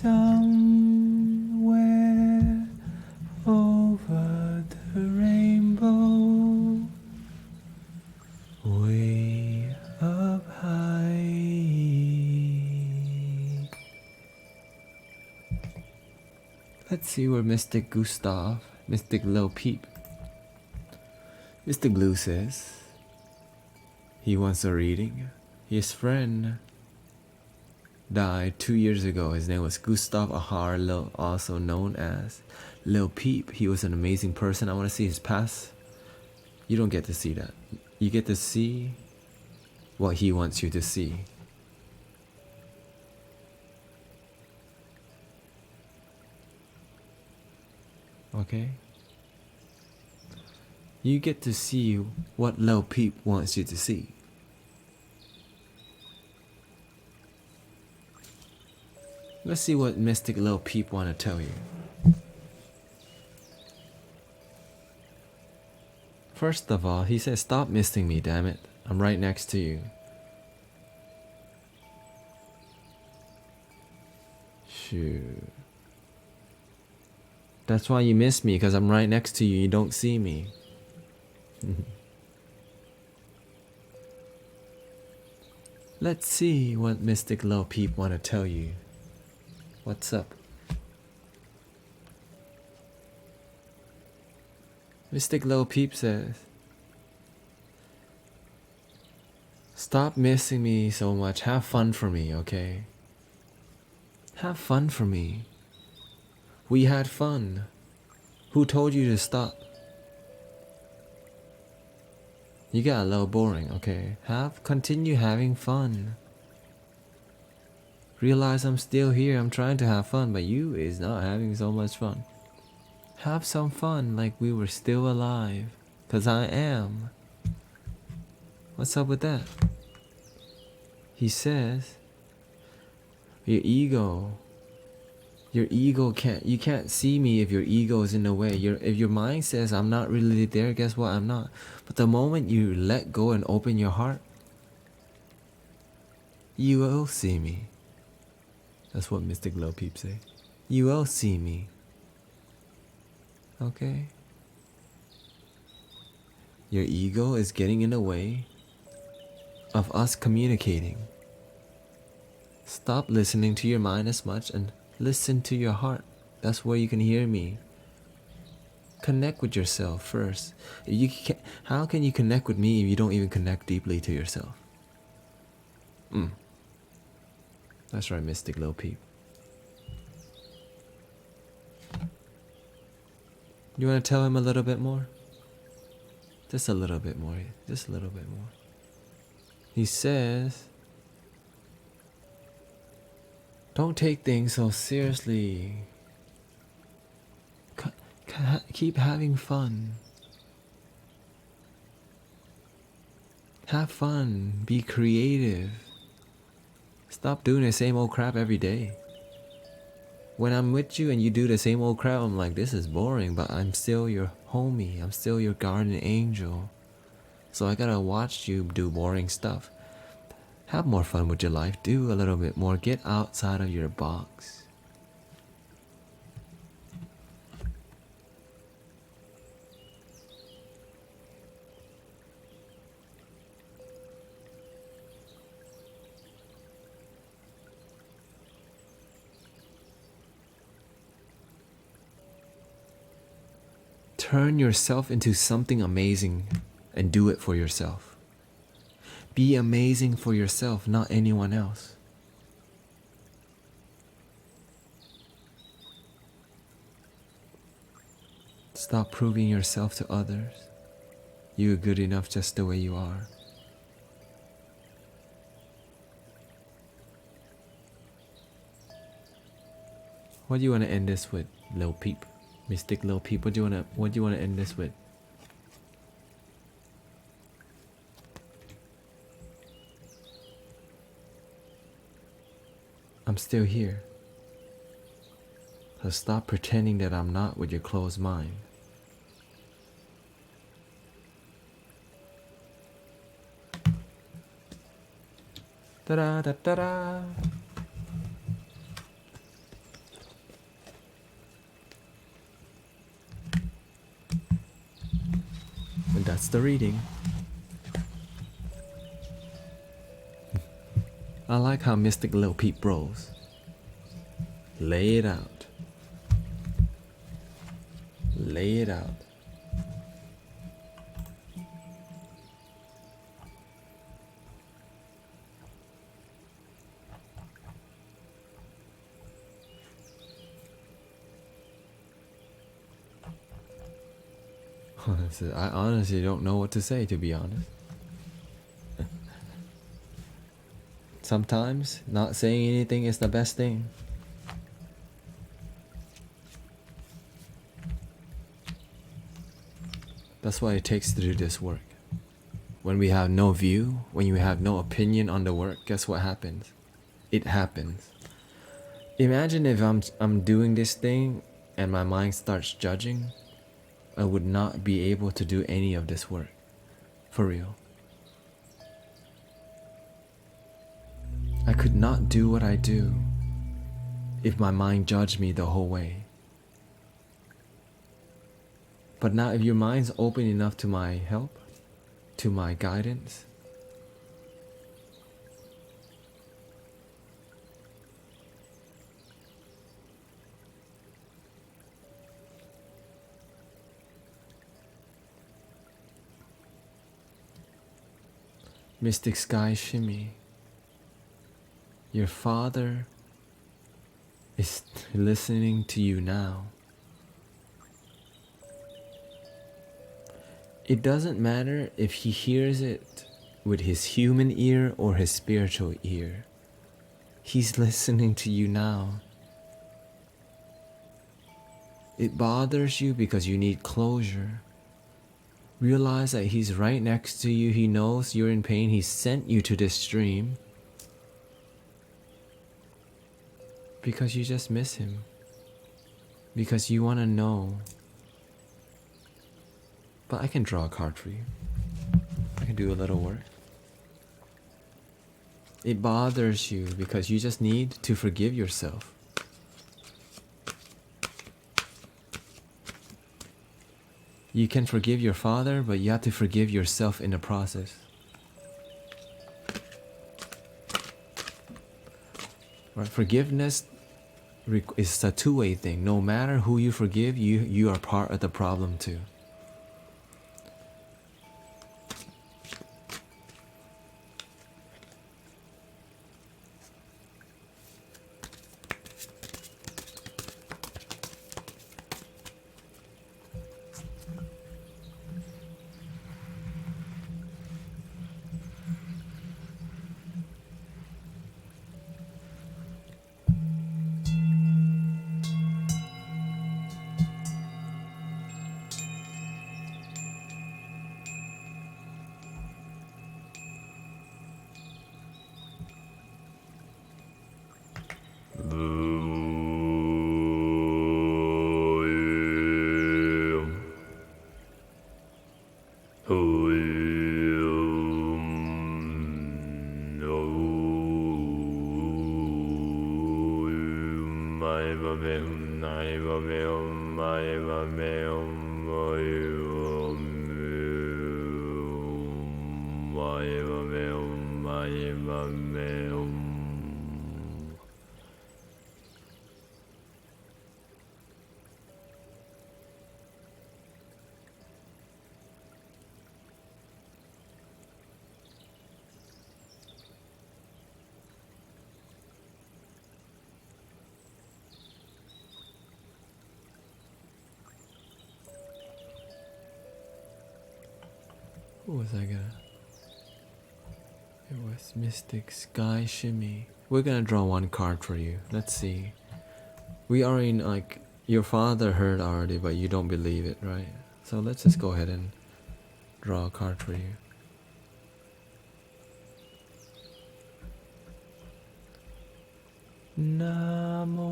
Somewhere over the rainbow, way up high. Let's see where Mystic Gustav, Mystic Lil Peep. Mr. Blue says he wants a reading. His friend died 2 years ago. His name was Gustav Ahar, also known as Lil Peep. He was an amazing person. I want to see his past. You don't get to see that. You get to see what he wants you to see. Okay? You get to see what Lil Peep wants you to see. Let's see what Mystic Lil Peep want to tell you. First of all, he says, stop missing me, damn it. I'm right next to you. Shoot. That's why you miss me, because I'm right next to you. You don't see me. Let's see what Mystic Lil Peep want to tell you. What's up? Mystic Lil Peep says, stop missing me so much. Have fun for me, okay? Have fun for me. We had fun. Who told you to stop? You got a little boring, okay? Continue having fun. Realize I'm still here. I'm trying to have fun, but you is not having so much fun. Have some fun like we were still alive. Cause I am. What's up with that? He says, your ego can't, you can't see me if your ego is in the way. If your mind says I'm not really there, guess what? I'm not. But the moment you let go and open your heart, you will see me. That's what Mystic Lil Peep say. You will see me. Okay? Your ego is getting in the way of us communicating. Stop listening to your mind as much and listen to your heart. That's where you can hear me. Connect with yourself first. How can you connect with me if you don't even connect deeply to yourself? That's right, Mystic Lil Peep. You want to tell him a little bit more? Just a little bit more. Just a little bit more. He says, don't take things so seriously. Keep having fun. Have fun. Be creative. Stop doing the same old crap every day. When I'm with you and you do the same old crap, I'm like, this is boring, but I'm still your homie. I'm still your guardian angel. So I gotta watch you do boring stuff. Have more fun with your life. Do a little bit more. Get outside of your box. Turn yourself into something amazing and do it for yourself. Be amazing for yourself, not anyone else. Stop proving yourself to others. You're good enough just the way you are. What do you want to end this with, Lil Peep? Mystic Lil Peep, what do you wanna end this with? I'm still here. So stop pretending that I'm not with your closed mind. Ta-da, da-da-da. And that's the reading. I like how Mystic Lil Peep rolls. Lay it out. Lay it out. I honestly don't know what to say, to be honest. Sometimes not saying anything is the best thing. That's what it takes to do this work. When we have no view, when you have no opinion on the work, guess what happens? It happens. Imagine if I'm doing this thing and my mind starts judging, I would not be able to do any of this work. For real. I could not do what I do if my mind judged me the whole way. But now if your mind's open enough to my help, to my guidance, Mystic Sky Shimmy, your father is listening to you now. It doesn't matter if he hears it with his human ear or his spiritual ear. He's listening to you now. It bothers you because you need closure. Realize that he's right next to you. He knows you're in pain. He sent you to this stream because you just miss him. Because you want to know. But I can draw a card for you. I can do a little work. It bothers you because you just need to forgive yourself. You can forgive your father, but you have to forgive yourself in the process. Right? Forgiveness is a two-way thing. No matter who you forgive, you are part of the problem too. What was I gonna? It was Mystic Sky Shimmy. We're gonna draw one card for you. Let's see. We are in like your father heard already, but you don't believe it, right? So let's just go ahead and draw a card for you. Namo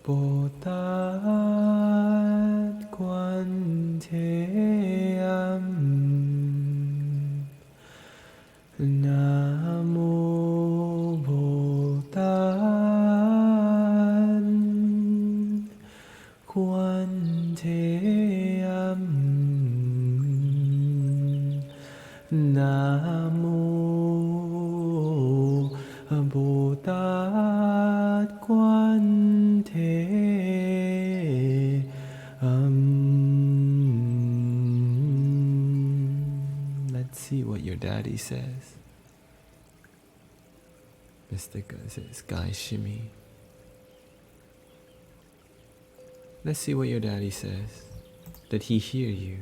Botat Quan Te Am. Namo Botat Quan Te Am. Namo Botat Quan Te Let's see what your daddy says. Mystic Sky Shimmy. Let's see what your daddy says. Did he hear you?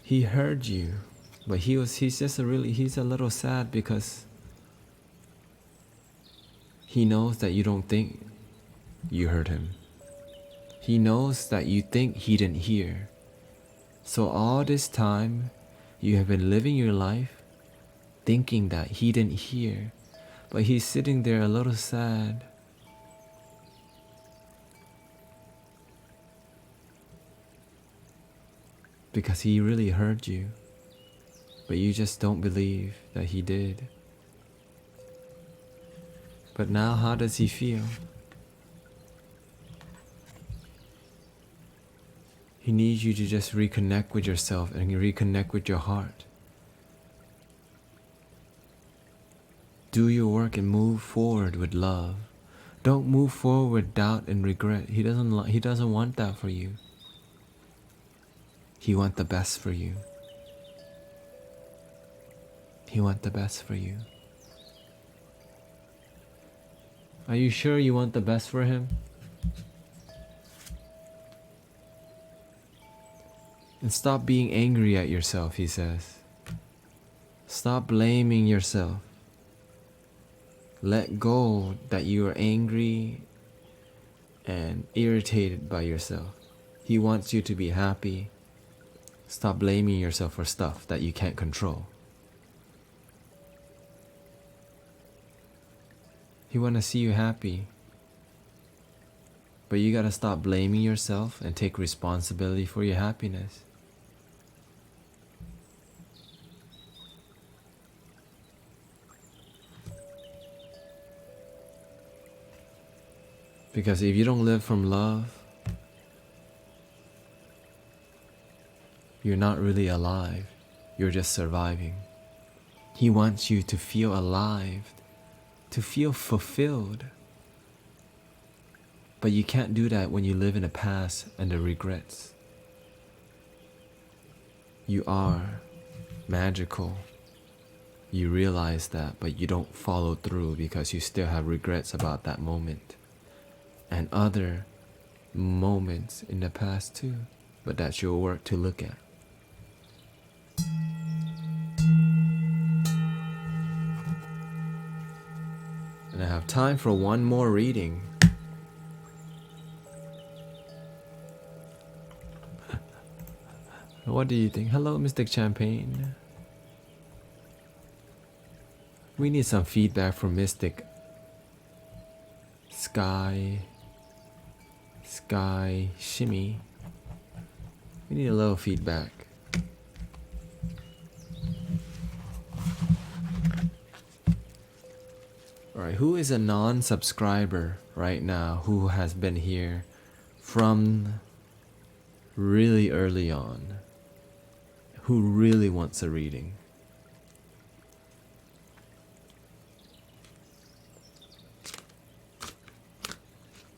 He heard you, but he's a little sad because he knows that you don't think you heard him. He knows that you think he didn't hear. So all this time, you have been living your life thinking that he didn't hear, but he's sitting there a little sad. Because he really heard you, but you just don't believe that he did. But now how does he feel? He needs you to just reconnect with yourself and reconnect with your heart. Do your work and move forward with love. Don't move forward with doubt and regret. He doesn't want that for you. He wants the best for you. He wants the best for you. Are you sure you want the best for him? And stop being angry at yourself, he says. Stop blaming yourself. Let go that you are angry and irritated by yourself. He wants you to be happy. Stop blaming yourself for stuff that you can't control. He wants to see you happy. But you gotta stop blaming yourself and take responsibility for your happiness. Because if you don't live from love, you're not really alive. You're just surviving. He wants you to feel alive, to feel fulfilled. But you can't do that when you live in the past and the regrets. You are magical. You realize that, but you don't follow through because you still have regrets about that moment. And other moments in the past too. But that's your work to look at. And I have time for one more reading. What do you think? Hello, Mystic Champagne. We need some feedback from Mystic Sky Sky Shimmy. We need a little feedback. Alright, who is a non-subscriber right now who has been here from really early on? Who really wants a reading?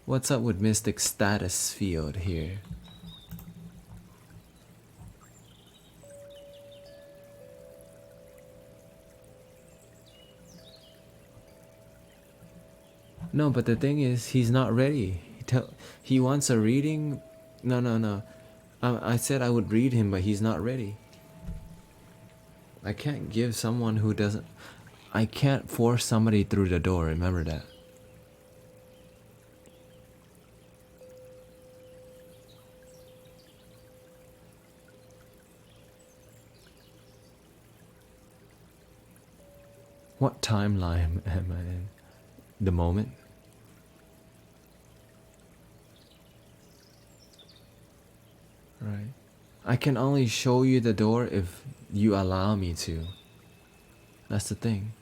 What's up with Mystic Status Field here? No, but the thing is, he's not ready. He wants a reading. No. I said I would read him, but he's not ready. I can't give someone who doesn't... I can't force somebody through the door, remember that. What timeline am I in? The moment? Right. I can only show you the door if you allow me to. That's the thing.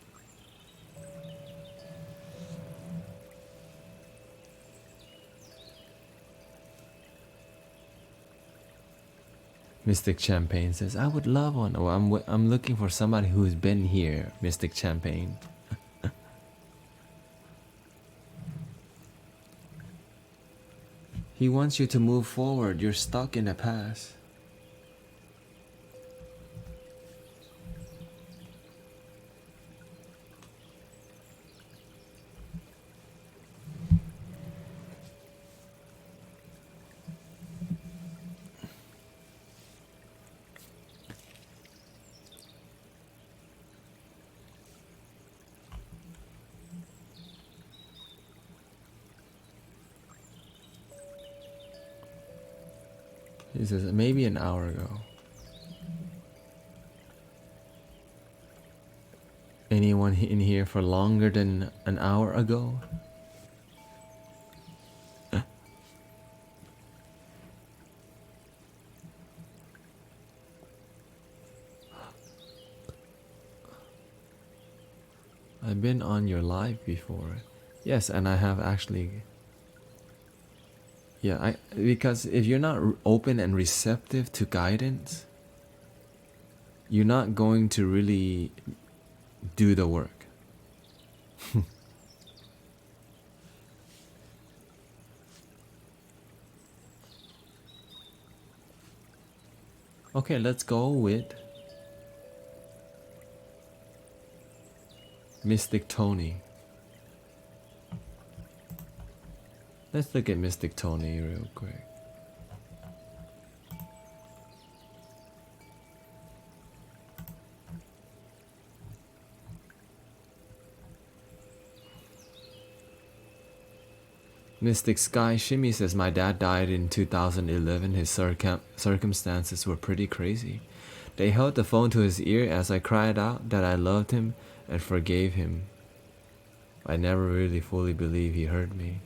Mystic Champagne says, I would love one. Oh, I'm looking for somebody who's been here, Mystic Champagne. He wants you to move forward. You're stuck in the past. He says, maybe an hour ago. Anyone in here for longer than an hour ago? I've been on your live before. Yes, and I have actually... Yeah, because if you're not open and receptive to guidance, you're not going to really do the work. Okay, let's go with Mystic Tony. Let's look at Mystic Tony real quick. Mystic Sky Shimmy says, my dad died in 2011. His circumstances were pretty crazy. They held the phone to his ear as I cried out that I loved him and forgave him. I never really fully believed he heard me.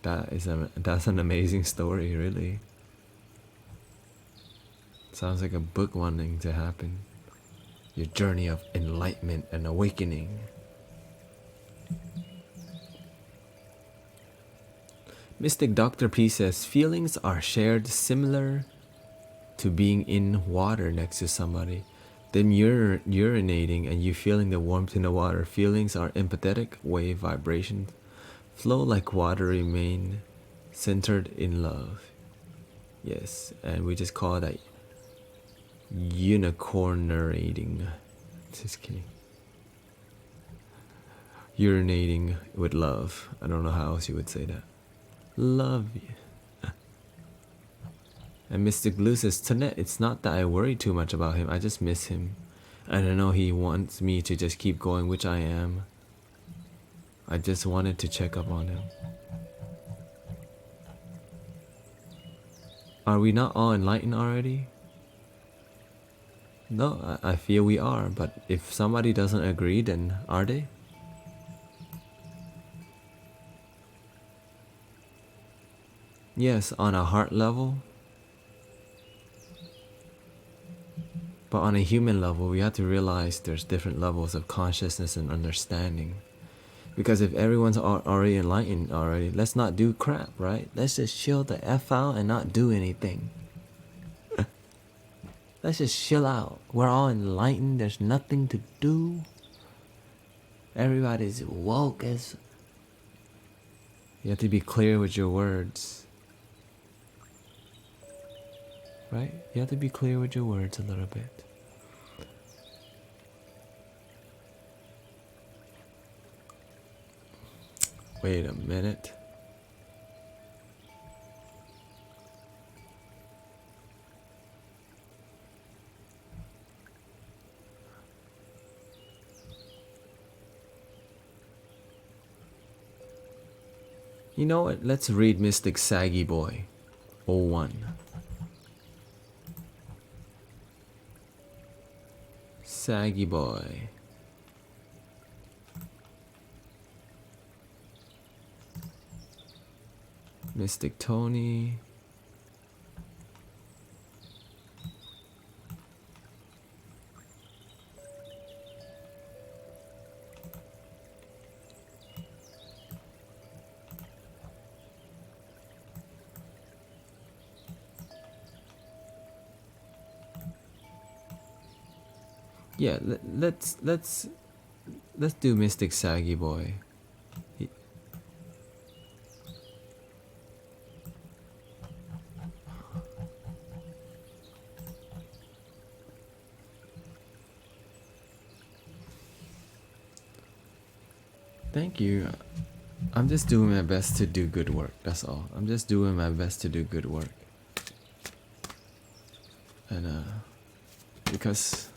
That's an amazing story, really. Sounds like a book wanting to happen. Your journey of enlightenment and awakening. Mystic Dr. P says, feelings are shared similar to being in water next to somebody. Them urinating and you feeling the warmth in the water. Feelings are empathetic wave vibrations. Flow like water, remain centered in love. Yes, and we just call that unicornerating. Just kidding. Urinating with love. I don't know how else you would say that. Love you. And Mystic Blue says, Tanet, it's not that I worry too much about him. I just miss him. And I know he wants me to just keep going, which I am. I just wanted to check up on him. Are we not all enlightened already? No, I feel we are, but if somebody doesn't agree, then are they? Yes, on a heart level, but on a human level, we have to realize there's different levels of consciousness and understanding. Because if everyone's already enlightened already, let's not do crap, right? Let's just chill the F out and not do anything. Let's just chill out. We're all enlightened, there's nothing to do. Everybody's woke as... You have to be clear with your words. Right? You have to be clear with your words a little bit. Wait a minute. You know what? Let's read Mystic Saggy Boy 01. Saggy Boy. Mystic Tony. Yeah, let's do Mystic Saggy Boy. Thank you. I'm just doing my best to do good work, that's all. I'm just doing my best to do good work. And because...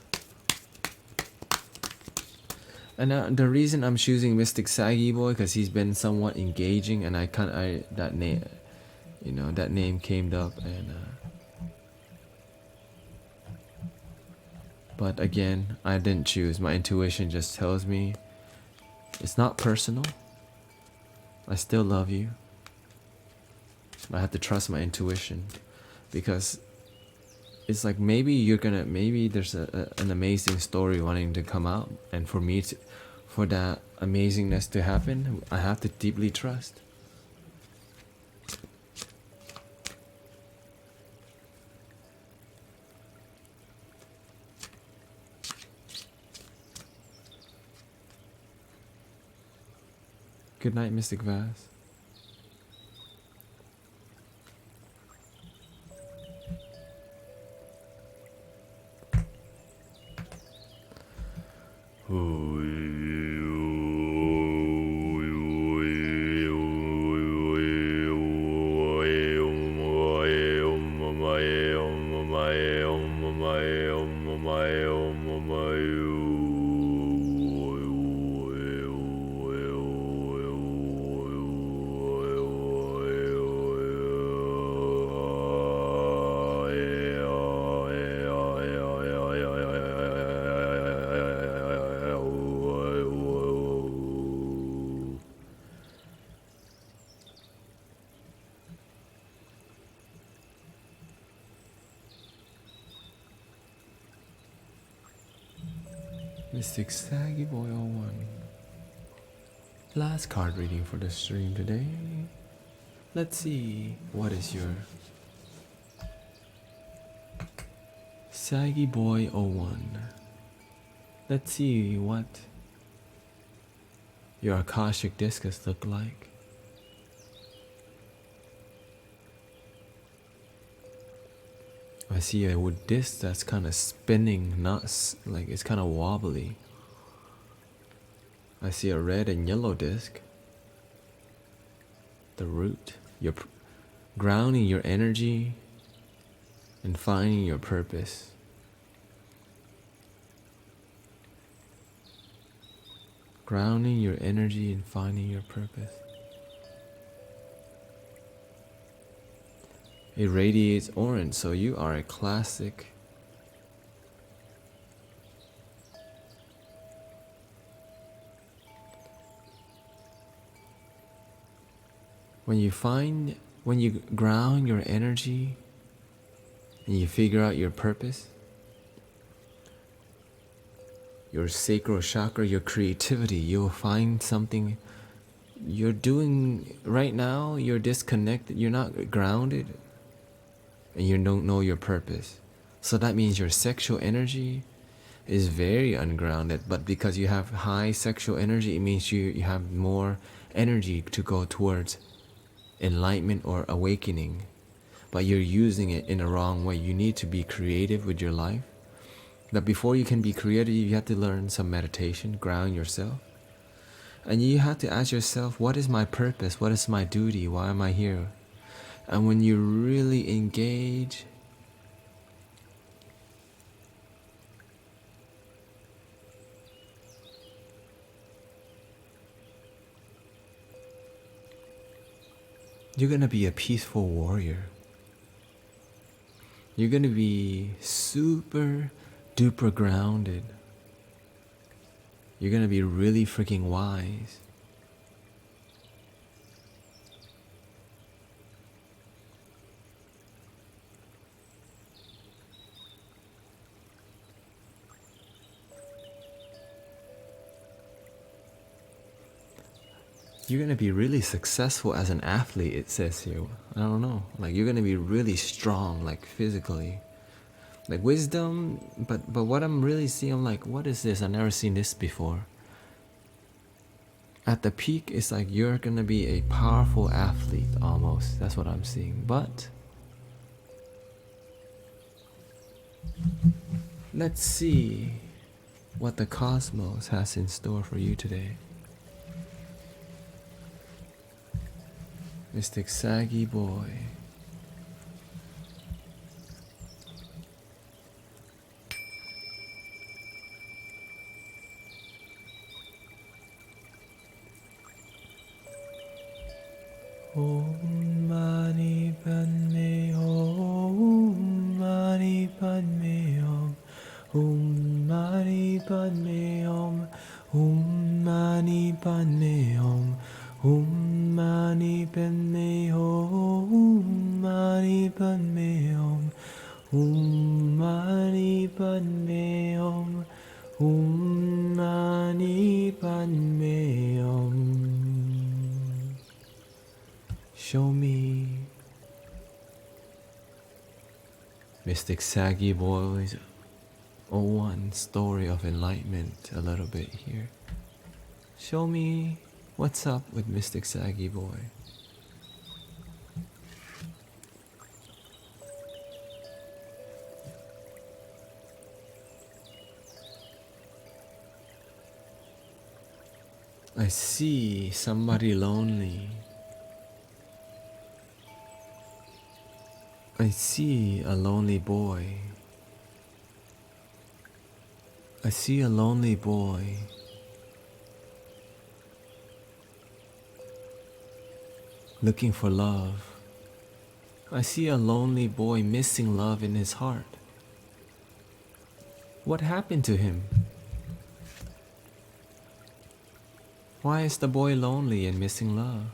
And the reason I'm choosing Mystic Saggy Boy, because he's been somewhat engaging, and that name, you know, that name came up, and but again, I didn't choose. My intuition just tells me it's not personal. I still love you. I have to trust my intuition, because it's like maybe there's an amazing story wanting to come out, and for that amazingness to happen, I have to deeply trust. Good night, Mystic Vaz. Mystic Saggy Boy 01. Last card reading for the stream today. Let's see, what is your Saggy Boy 01? Let's see what your Akashic Discus look like. I see a wood disc that's kind of spinning, like it's kind of wobbly. I see a red and yellow disc. The root. You're grounding your energy and finding your purpose. Grounding your energy and finding your purpose. It radiates orange, so you are a classic. When you find When you ground your energy and you figure out your purpose, your sacral chakra, your creativity, you'll find something you're doing right now. You're disconnected, you're not grounded, and you don't know your purpose. So that means your sexual energy is very ungrounded. But because you have high sexual energy, it means you have more energy to go towards enlightenment or awakening. But you're using it in a wrong way. You need to be creative with your life. But before you can be creative, you have to learn some meditation, ground yourself. And you have to ask yourself, what is my purpose? What is my duty? Why am I here? And when you really engage, you're going to be a peaceful warrior. You're going to be super duper grounded. You're going to be really freaking wise. You're going to be really successful as an athlete, it says here. I don't know. Like, you're going to be really strong, like physically. Like wisdom, but what I'm really seeing, I'm like, what is this? I've never seen this before. At the peak, it's like you're going to be a powerful athlete almost. That's what I'm seeing. But let's see what the cosmos has in store for you today. Mystic Saggy Boy. Om Mani Padme Om Mani Padme Om Om Mani Padme Om Om Mani Padme Om Om Mani Padme Om Mani Padme Om Om Mani Padme Om Om Mani Padme Om. Show me. Mystic Saggy Boy's 01 story of enlightenment a little bit here. Show me what's up with Mystic Saggy Boy. I see somebody lonely. I see a lonely boy. I see a lonely boy. Looking for love. I see a lonely boy missing love in his heart. What happened to him? Why is the boy lonely and missing love?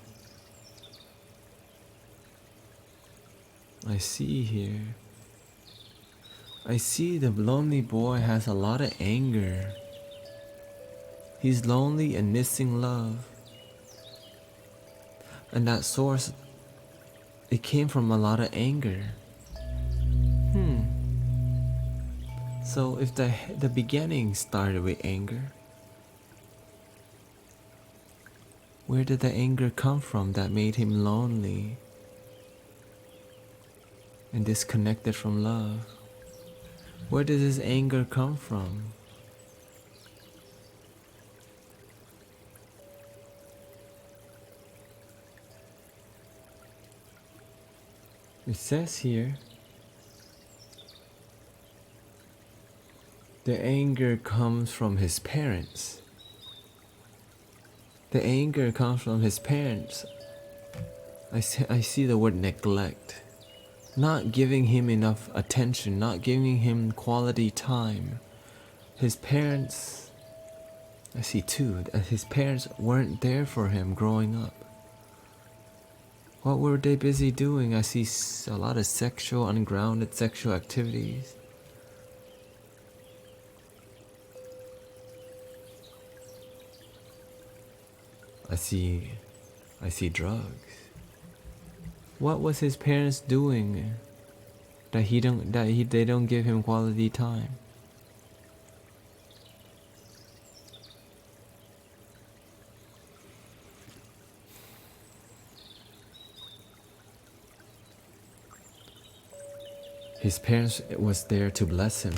I see here. I see the lonely boy has a lot of anger. He's lonely and missing love. And that source, it came from a lot of anger. So if the beginning started with anger, where did the anger come from that made him lonely and disconnected from love? Where did his anger come from? It says here, the anger comes from his parents. The anger comes from his parents. I see the word neglect. Not giving him enough attention, not giving him quality time. His parents, I see too, his parents weren't there for him growing up. What were they busy doing? I see a lot of sexual, ungrounded sexual activities. I see drugs. What was his parents doing that they don't give him quality time? His parents was there to bless him,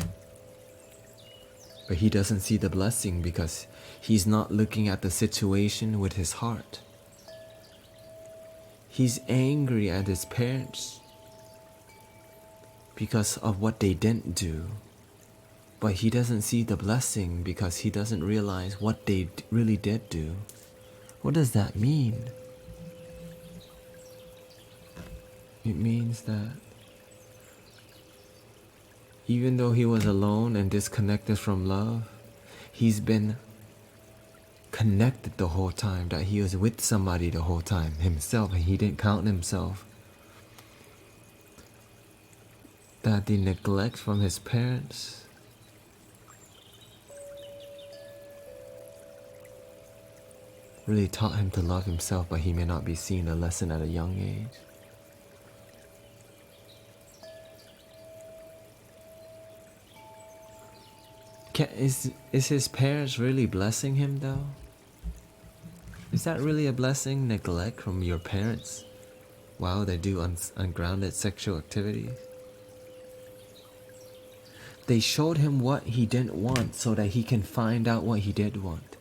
but he doesn't see the blessing because he's not looking at the situation with his heart. He's angry at his parents because of what they didn't do, but he doesn't see the blessing because he doesn't realize what they really did do. What does that mean? It means that even though he was alone and disconnected from love, he's been connected the whole time, that he was with somebody the whole time, himself, and he didn't count himself. That the neglect from his parents really taught him to love himself, but he may not be seeing the lesson at a young age. Is his parents really blessing him though? Is that really a blessing, neglect from your parents while they do ungrounded sexual activities? They showed him what he didn't want so that he can find out what he did want.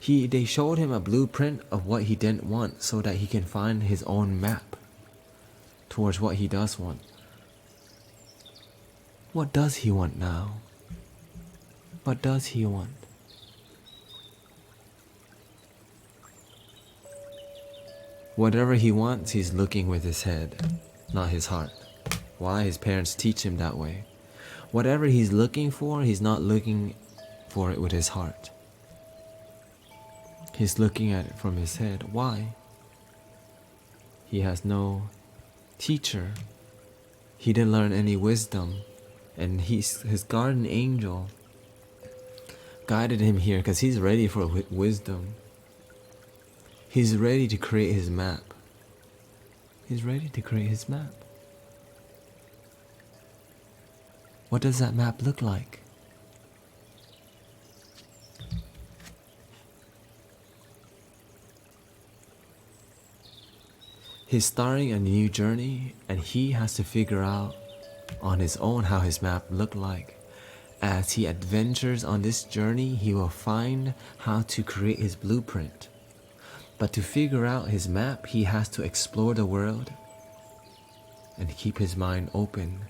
They showed him a blueprint of what he didn't want so that he can find his own map towards what he does want. What does he want now? What does he want? Whatever he wants, he's looking with his head, not his heart. Why? His parents teach him that way. Whatever he's looking for, he's not looking for it with his heart. He's looking at it from his head. Why? He has no teacher. He didn't learn any wisdom. And his guardian angel guided him here because he's ready for wisdom. He's ready to create his map. He's ready to create his map. What does that map look like? He's starting a new journey and he has to figure out on his own how his map looked like. As he adventures on this journey, he will find how to create his blueprint. But to figure out his map, he has to explore the world and keep his mind open,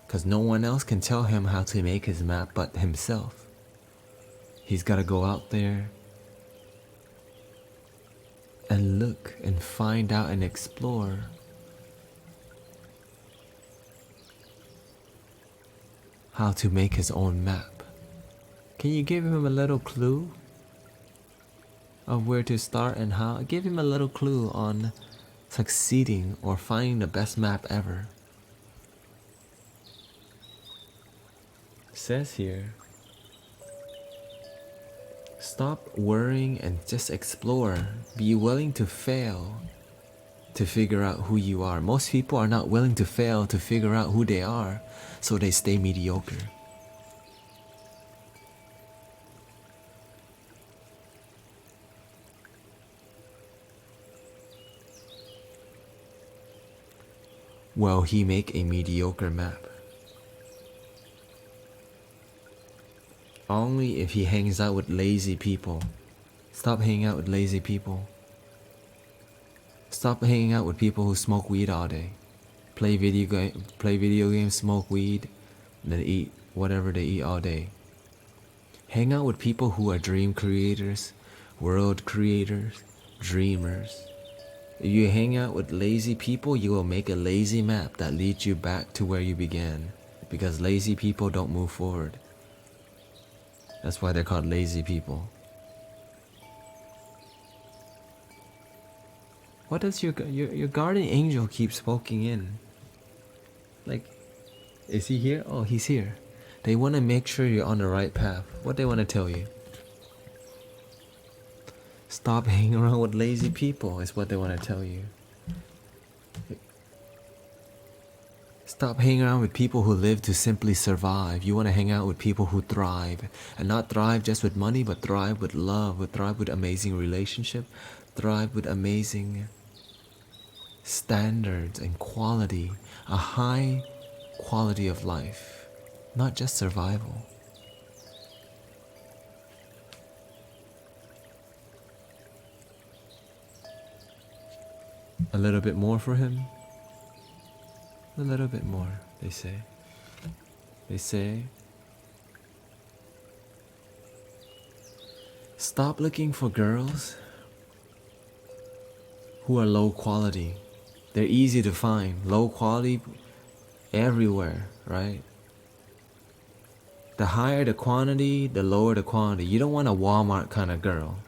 because no one else can tell him how to make his map but himself. He's got to go out there and look and find out and explore. How to make his own map. Can you give him a little clue of where to start and how? Give him a little clue on succeeding or finding the best map ever. It says here, stop worrying and just explore. Be willing to fail to figure out who you are. Most people are not willing to fail to figure out who they are, so they stay mediocre. Will he make a mediocre map? Only if he hangs out with lazy people. Stop hanging out with lazy people. Stop hanging out with people who smoke weed all day. Play video games, smoke weed, and then eat whatever they eat all day. Hang out with people who are dream creators, world creators, dreamers. If you hang out with lazy people, you will make a lazy map that leads you back to where you began, because lazy people don't move forward. That's why they're called lazy people. What does your guardian angel keeps poking in? Like, is he here? Oh, he's here. They want to make sure you're on the right path. What they want to tell you? Stop hanging around with lazy people is what they want to tell you. Stop hanging around with people who live to simply survive. You want to hang out with people who thrive. And not thrive just with money, but thrive with love, but thrive with amazing relationship, thrive with amazing standards and quality, a high quality of life, not just survival. A little bit more for him. A little bit more, they say. They say, stop looking for girls who are low quality. They're easy to find. Low quality everywhere, right? The higher the quantity, the lower the quality. You don't want a Walmart kind of girl,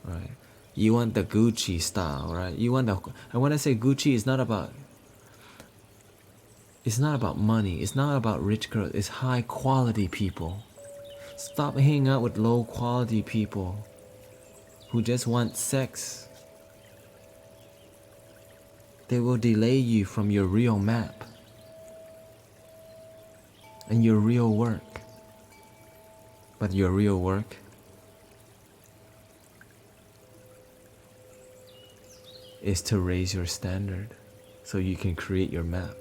right? You want the Gucci style, right? You want the, and when I say Gucci, it's not about money. It's not about rich girls. It's high quality people. Stop hanging out with low quality people who just want sex. They will delay you from your real map and your real work. But your real work is to raise your standard so you can create your map.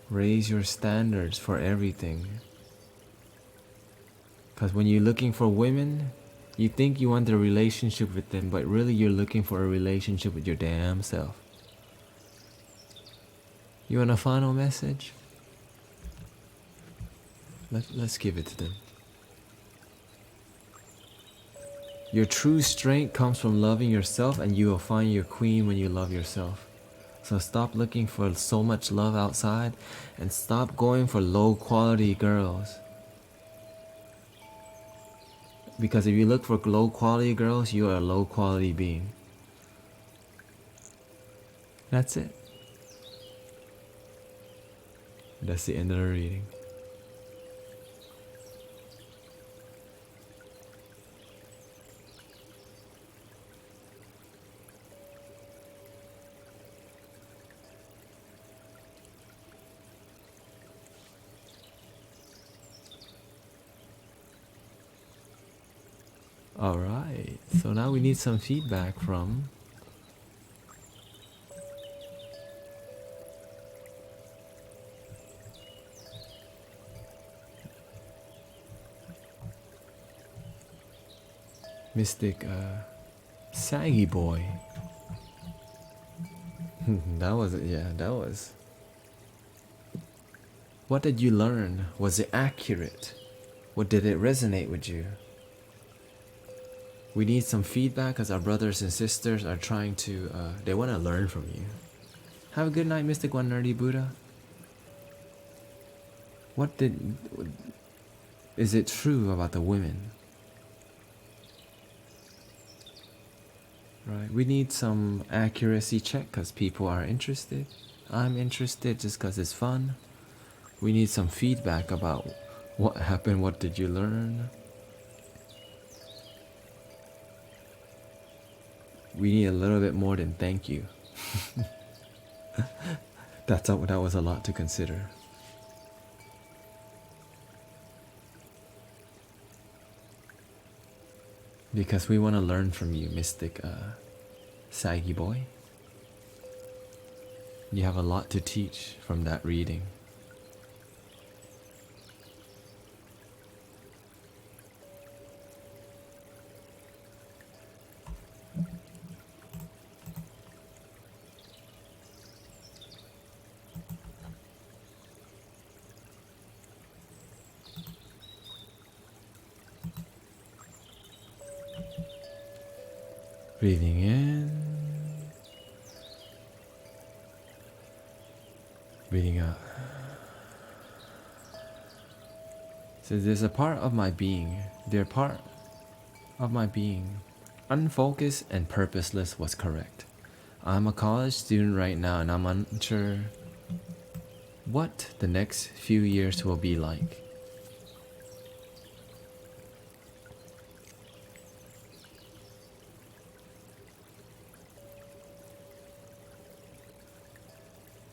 Raise your standards for everything. Because when you're looking for women, you think you want a relationship with them, but really you're looking for a relationship with your damn self. You want a final message? Let's give it to them. Your true strength comes from loving yourself, and you will find your queen when you love yourself. So stop looking for so much love outside and stop going for low quality girls. Because if you look for low quality girls, you are a low quality being. That's it. That's the end of the reading. Alright, so now we need some feedback from Mystic Saggy Boy. That was. What did you learn? Was it accurate? What did it resonate with you? We need some feedback because our brothers and sisters are trying to, they want to learn from you. Have a good night, Mystic One Nerdy Buddha. Is it true about the women? Right, we need some accuracy check because people are interested. I'm interested just because it's fun. We need some feedback about what happened, what did you learn? We need a little bit more than thank you. That was a lot to consider. Because we want to learn from you, Mystic Saggy Boy. You have a lot to teach from that reading. Breathing in, breathing out. So there's a part of my being, they're part of my being Unfocused and purposeless was correct. I'm a college student right now and I'm unsure what the next few years will be like.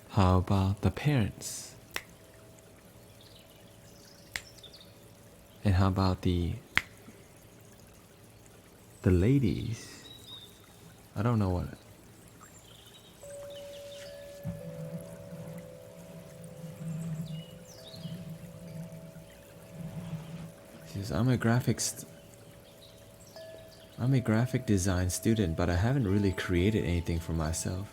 How about the parents? And how about the ladies? I don't know what. Says, I'm a graphic design student, but I haven't really created anything for myself,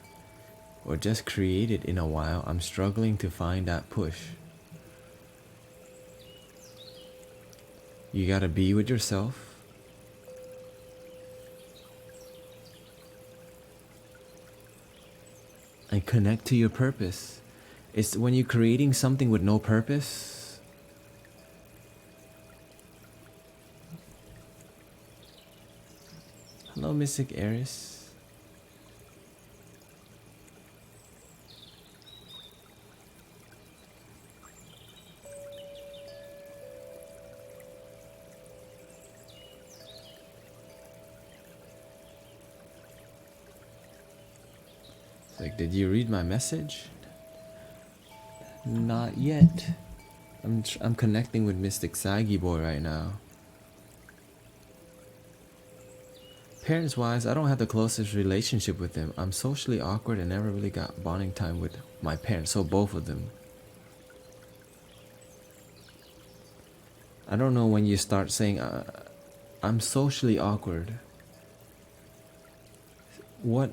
or just created in a while. I'm struggling to find that push. You gotta be with yourself. And connect to your purpose. It's when you're creating something with no purpose. Hello, Mystic Aries. It's like, did you read my message? Not yet. I'm connecting with Mystic Saggy Boy right now. Parents wise, I don't have the closest relationship with them. I'm socially awkward and never really got bonding time with my parents, so both of them. I don't know when you start saying I'm socially awkward. What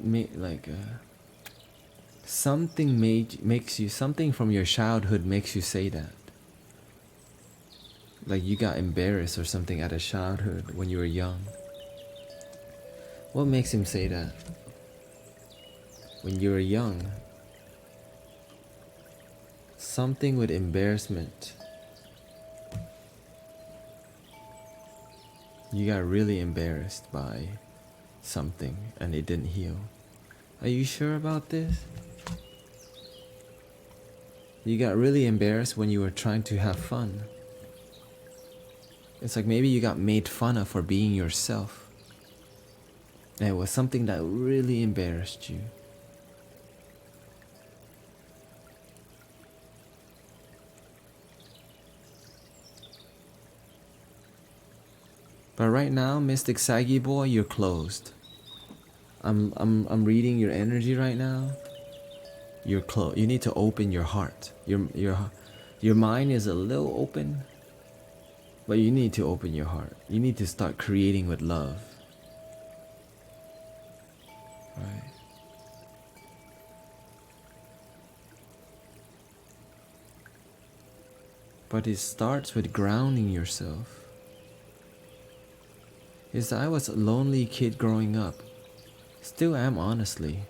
something makes you, something from your childhood makes you say that. Like you got embarrassed or something at a childhood when you were young. What makes him say that? When you were young. Something with embarrassment. You got really embarrassed by something and it didn't heal. Are you sure about this? You got really embarrassed when you were trying to have fun. It's like maybe you got made fun of for being yourself. And it was something that really embarrassed you. But right now, Mystic Saggy Boy, you're closed. I'm reading your energy right now. You're closed. You need to open your heart. Your mind is a little open, but you need to open your heart. You need to start creating with love. Right. But it starts with grounding yourself. Yes, I was a lonely kid growing up. Still am, honestly.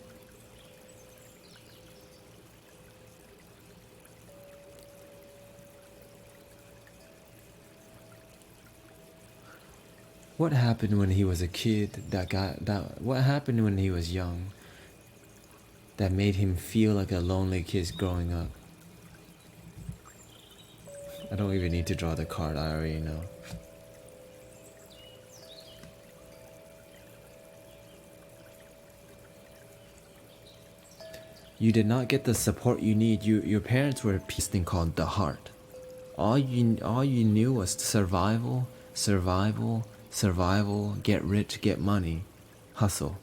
What happened when he was a kid what happened when he was young that made him feel like a lonely kid growing up? I don't even need to draw the card, I already know. You did not get the support you need. Your parents were a thing called the heart. All you knew was survival, survival, survival, get rich, get money, hustle.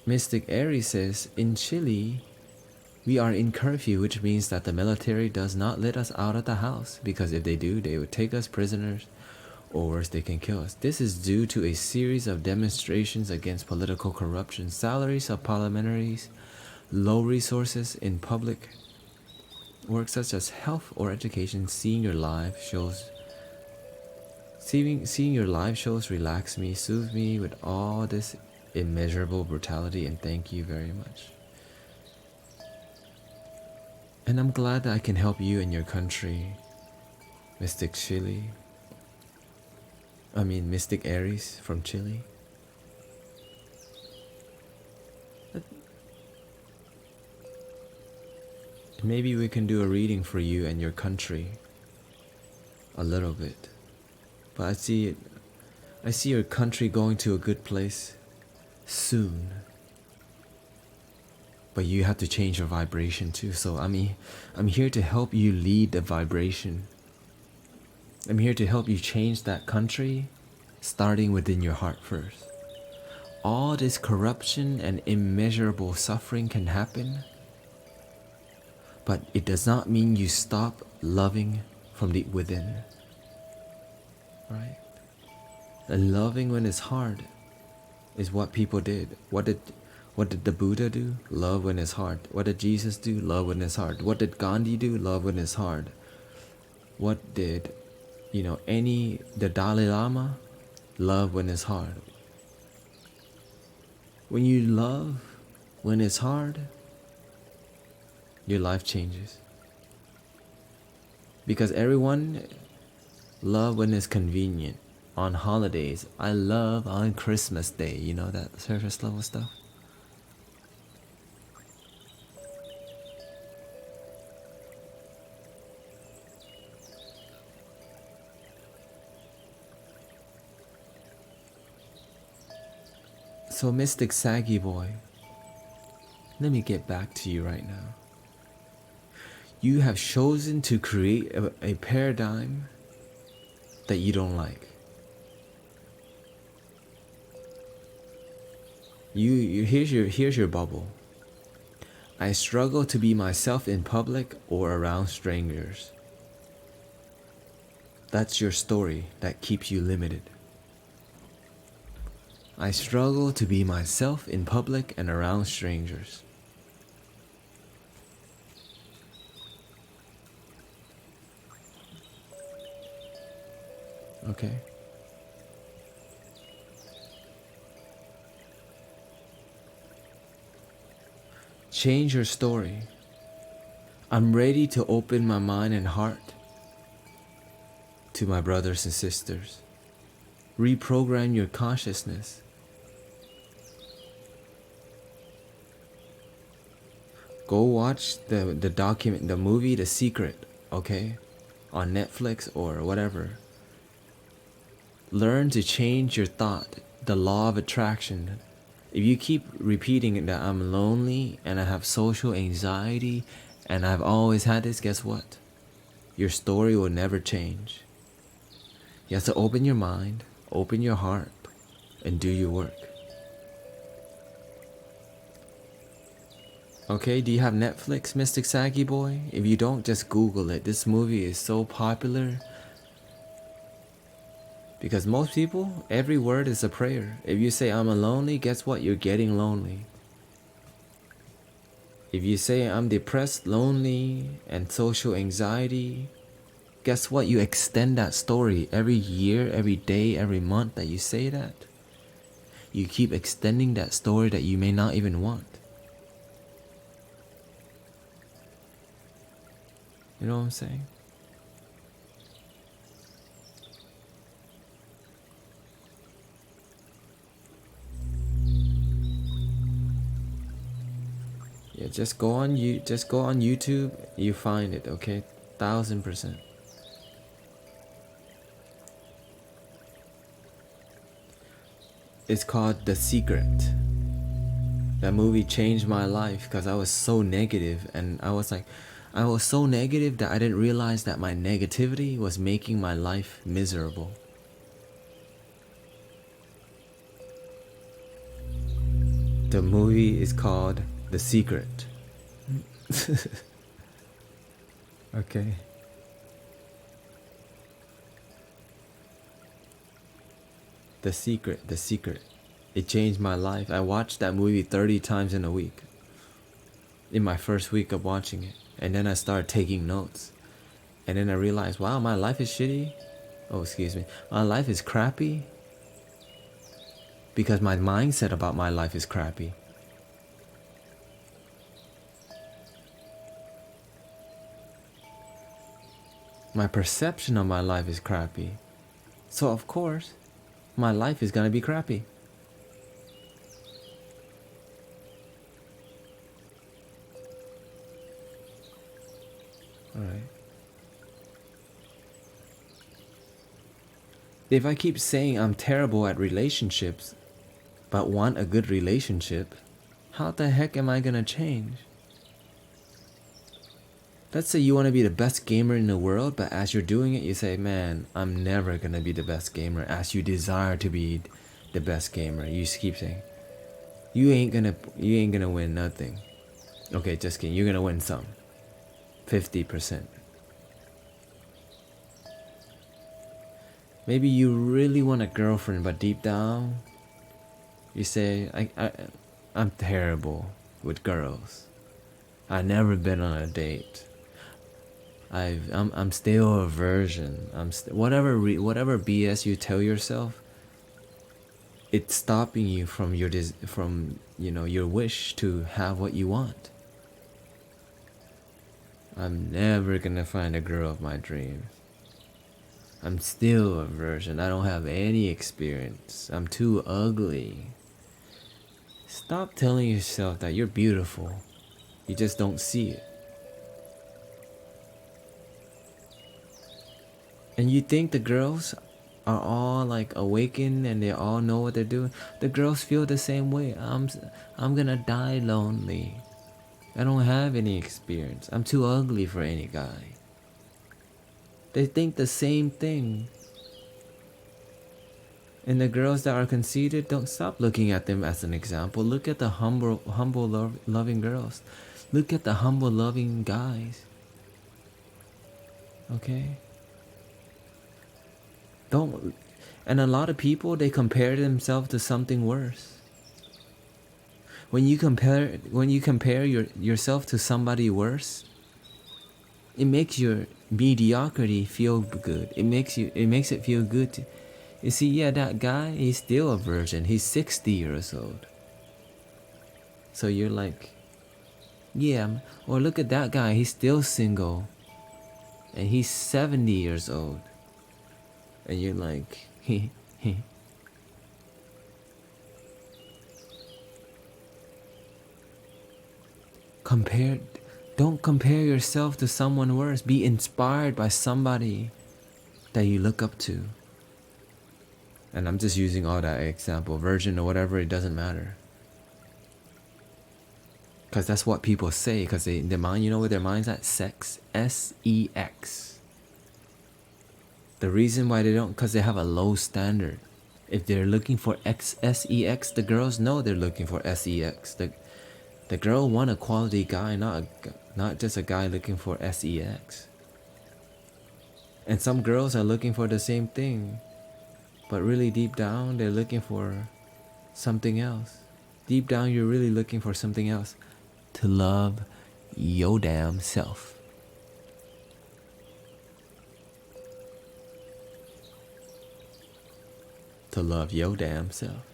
Mystic Aries says, in Chile, we are in curfew, which means that the military does not let us out of the house, because if they do, they would take us prisoners, or worse, they can kill us. This is due to a series of demonstrations against political corruption, salaries of parliamentaries, low resources in public work such as health or education. Seeing your live shows relax me, soothe me with all this immeasurable brutality, and thank you very much. And I'm glad that I can help you in your country, Mystic Chile. I mean, Mystic Aries from Chile. Maybe we can do a reading for you and your country. A little bit. But I see your country going to a good place soon. But you have to change your vibration too. So I'm here to help you lead the vibration. I'm here to help you change that country, starting within your heart first. All this corruption and immeasurable suffering can happen, but it does not mean you stop loving from the within. Right? And loving when it's hard is what people did. What did the Buddha do? Love when it's hard. What did Jesus do? Love when it's hard. What did Gandhi do? Love when it's hard. What did, the Dalai Lama? Love when it's hard. When you love when it's hard, your life changes. Because everyone love when it's convenient. On holidays, I love on Christmas Day, that surface level stuff. So Mystic Saggy Boy, let me get back to you right now. You have chosen to create a paradigm that you don't like. Here's your bubble. I struggle to be myself in public or around strangers. That's your story that keeps you limited. I struggle to be myself in public and around strangers. Okay. Change your story. I'm ready to open my mind and heart to my brothers and sisters. Reprogram your consciousness. Go watch the movie The Secret, okay? On Netflix or whatever. Learn to change your thought, the law of attraction. If you keep repeating that I'm lonely and I have social anxiety and I've always had this, guess what? Your story will never change. You have to open your mind, open your heart, and do your work. Okay, do you have Netflix, Mystic Saggy Boy? If you don't, just Google it. This movie is so popular. Because most people, every word is a prayer. If you say I'm lonely, guess what? You're getting lonely. If you say I'm depressed, lonely, and social anxiety, guess what? You extend that story every year, every day, every month that you say that. You keep extending that story that you may not even want. You know what I'm saying? Yeah, just go on YouTube, you find it, okay? 1000%. It's called The Secret. That movie changed my life because I was so negative, and I was so negative that I didn't realize that my negativity was making my life miserable. The movie is called The Secret. Okay. The Secret. It changed my life. I watched that movie 30 times in a week. In my first week of watching it. And then I started taking notes. And then I realized, wow, my life is shitty. Oh, excuse me. My life is crappy. because my mindset about my life is crappy. My perception of my life is crappy. So of course, my life is gonna be crappy. Alright. If I keep saying I'm terrible at relationships, but want a good relationship, how the heck am I gonna change? Let's say you want to be the best gamer in the world, but as you're doing it, you say, man, I'm never gonna be the best gamer. As you desire to be the best gamer, you just keep saying, you ain't gonna win nothing. Okay, just kidding, you're gonna win some. 50%. Maybe you really want a girlfriend, but deep down, you say, I'm terrible with girls. I've never been on a date. I'm still a virgin. Whatever BS you tell yourself, it's stopping you from your wish to have what you want. I'm never gonna find a girl of my dreams. I'm still a virgin. I don't have any experience. I'm too ugly. Stop telling yourself that you're beautiful. You just don't see it. And you think the girls are all like awakened and they all know what they're doing? The girls feel the same way. I'm gonna die lonely. I don't have any experience. I'm too ugly for any guy. They think the same thing. And the girls that are conceited, don't stop looking at them as an example. Look at the humble, loving girls. Look at the humble, loving guys. Okay? Don't. And a lot of people, they compare themselves to something worse. When you compare yourself to somebody worse, it makes your mediocrity feel good. It makes it feel good. You see, yeah, that guy, he's still a virgin. He's 60 years old. So you're like, yeah, or look at that guy, he's still single. And he's 70 years old. And you're like, don't compare yourself to someone worse. Be inspired by somebody that you look up to. And I'm just using all that example, virgin or whatever, it doesn't matter. Because that's what people say, because their mind, you know where their mind's at? Sex. S-E-X. The reason why they don't, because they have a low standard. If they're looking for S-E-X, the girls know they're looking for S-E-X. The girl want a quality guy, not just a guy looking for S-E-X. And some girls are looking for the same thing. But really deep down, they're looking for something else. Deep down, you're really looking for something else. To love your damn self. To love your damn self.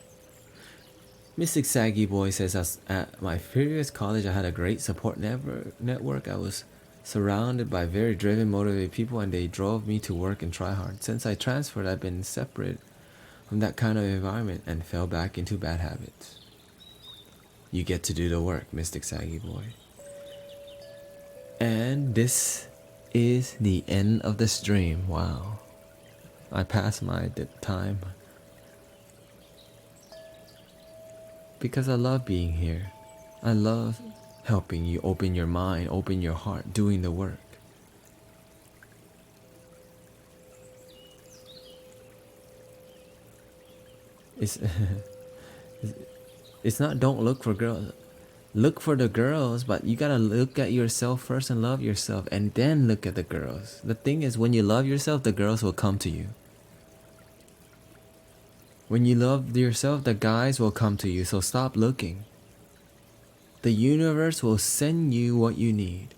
Mystic Saggy Boy says, at my previous college, I had a great support network. I was surrounded by very driven, motivated people, and they drove me to work and try hard. Since I transferred, I've been separate from that kind of environment and fell back into bad habits. You get to do the work, Mystic Saggy Boy. And this is the end of the stream. Wow. I passed my time. Because I love being here. I love helping you open your mind, open your heart, doing the work. It's not don't look for girls. Look for the girls, but you gotta look at yourself first and love yourself, and then look at the girls. The thing is, when you love yourself, the girls will come to you. When you love yourself, the guys will come to you, so stop looking. The universe will send you what you need.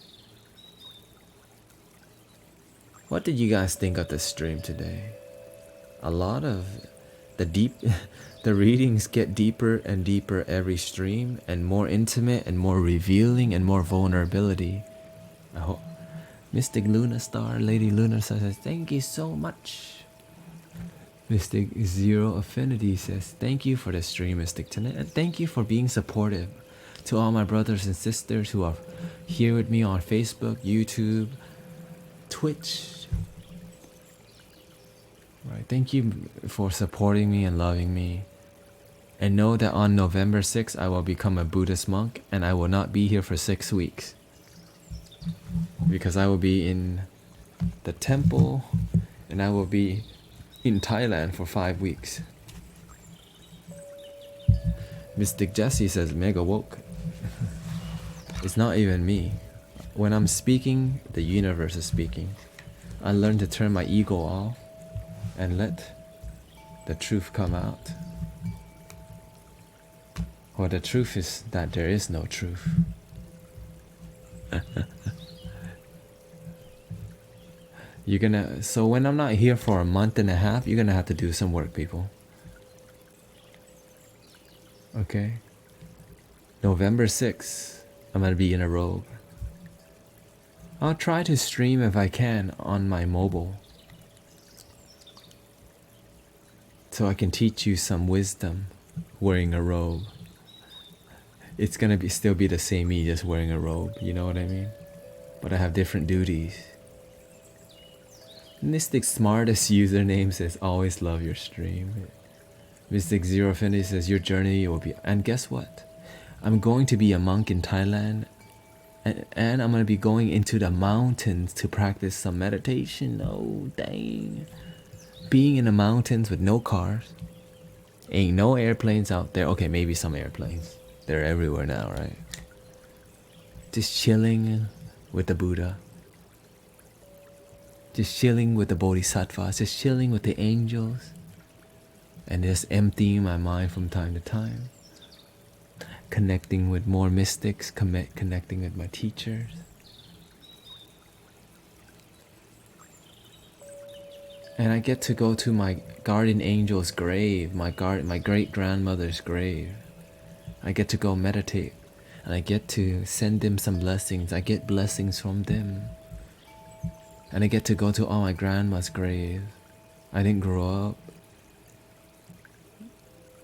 What did you guys think of the stream today? A lot of the readings get deeper and deeper every stream, and more intimate and more revealing and more vulnerability. I hope. Mystic Luna Star, Lady Luna Star says, thank you so much. Mystic Zero Affinity says, thank you for the stream, Mystic tonight, and thank you for being supportive. To all my brothers and sisters who are here with me on Facebook, YouTube, Twitch. Right, thank you for supporting me and loving me. And know that on November 6th, I will become a Buddhist monk, and I will not be here for 6 weeks. Because I will be in the temple, and I will be in Thailand for 5 weeks. Mystic Jesse says, mega woke. It's not even me. When I'm speaking, the universe is speaking. I learned to turn my ego off and let the truth come out. Well, the truth is that there is no truth. So when I'm not here for a month and a half, you're gonna have to do some work, people. Okay? November 6th, I'm gonna be in a robe. I'll try to stream if I can on my mobile, so I can teach you some wisdom wearing a robe. It's gonna still be the same me, just wearing a robe, you know what I mean? But I have different duties. Mystic Smartest username says, always love your stream. Mystic Zero Affinity says, your journey will be... And guess what? I'm going to be a monk in Thailand, and I'm going to be going into the mountains to practice some meditation. Oh, dang. Being in the mountains with no cars. Ain't no airplanes out there. Okay, maybe some airplanes. They're everywhere now, right? Just chilling with the Buddha. Just chilling with the bodhisattvas. Just chilling with the angels. And just emptying my mind from time to time. Connecting with more mystics, connecting with my teachers. And I get to go to my guardian angel's grave, my great grandmother's grave. I get to go meditate, and I get to send them some blessings. I get blessings from them. And I get to go to all my grandma's grave. I didn't grow up.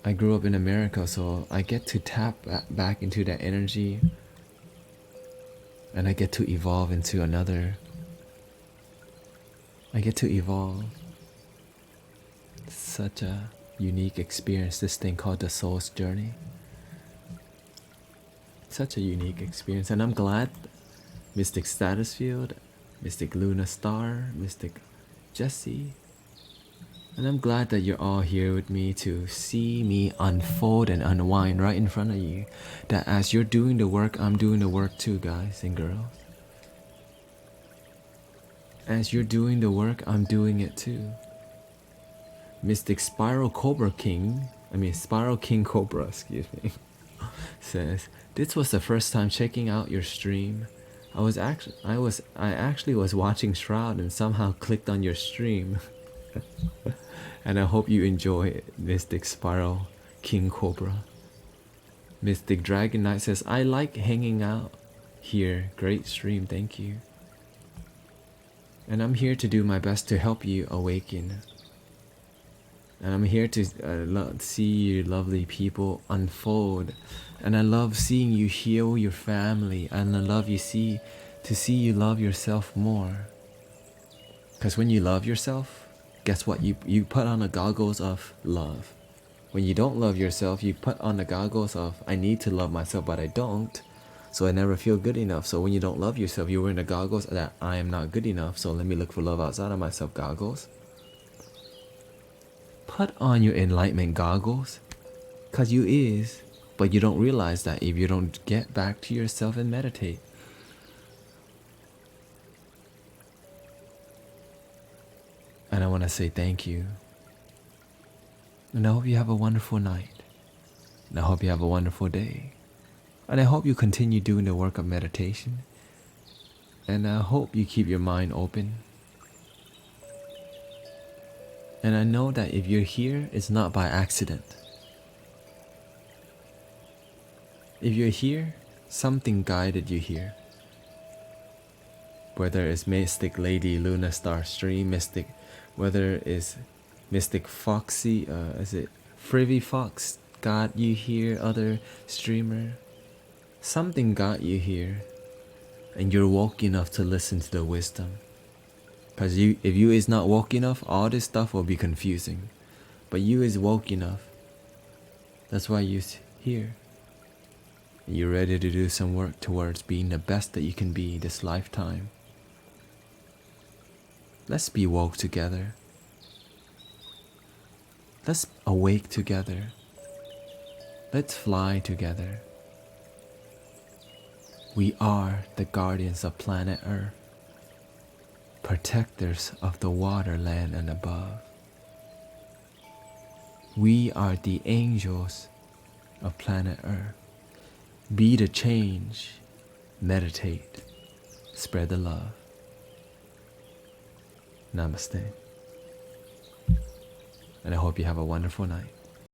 I grew up in America, so I get to tap back into that energy, and I get to evolve into another. I get to evolve. Such a unique experience, this thing called the soul's journey. Such a unique experience, and I'm glad Mystic Status Field, Mystic Luna Star, Mystic Jesse, and I'm glad that you're all here with me to see me unfold and unwind right in front of you. That as you're doing the work, I'm doing the work too, guys and girls. As you're doing the work, I'm doing it too. Mystic Spiral King Cobra, excuse me, says, this was the first time checking out your stream. I actually was watching Shroud and somehow clicked on your stream. And I hope you enjoy it, Mystic Spiral King Cobra. Mystic Dragon Knight says, I like hanging out here. Great stream, thank you. And I'm here to do my best to help you awaken. And I'm here to see you lovely people unfold. And I love seeing you heal your family. And I love to see you love yourself more. Because when you love yourself, guess what? You put on the goggles of love. When you don't love yourself, you put on the goggles of, I need to love myself, but I don't. So I never feel good enough. So when you don't love yourself, you're wearing the goggles that I am not good enough. So let me look for love outside of myself goggles. Put on your enlightenment goggles. Because you is. But you don't realize that if you don't get back to yourself and meditate. And I want to say thank you. And I hope you have a wonderful night. And I hope you have a wonderful day. And I hope you continue doing the work of meditation. And I hope you keep your mind open. And I know that if you're here, it's not by accident. If you're here, something guided you here. Whether it's Mystic Lady Luna Star Stream, Mystic, whether it's Mystic Foxy, is it Frivy Fox got you here, other streamer. Something got you here, and you're woke enough to listen to the wisdom. Because if you is not woke enough, all this stuff will be confusing. But you is woke enough. That's why you's here. You're ready to do some work towards being the best that you can be this lifetime. Let's be woke together. Let's awake together. Let's fly together. We are the guardians of planet Earth, protectors of the water, land, and above. We are the angels of planet Earth. Be the change, meditate, spread the love. Namaste. And I hope you have a wonderful night.